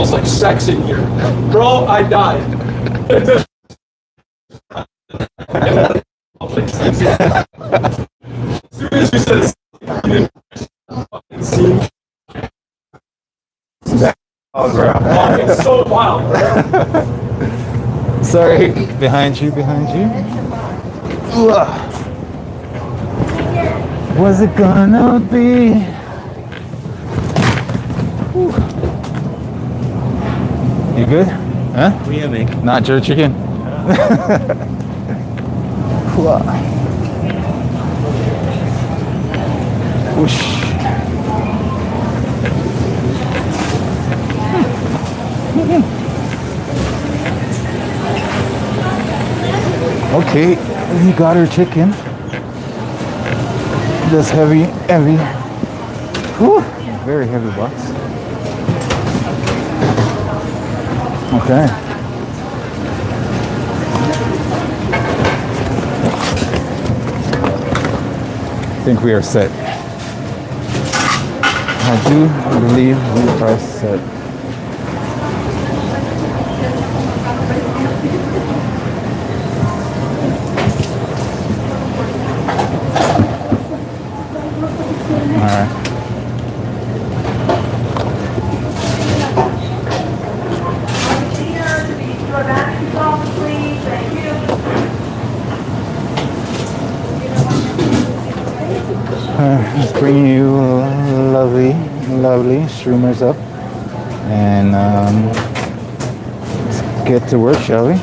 smells like sex in here. Bro, I died. As soon as you said scene. Oh, it's so wild. Sorry, behind you. Ugh. Was it gonna be? Whew. You good? Huh? What do you make? Not jerk chicken. Whoosh. Okay, we got our chicken. This heavy, whew, very heavy box. Okay. I think we are set. I do believe we are set. All right. Let's bring you lovely streamers up, and let's get to work, shall we?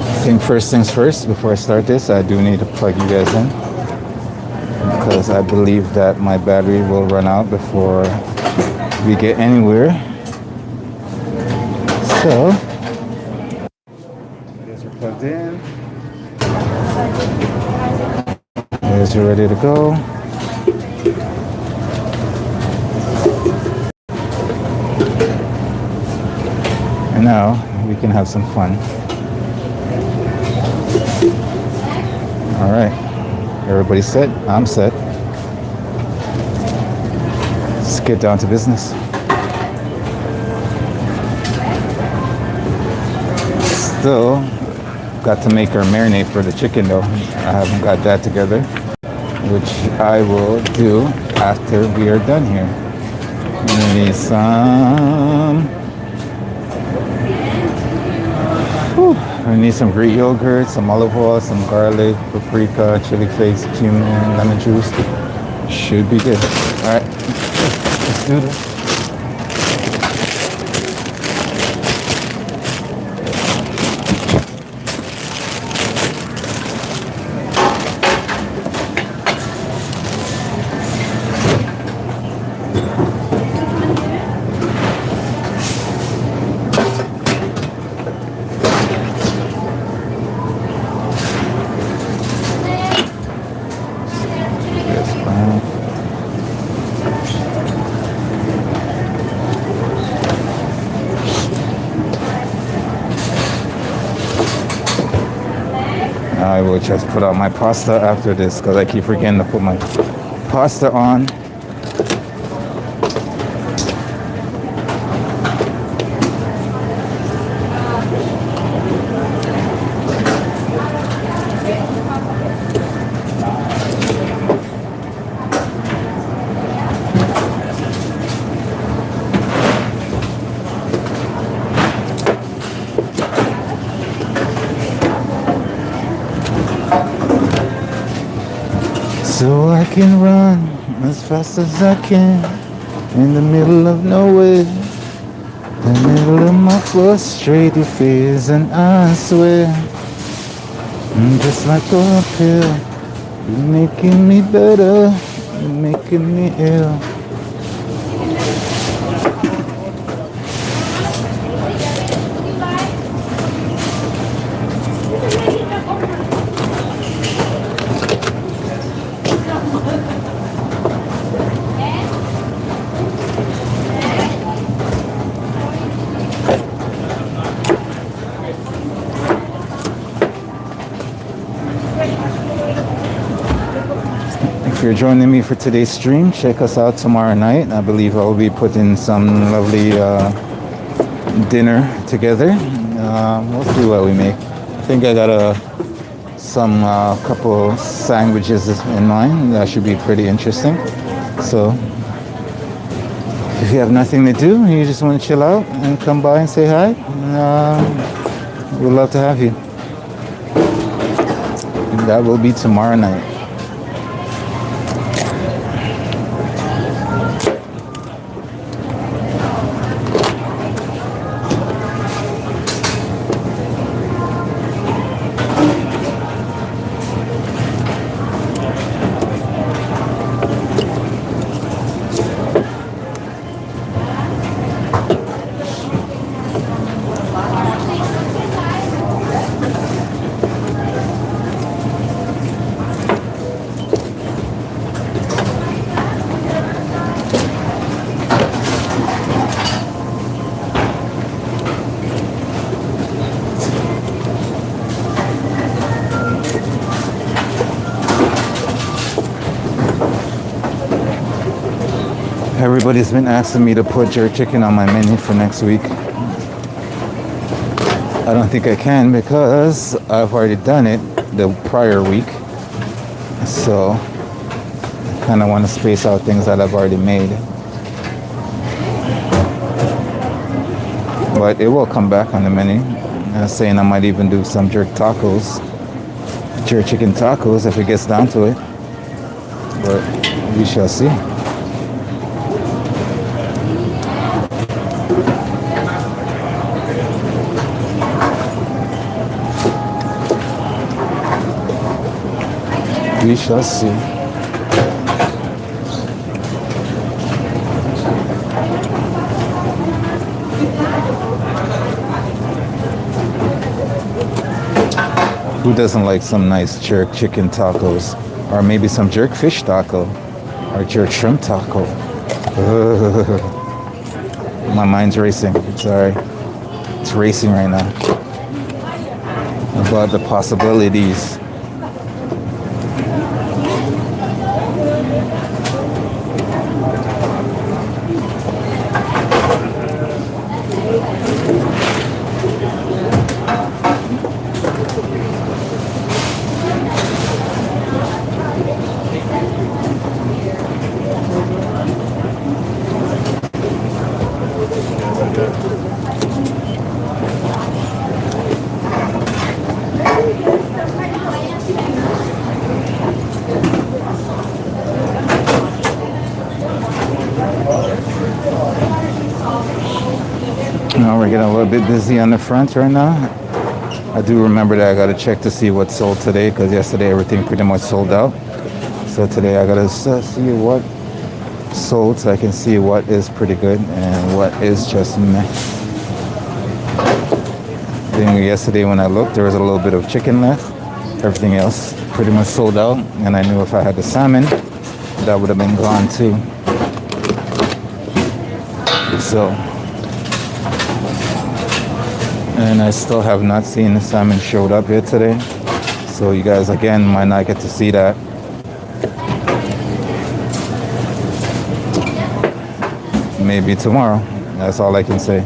I think first things first, before I start this, I do need to plug you guys in, because I believe that my battery will run out before we get anywhere. So, you guys are plugged in. You guys are ready to go. And now we can have some fun. All right, everybody's set. I'm set. Let's get down to business. Still got to make our marinade for the chicken though. I haven't got that together, which I will do after we are done here. We need some. I need some Greek yogurt, some olive oil, some garlic, paprika, chili flakes, cumin, lemon juice. Should be good. All right, let's do this. I will just put out my pasta after this because I keep forgetting to put my pasta on. So I can run as fast as I can in the middle of nowhere, the middle of my frustrated fears, and I swear, just like a pill, you're making me better, you're making me ill. you're joining me for today's stream, check us out tomorrow night. I believe I'll be putting some lovely dinner together. We'll see what we make. I think I got some couple sandwiches in mind. That should be pretty interesting. So if you have nothing to do and you just want to chill out and come by and say hi, we'd love to have you. That will be tomorrow night. Everybody's been asking me to put jerk chicken on my menu for next week. I don't think I can because I've already done it the prior week. So I kind of want to space out things that I've already made. But it will come back on the menu. I was saying I might even do some jerk tacos. Jerk chicken tacos if it gets down to it. But we shall see. We shall see. Who doesn't like some nice jerk chicken tacos? Or maybe some jerk fish taco? Or jerk shrimp taco? My mind's racing. Sorry. It's racing right now. About the possibilities. Now we're getting a little bit busy on the front right now. I do remember that I got to check to see what sold today because yesterday everything pretty much sold out. So today I got to see what sold so I can see what is pretty good and what is just meh. I think yesterday when I looked there was a little bit of chicken left. Everything else pretty much sold out, and I knew if I had the salmon that would have been gone too. So, and I still have not seen the salmon showed up yet today. So you guys again might not get to see that. Maybe tomorrow. That's all I can say.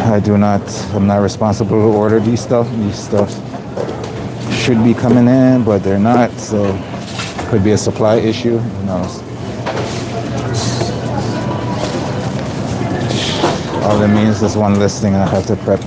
I'm not responsible to order these stuff. These stuff should be coming in, but they're not. So could be a supply issue. Who knows? All it means is one listing I have to prep.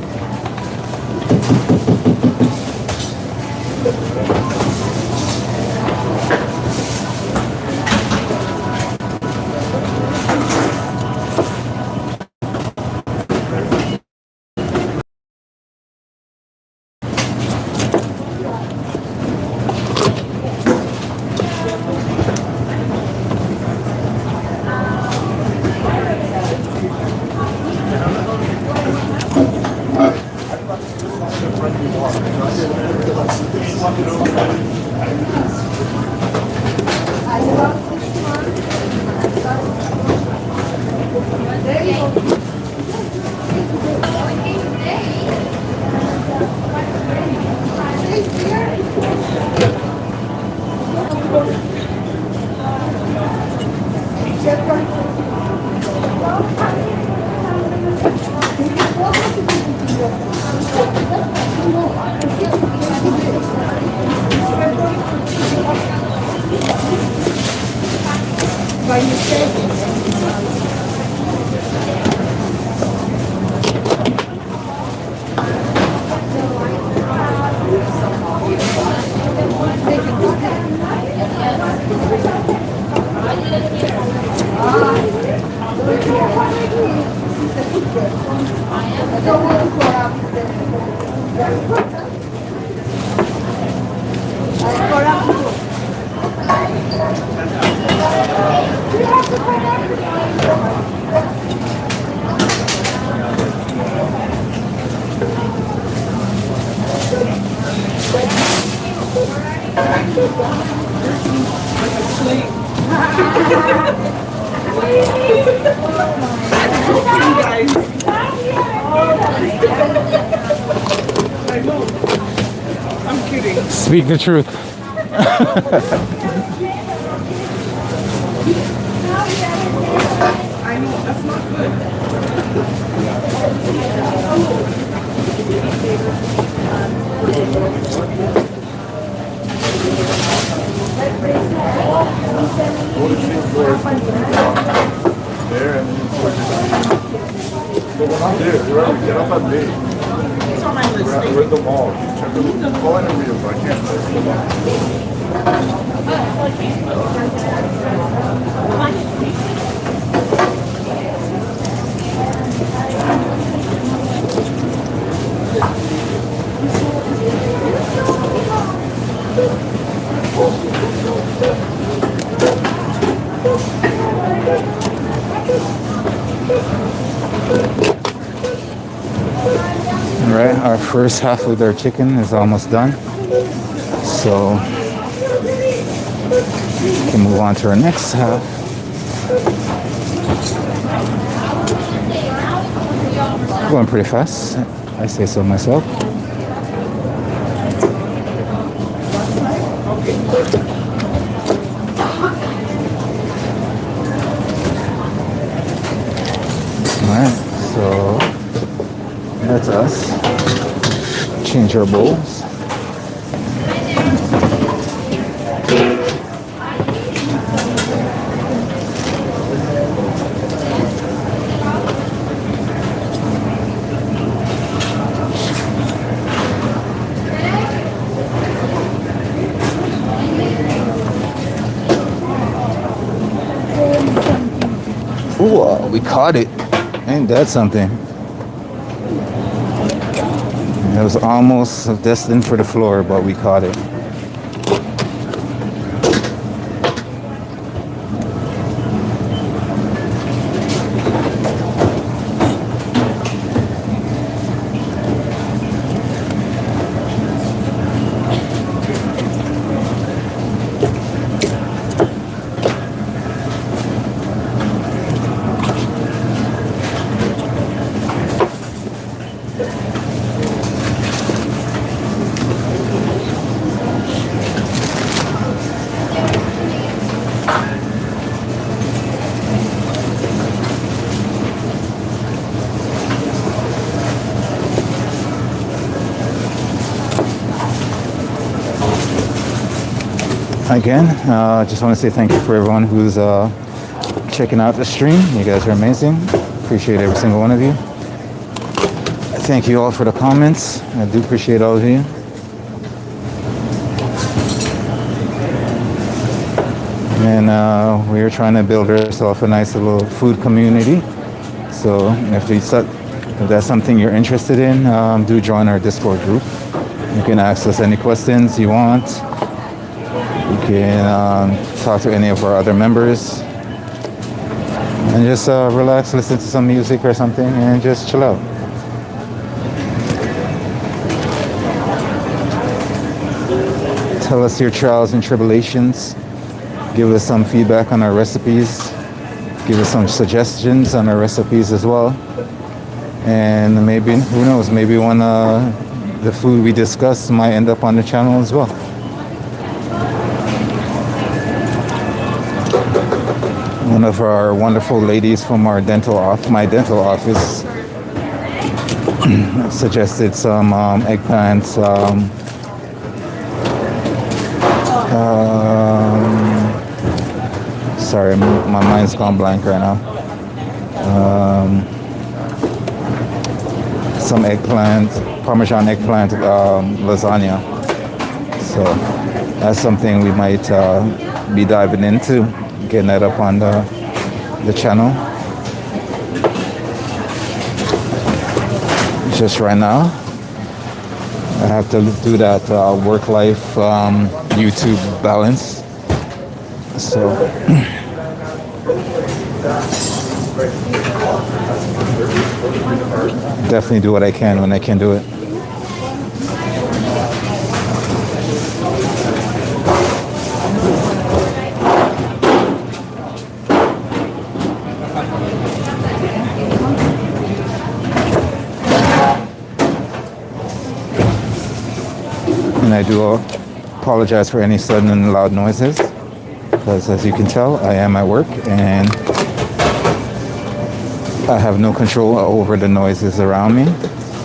Speak the truth. There and then but we're not there. We're already get off at me. It's on my list. We're at the mall. Check the call in real, but I can't. All right, our first half of their chicken is almost done. So we can move on to our next half. Going pretty fast, I say so myself. Alright, so that's us. Change our bowls. Ooh, we caught it. Ain't that something? It was almost destined for the floor, but we caught it. Again, just want to say thank you for everyone who's checking out the stream. You guys are amazing. Appreciate every single one of you. Thank you all for the comments. I do appreciate all of you. And we're trying to build ourselves a nice little food community. So if that's something you're interested in, do join our Discord group. You can ask us any questions you want. You can talk to any of our other members and just relax, listen to some music or something, and just chill out. Tell us your trials and tribulations. Give us some feedback on our recipes. Give us some suggestions on our recipes as well. And maybe, who knows, maybe one the food we discuss might end up on the channel as well. One of our wonderful ladies from my dental office suggested some eggplants, sorry, my mind's gone blank right now. Some eggplant, Parmesan eggplant lasagna. So that's something we might be diving into, getting that up on the channel. Just right now, I have to do that work-life YouTube balance. So definitely do what I can when I can do it. And I do apologize for any sudden and loud noises, because as you can tell, I am at work and I have no control over the noises around me.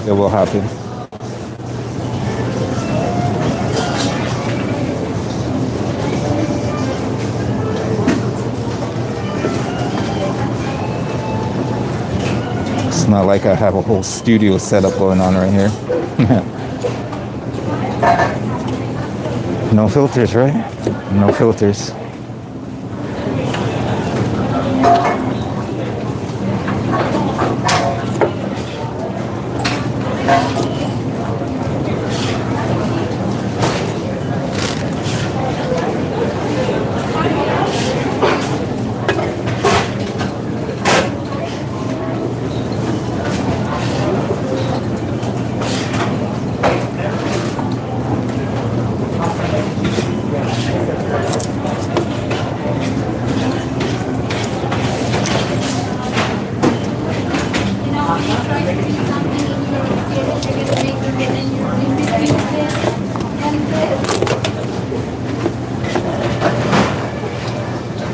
It will happen. It's not like I have a whole studio setup going on right here. No filters, right? No filters.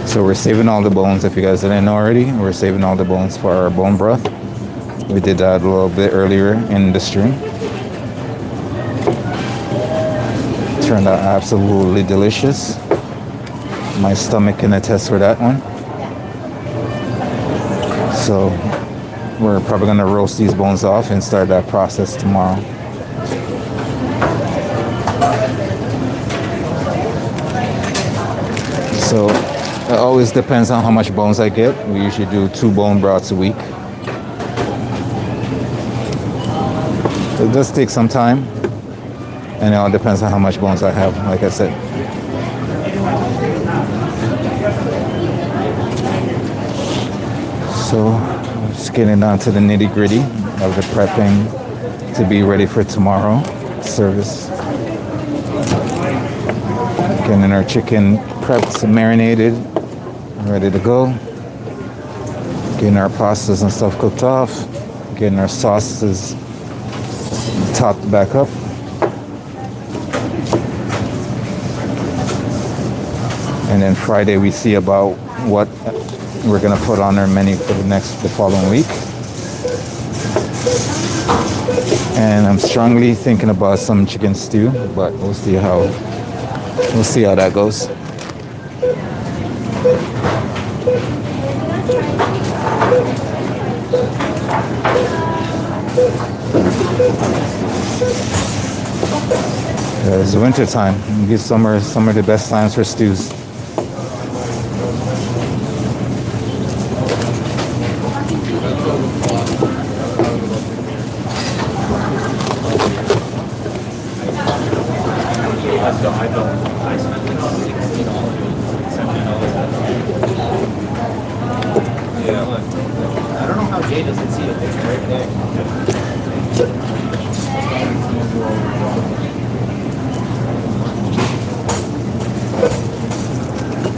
So we're saving all the bones. If you guys didn't know already, we're saving all the bones for our bone broth. We did that a little bit earlier in the stream. Turned out absolutely delicious. My stomach can attest for that one. So we're probably gonna roast these bones off and start that process tomorrow. So it always depends on how much bones I get. We usually do 2 bone broths a week. It does take some time, and it all depends on how much bones I have, like I said. So just getting down to the nitty-gritty of the prepping to be ready for tomorrow service. Getting our chicken prepped and marinated, ready to go. Getting our pastas and stuff cooked off. Getting our sauces topped back up. And then Friday we see about what we're gonna put on our menu for the following week. And I'm strongly thinking about some chicken stew, but we'll see how that goes. It's winter time. These summer are the best times for stews. I don't know how Jay doesn't see it. It's right there.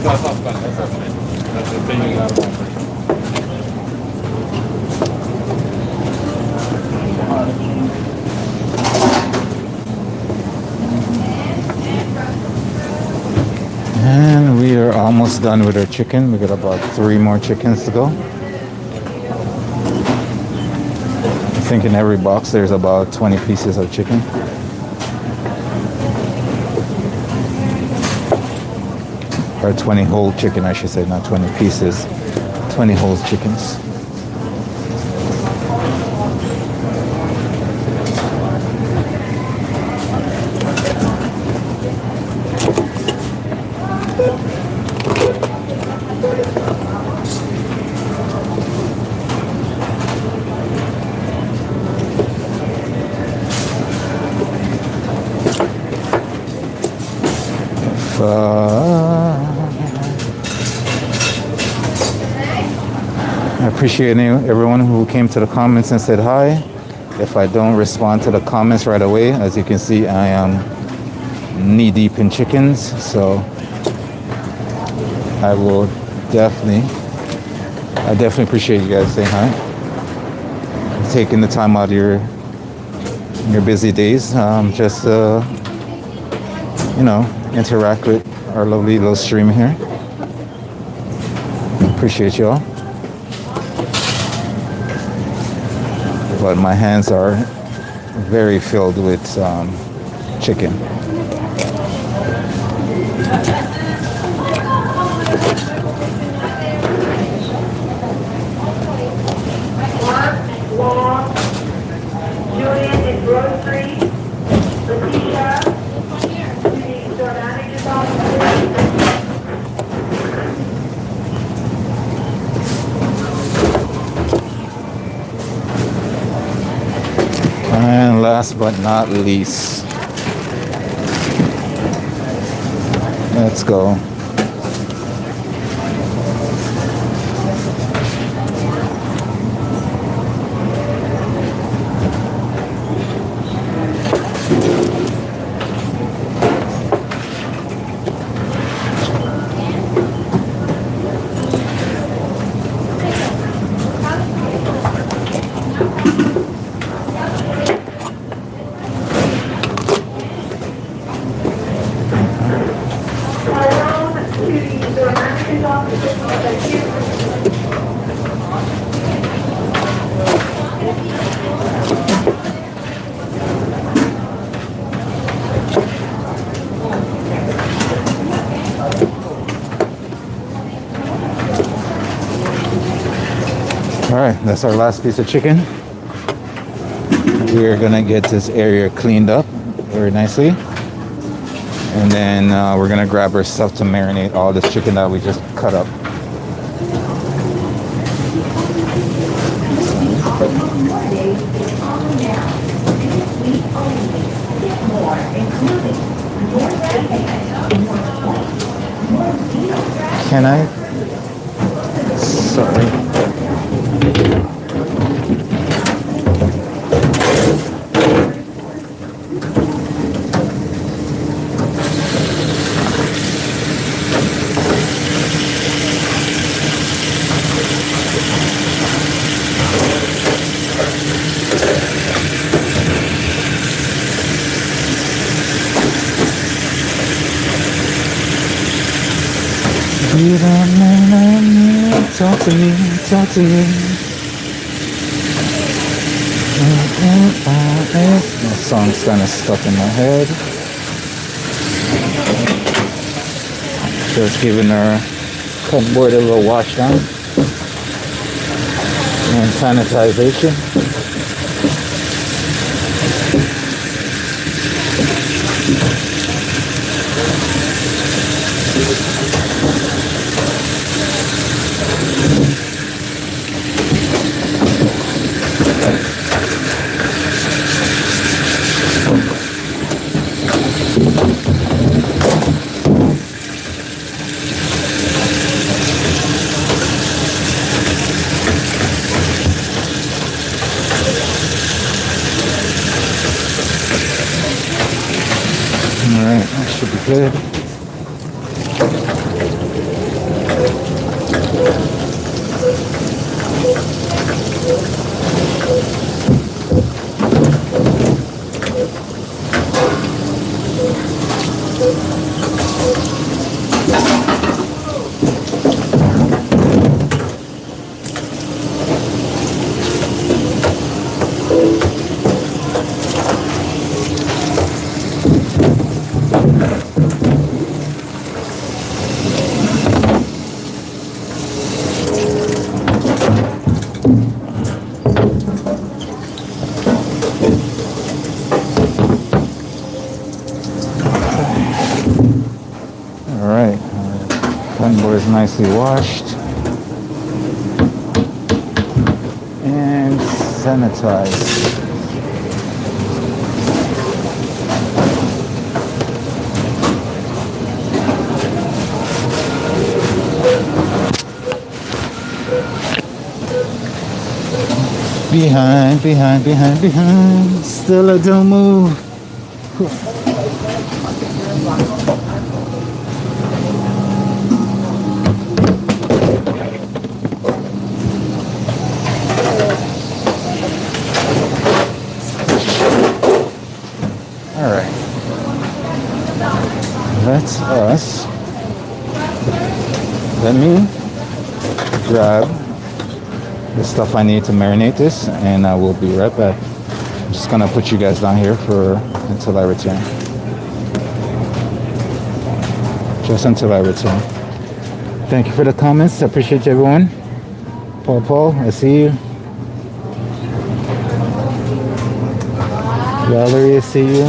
That's not bad. That's fine. That's the thing you got to And we are almost done with our chicken. We got about 3 more chickens to go. I think in every box there's about 20 pieces of chicken. or 20 whole chicken, I should say, not 20 pieces, 20 whole chickens. I appreciate everyone who came to the comments and said hi. If I don't respond to the comments right away, as you can see, I am knee deep in chickens, so I definitely appreciate you guys saying hi, taking the time out of your busy days, just interact with our lovely little stream here. Appreciate y'all. But my hands are very filled with chicken. Julian in grocery. Letitia, the store manager's office. And last but not least, let's go. All right, that's our last piece of chicken. We're gonna get this area cleaned up very nicely. And then we're gonna grab our stuff to marinate all this chicken that we just cut up. Can I? Sorry. Talk to me, talk to me. My song's kind of stuck in my head. Just giving our cupboard a little wash down and sanitization. Alright, that should be good. All right, cutting board is nicely washed and sanitized. Behind. Still I don't move. All right. That's us. Let me grab the stuff I need to marinate this, and I will be right back. I'm just gonna put you guys down here until I return. Just until I return. Thank you for the comments. I appreciate everyone. Paul, I see you. Valerie, I see you.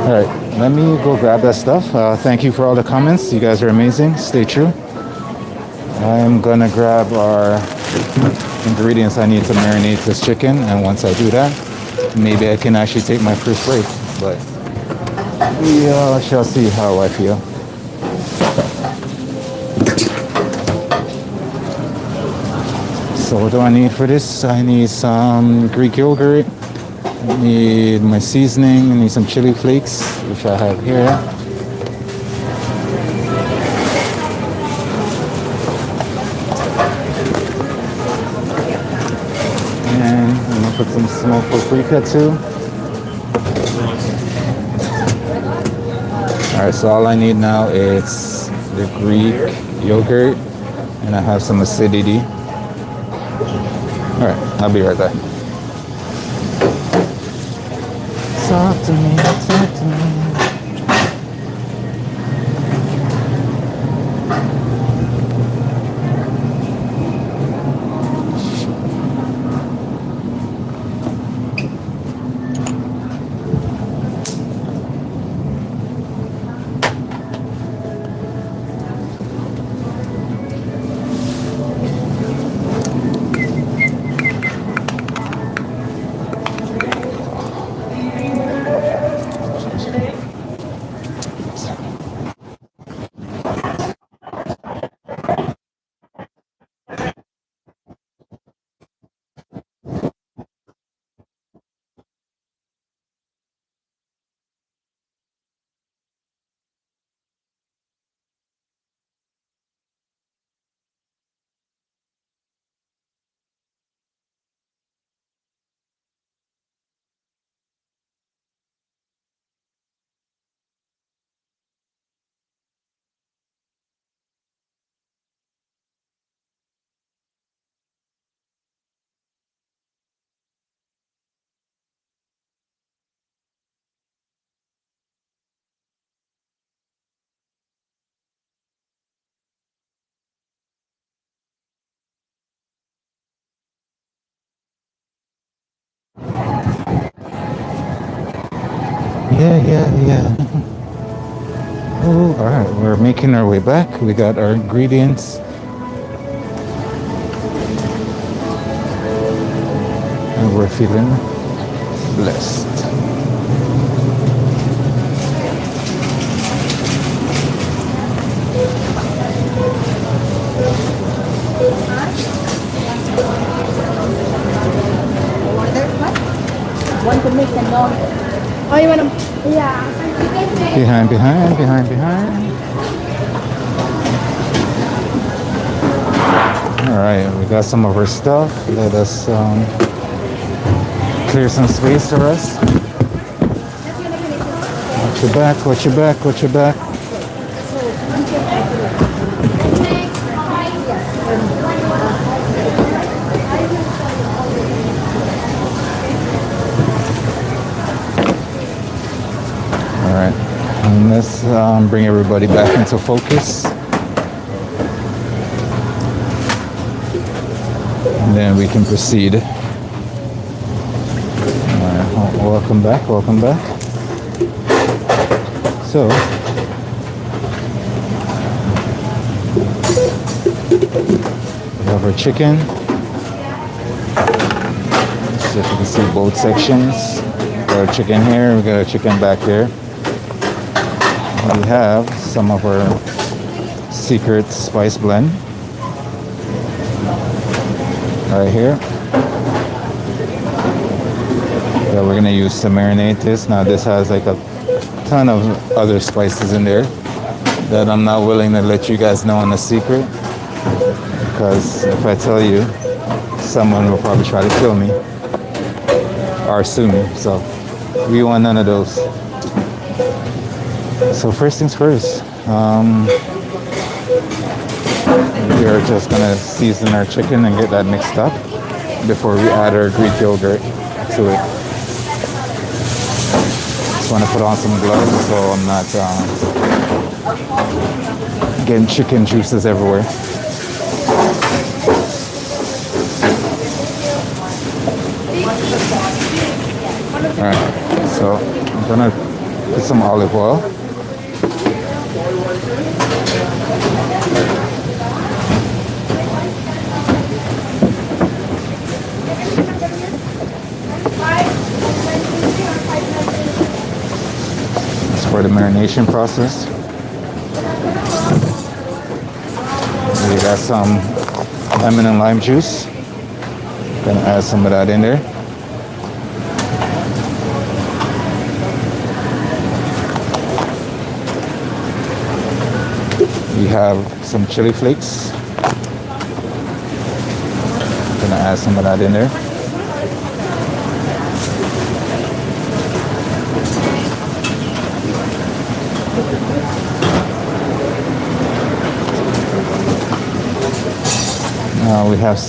All right, let me go grab that stuff. Thank you for all the comments. You guys are amazing. Stay true. I'm gonna grab our ingredients I need to marinate this chicken, and once I do that, maybe I can actually take my first break, but we shall see how I feel. So what do I need for this? I need some Greek yogurt, I need my seasoning, I need some chili flakes, which I have here. Put some smoked paprika too. Alright, so all I need now is the Greek yogurt, and I have some acidity. Alright, I'll be right back. Talk to me, talk to me. Yeah. Oh, all right, we're making our way back. We got our ingredients. And we're feeling blessed. Want to make a noise? Oh, you want to? Yeah. Behind. All right, we got some of our stuff. Let us clear some space for us. Watch your back. All right, and let's bring everybody back into focus. then we can proceed. Welcome back, welcome back. So, we have our chicken. So if you can see both sections. We got our chicken here, we got our chicken back there. We have some of our secret spice blend right here that we're gonna use to marinate this. Now this has like a ton of other spices in there that I'm not willing to let you guys know in a secret, because if I tell you, someone will probably try to kill me or sue me. So we want none of those. So first things first, we are just gonna season our chicken and get that mixed up before we add our Greek yogurt to it. Just want to put on some gloves so I'm not getting chicken juices everywhere. Alright, so I'm gonna put some olive oil. For the marination process. We got some lemon and lime juice. Gonna add some of that in there. We have some chili flakes. Gonna add some of that in there. We have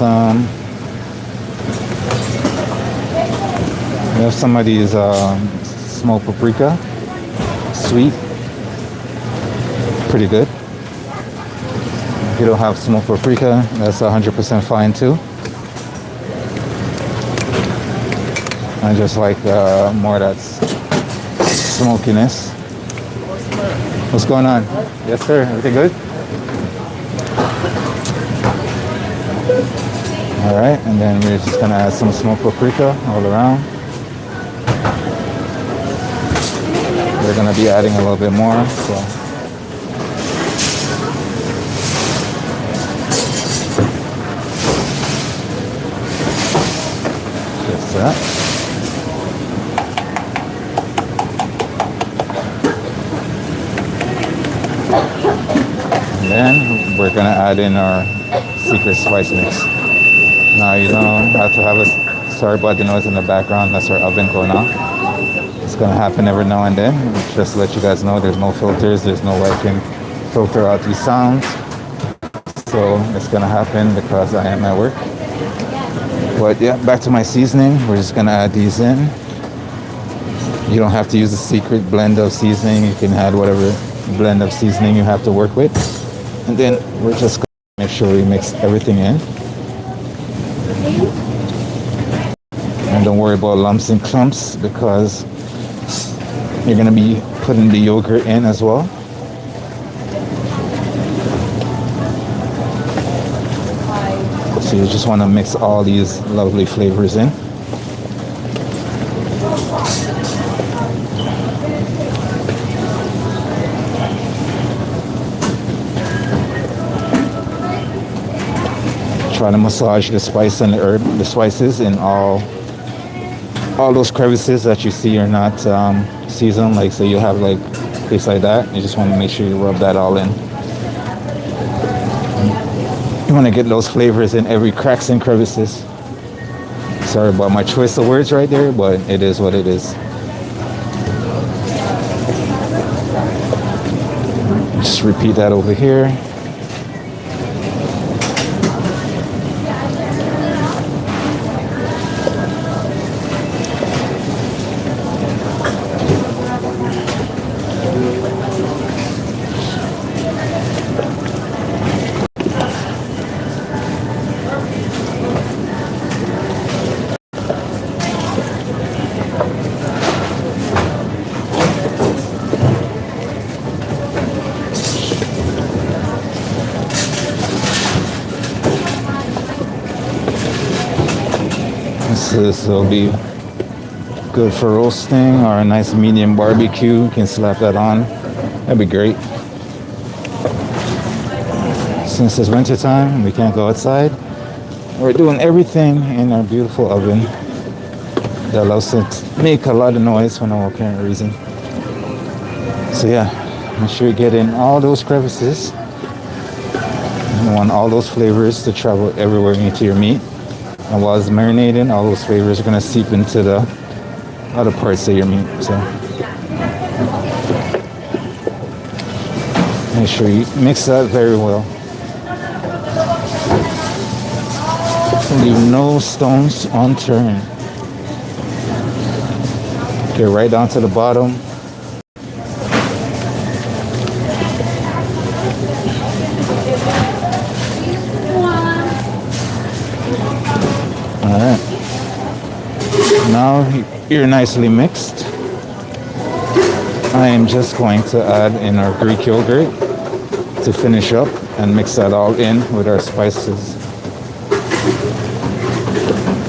some of these smoked paprika, sweet, pretty good. If you don't have smoked paprika, that's 100% fine too. I just like more of that smokiness. What's going on? Yes, sir. Everything good? All right, and then we're just gonna add some smoked paprika all around. We're gonna be adding a little bit more, so. Just that. And then we're gonna add in our secret spice mix. Now you don't have to have a, sorry about the noise in the background, that's our oven going on. It's gonna happen every now and then. Just to let you guys know, there's no filters, there's no way I can filter out these sounds. So it's gonna happen because I am at work. But yeah, back to my seasoning. We're just gonna add these in. You don't have to use a secret blend of seasoning. You can add whatever blend of seasoning you have to work with. And then we're just gonna make sure we mix everything in. And don't worry about lumps and clumps because you're going to be putting the yogurt in as well. So you just want to mix all these lovely flavors in. Try to massage the spice and the herb, the spices in all those crevices that you see are not seasoned. Like so you have like a place like that. You just want to make sure you rub that all in. You want to get those flavors in every cracks and crevices. Sorry about my choice of words right there, but it is what it is. Just repeat that over here. So this will be good for roasting or a nice medium barbecue. You can slap that on. That'd be great. Since it's winter time, we can't go outside. We're doing everything in our beautiful oven that allows us to make a lot of noise for no apparent reason. So yeah, make sure you get in all those crevices. You want all those flavors to travel everywhere into your meat. And while it's marinating, all those flavors are gonna seep into the other parts of your meat. So make sure you mix that very well. Leave no stones unturned. Get right down to the bottom. Alright. Now you're nicely mixed. I am just going to add in our Greek yogurt to finish up and mix that all in with our spices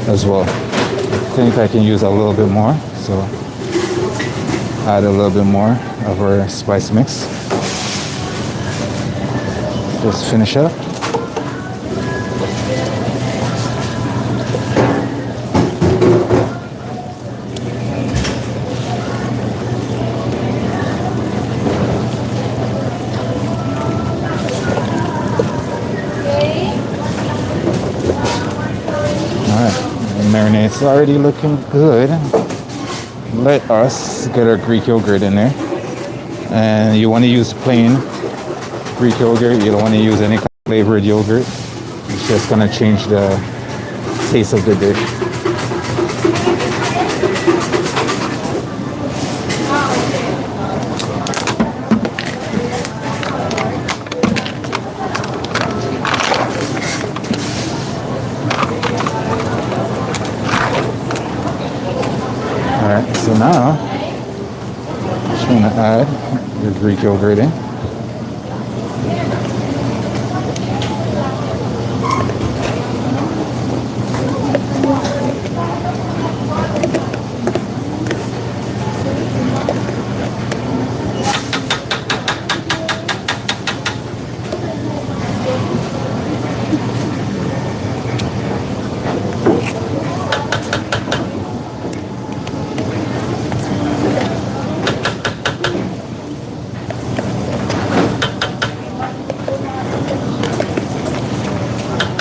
as well. I think I can use a little bit more, so add a little bit more of our spice mix. Just finish up. Marinate's already looking good. Let us get our Greek yogurt in there. And you want to use plain Greek yogurt. You don't want to use any kind of flavored yogurt. It's just going to change the taste of the dish. Alright, so now I'm just going to add your Greek yogurt in.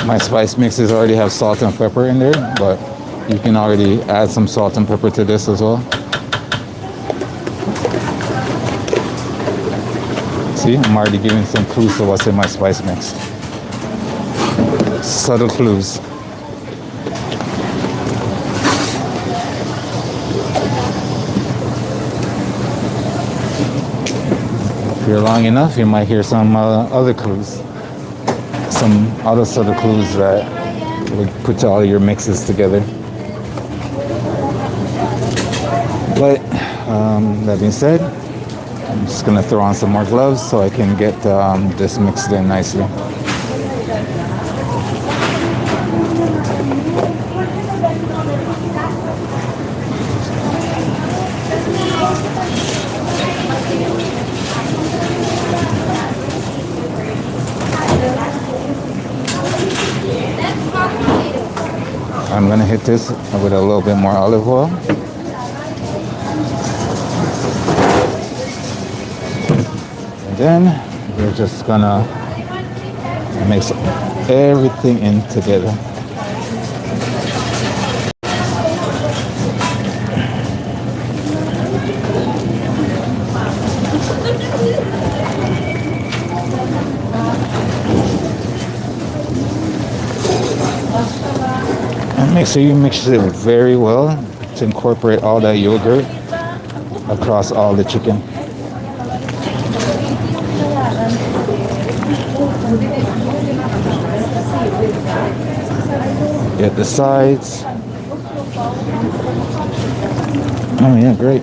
My spice mixes already have salt and pepper in there, but you can already add some salt and pepper to this as well. See, I'm already giving some clues to what's in my spice mix. Subtle clues. If you're long enough, you might hear some other clues. Some other sort of clues that would put all your mixes together. But that being said, I'm just gonna throw on some more gloves so I can get this mixed in nicely. I'm gonna hit this with a little bit more olive oil. And then we're just gonna mix everything in together. Make sure you mix it very well to incorporate all that yogurt across all the chicken. Get the sides. Oh yeah, great.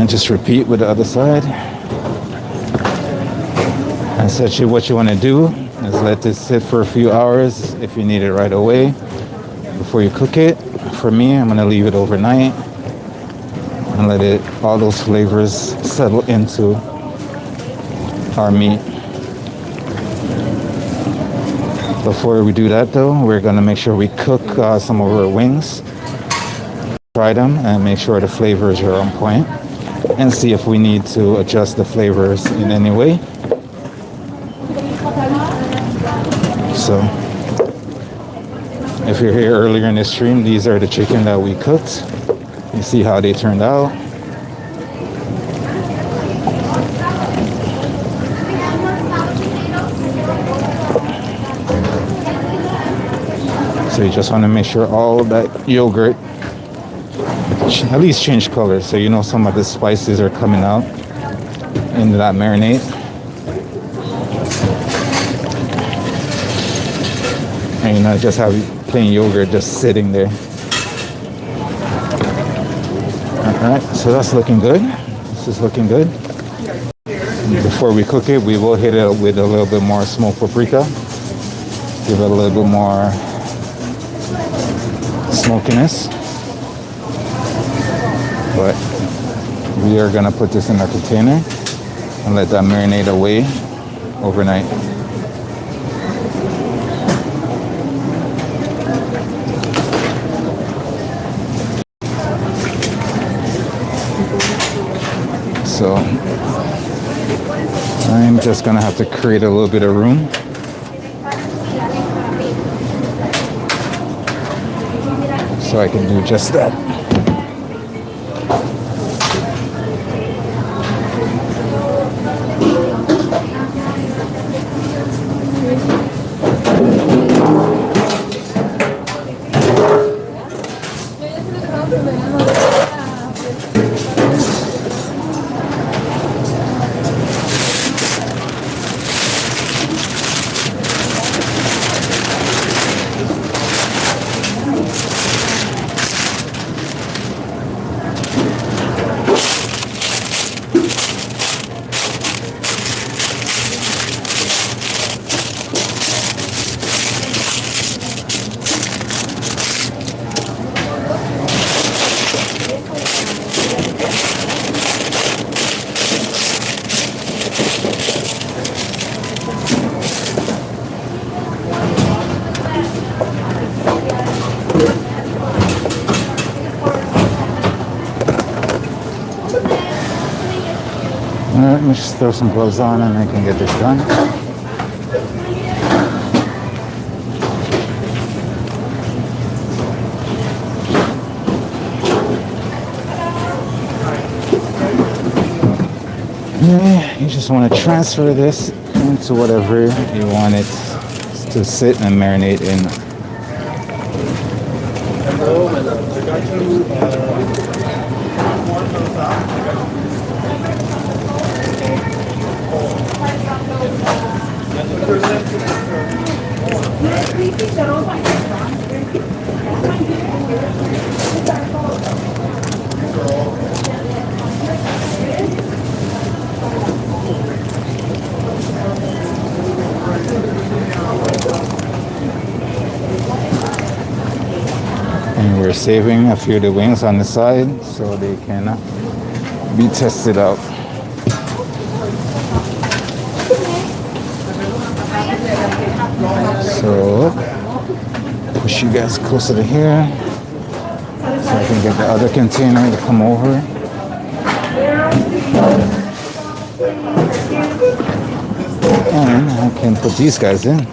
And just repeat with the other side. Essentially what you want to do is let this sit for a few hours if you need it right away before you cook it. For me, I'm going to leave it overnight and let it all those flavors settle into our meat. Before we do that though, we're going to make sure we cook some of our wings, try them and make sure the flavors are on point, and see if we need to adjust the flavors in any way. So if you're here earlier in the stream, these are the chicken that we cooked. You see how they turned out. So you just want to make sure all that yogurt at least change color, so you know some of the spices are coming out into that marinade. And you know, just have plain yogurt just sitting there. Alright, so that's looking good. This is looking good. Before we cook it, we will hit it with a little bit more smoked paprika. Give it a little bit more smokiness. But we are gonna put this in a container and let that marinate away overnight. So I'm just gonna have to create a little bit of room. So I can do just that. Alright, let me just throw some gloves on and I can get this done. Yeah, you just want to transfer this into whatever you want it to sit and marinate in. Hello, madam. I got you. And we're saving a few of the wings on the side so they can be tested out. So push you guys closer to here so I can get the other container to come over. And I can put these guys in.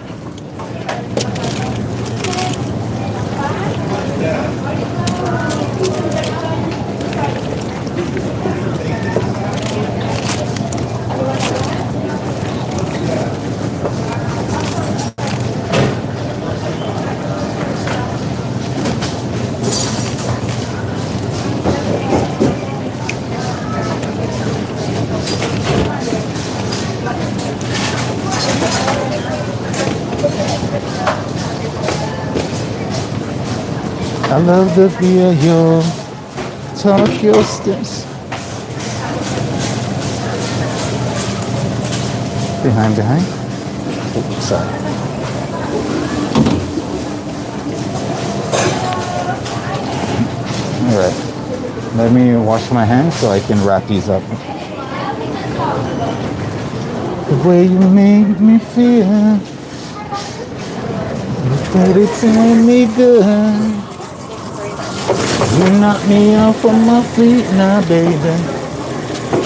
I love the via yo Tokyo steps. Behind. Oops, sorry. All right. Let me wash my hands so I can wrap these up. The way you make me feel, that it's in me good. You knock me off of my feet now, baby.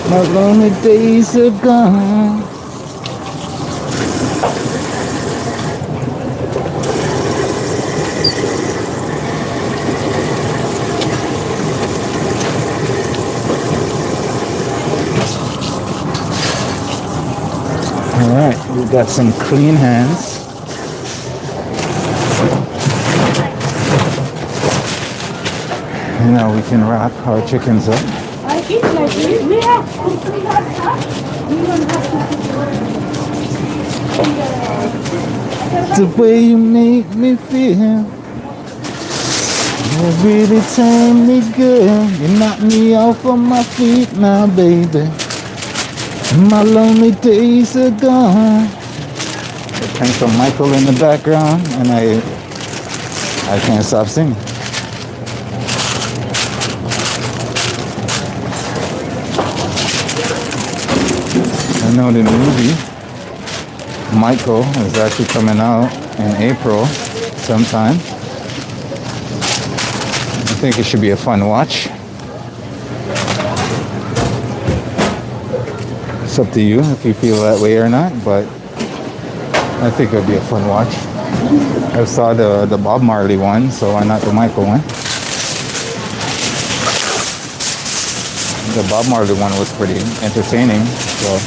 My lonely days are gone. All right, we got some clean hands. And now we can wrap our chickens up. I eat like this. We have stuff. We don't have to. The way you make me feel, you really turn me good. You knock me off of my feet now, baby. My lonely days are gone. Playing some Michael in the background, and I can't stop singing. I know the movie Michael is actually coming out in April sometime. I think it should be a fun watch. It's up to you if you feel that way or not, but I think it'll be a fun watch. I saw the Bob Marley one, so why not the Michael one? The Bob Marley one was pretty entertaining, so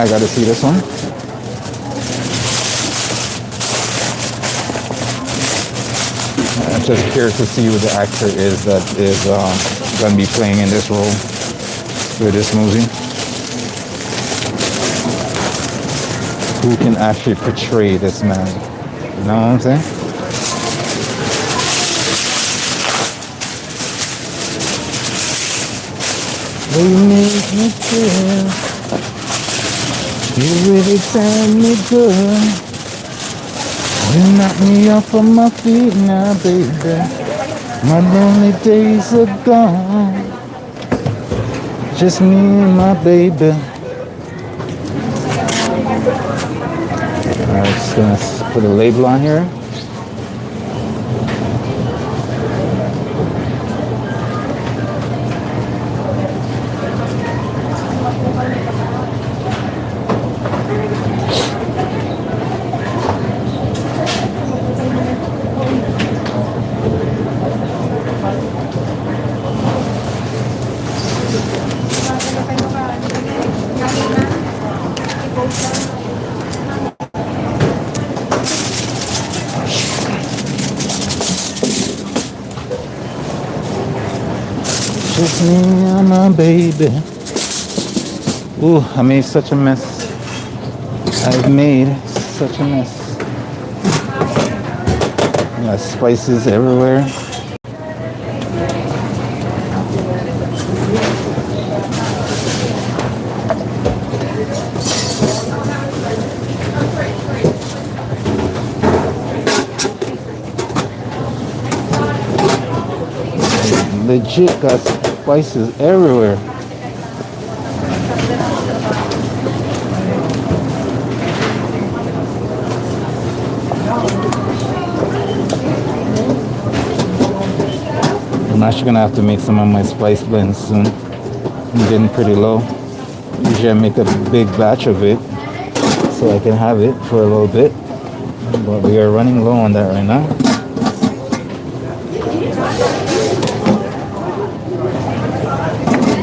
I gotta see this one. I'm just curious to see who the actor is that is gonna be playing in this role for this movie. Who can actually portray this man? You know what I'm saying? You make me feel, you really turn me good. You knock me off of my feet now, baby. My lonely days are gone. Just me and my baby. Alright, just gonna put a label on here. Just me and my baby. Ooh, I made such a mess. I've made such a mess. Got spices everywhere. Legit got spices everywhere. I'm actually gonna have to make some of my spice blends soon. I'm getting pretty low. Usually I make a big batch of it so I can have it for a little bit, but we are running low on that right now.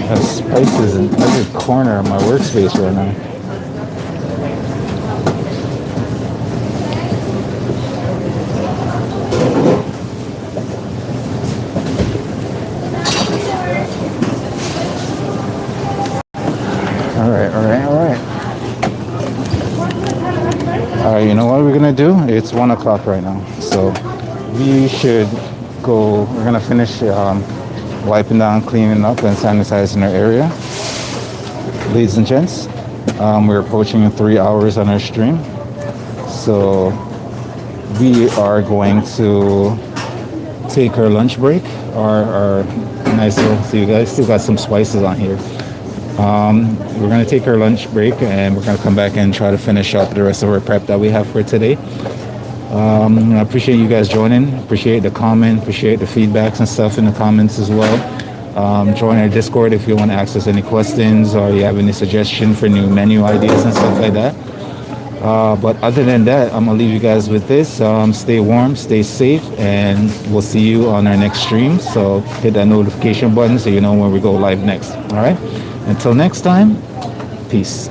There's spices in every corner of my workspace right now. Alright, you know what we're gonna do? It's 1 o'clock right now. So we should go, we're gonna finish wiping down, cleaning up, and sanitizing our area. Ladies and gents, We're approaching 3 hours on our stream. So we are going to take our lunch break. Our nice little, so you guys still got some spices on here. We're going to take our lunch break and we're going to come back and try to finish up the rest of our prep that we have for today. I appreciate you guys joining. Appreciate the comment. Appreciate the feedbacks and stuff in the comments as well. Join our Discord if you want to ask us any questions or you have any suggestion for new menu ideas and stuff like that. But other than that, I'm gonna leave you guys with this. Stay warm, stay safe, and we'll see you on our next stream. So hit that notification button so you know when we go live next. All right. Until next time, peace.